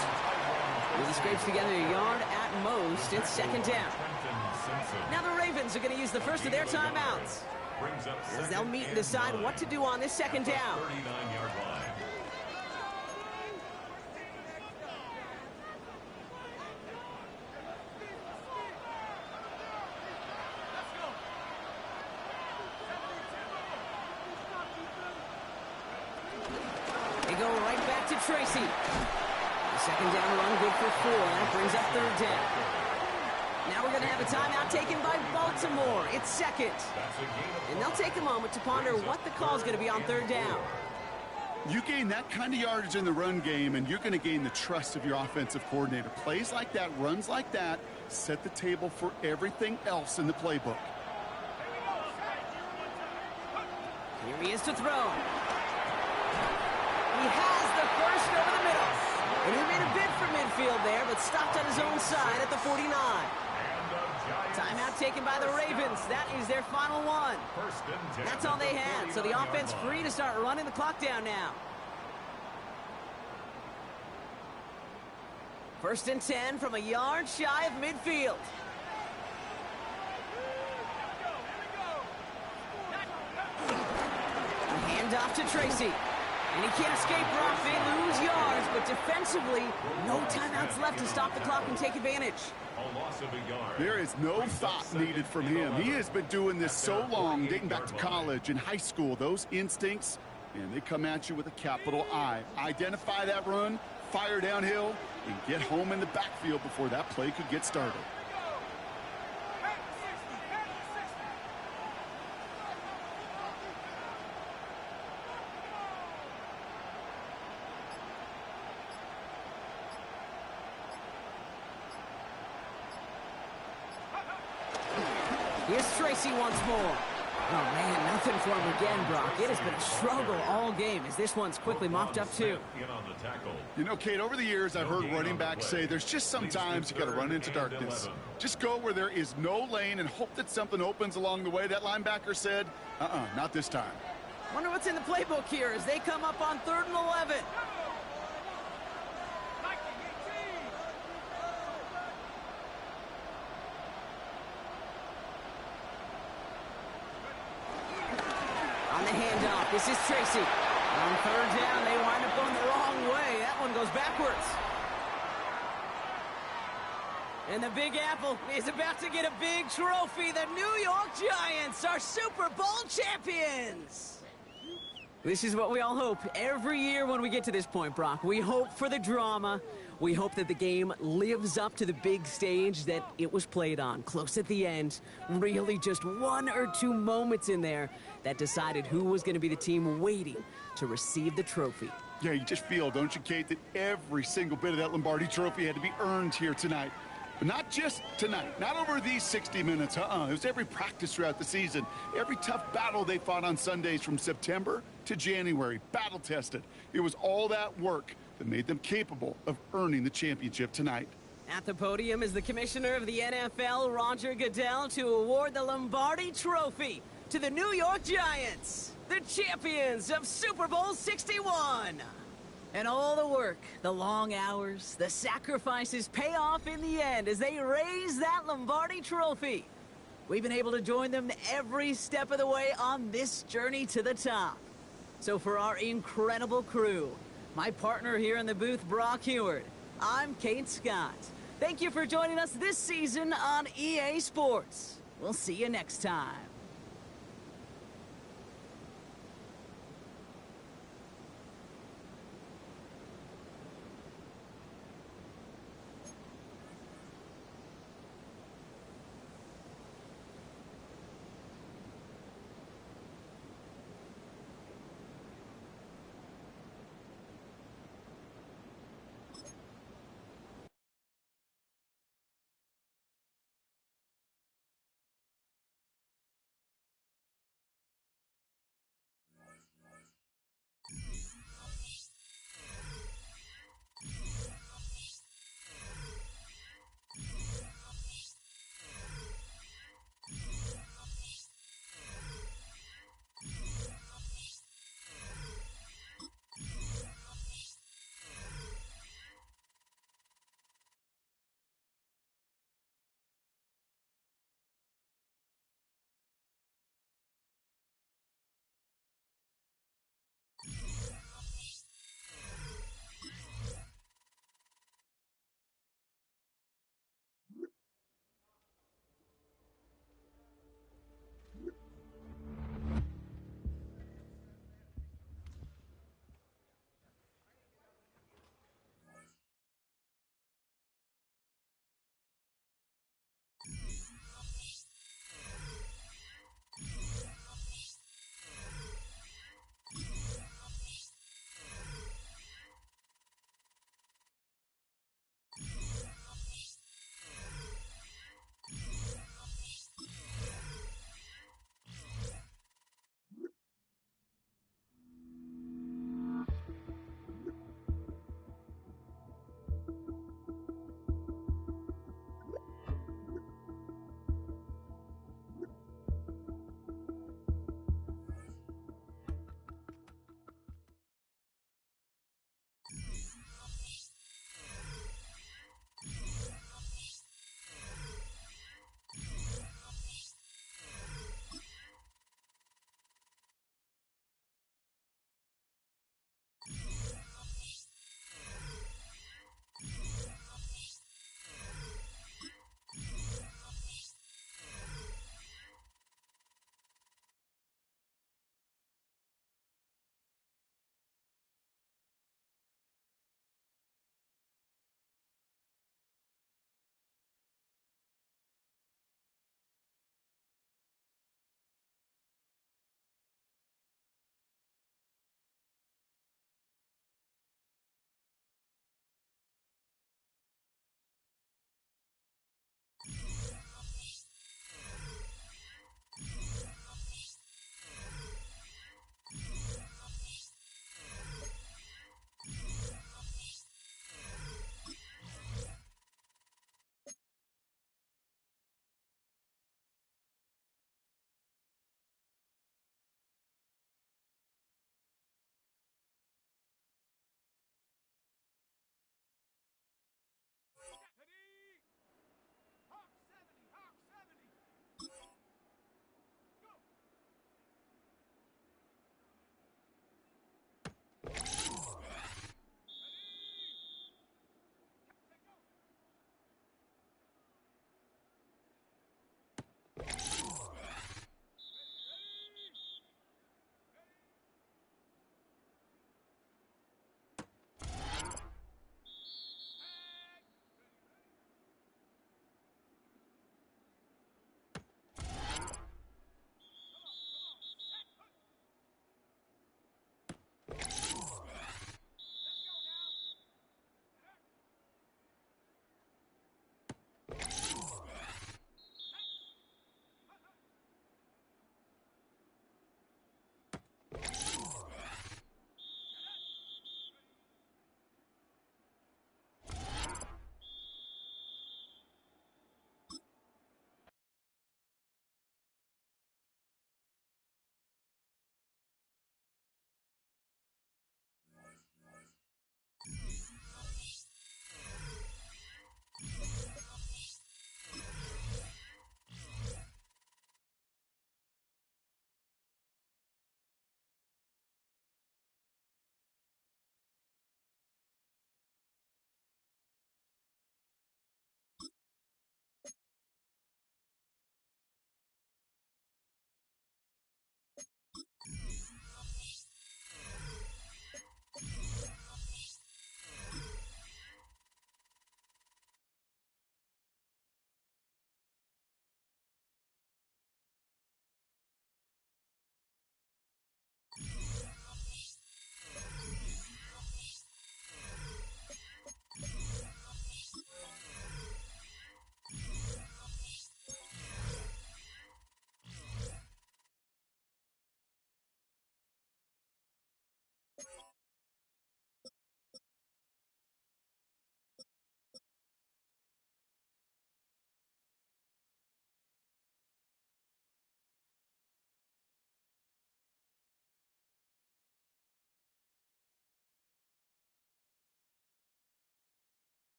He scrapes together a yard at most. It's 2nd down. Now the Ravens are going to use the first of their timeouts, as they'll meet and decide what to do on this 2nd down. They go right back to Tracy. The 2nd down run good for 4. That brings up 3rd down. Now we're going to have a timeout taken by Baltimore. It's 2nd. And they'll take a moment to ponder what the call is going to be on 3rd down. You gain that kind of yardage in the run game, and you're going to gain the trust of your offensive coordinator. Plays like that, runs like that, set the table for everything else in the playbook. Here he is to throw. He has the first over the middle. And he made a bid for midfield there, but stopped on his own side at the 49. Timeout taken by the Ravens. That is their final one. That's all they had, so the offense free to start running the clock down now. 1st and 10 from a yard shy of midfield. A handoff to Tracy. And he can't escape, Brock. They lose yards, but defensively, no timeouts left to stop the clock and take advantage. There is no thought needed from him. He has been doing this so long, dating back to college and high school. Those instincts, and they come at you with a capital I. Identify that run, fire downhill, and get home in the backfield before that play could get started. Here's Tracy once more. Oh, man, nothing for him again, Brock. It has been a struggle all game as this one's quickly mopped up, too. You know, Kate, over the years, I've heard running backs say there's just sometimes you got to run into darkness. Just go where there is no lane and hope that something opens along the way. That linebacker said, not this time. Wonder what's in the playbook here as they come up on 3rd and 11. On the handoff, this is Tracy. On 3rd down, they wind up going the wrong way backwards. And the Big Apple is about to get a big trophy. The New York Giants are Super Bowl champions. This is what we all hope every year when we get to this point, Brock. We hope for the drama. We hope that the game lives up to the big stage that it was played on. Close at the end, really just one or two moments in there that decided who was going to be the team waiting to receive the trophy. Yeah, you just feel, don't you, Kate, that every single bit of that Lombardi trophy had to be earned here tonight. But not just tonight, not over these 60 minutes, It was every practice throughout the season, every tough battle they fought on Sundays from September to January, battle-tested. It was all that work that made them capable of earning the championship tonight. At the podium is the commissioner of the NFL, Roger Goodell, to award the Lombardi Trophy to the New York Giants, the champions of Super Bowl 61. And all the work, the long hours, the sacrifices pay off in the end as they raise that Lombardi Trophy. We've been able to join them every step of the way on this journey to the top. So for our incredible crew, my partner here in the booth, Brock Heward, I'm Kate Scott. Thank you for joining us this season on EA Sports. We'll see you next time.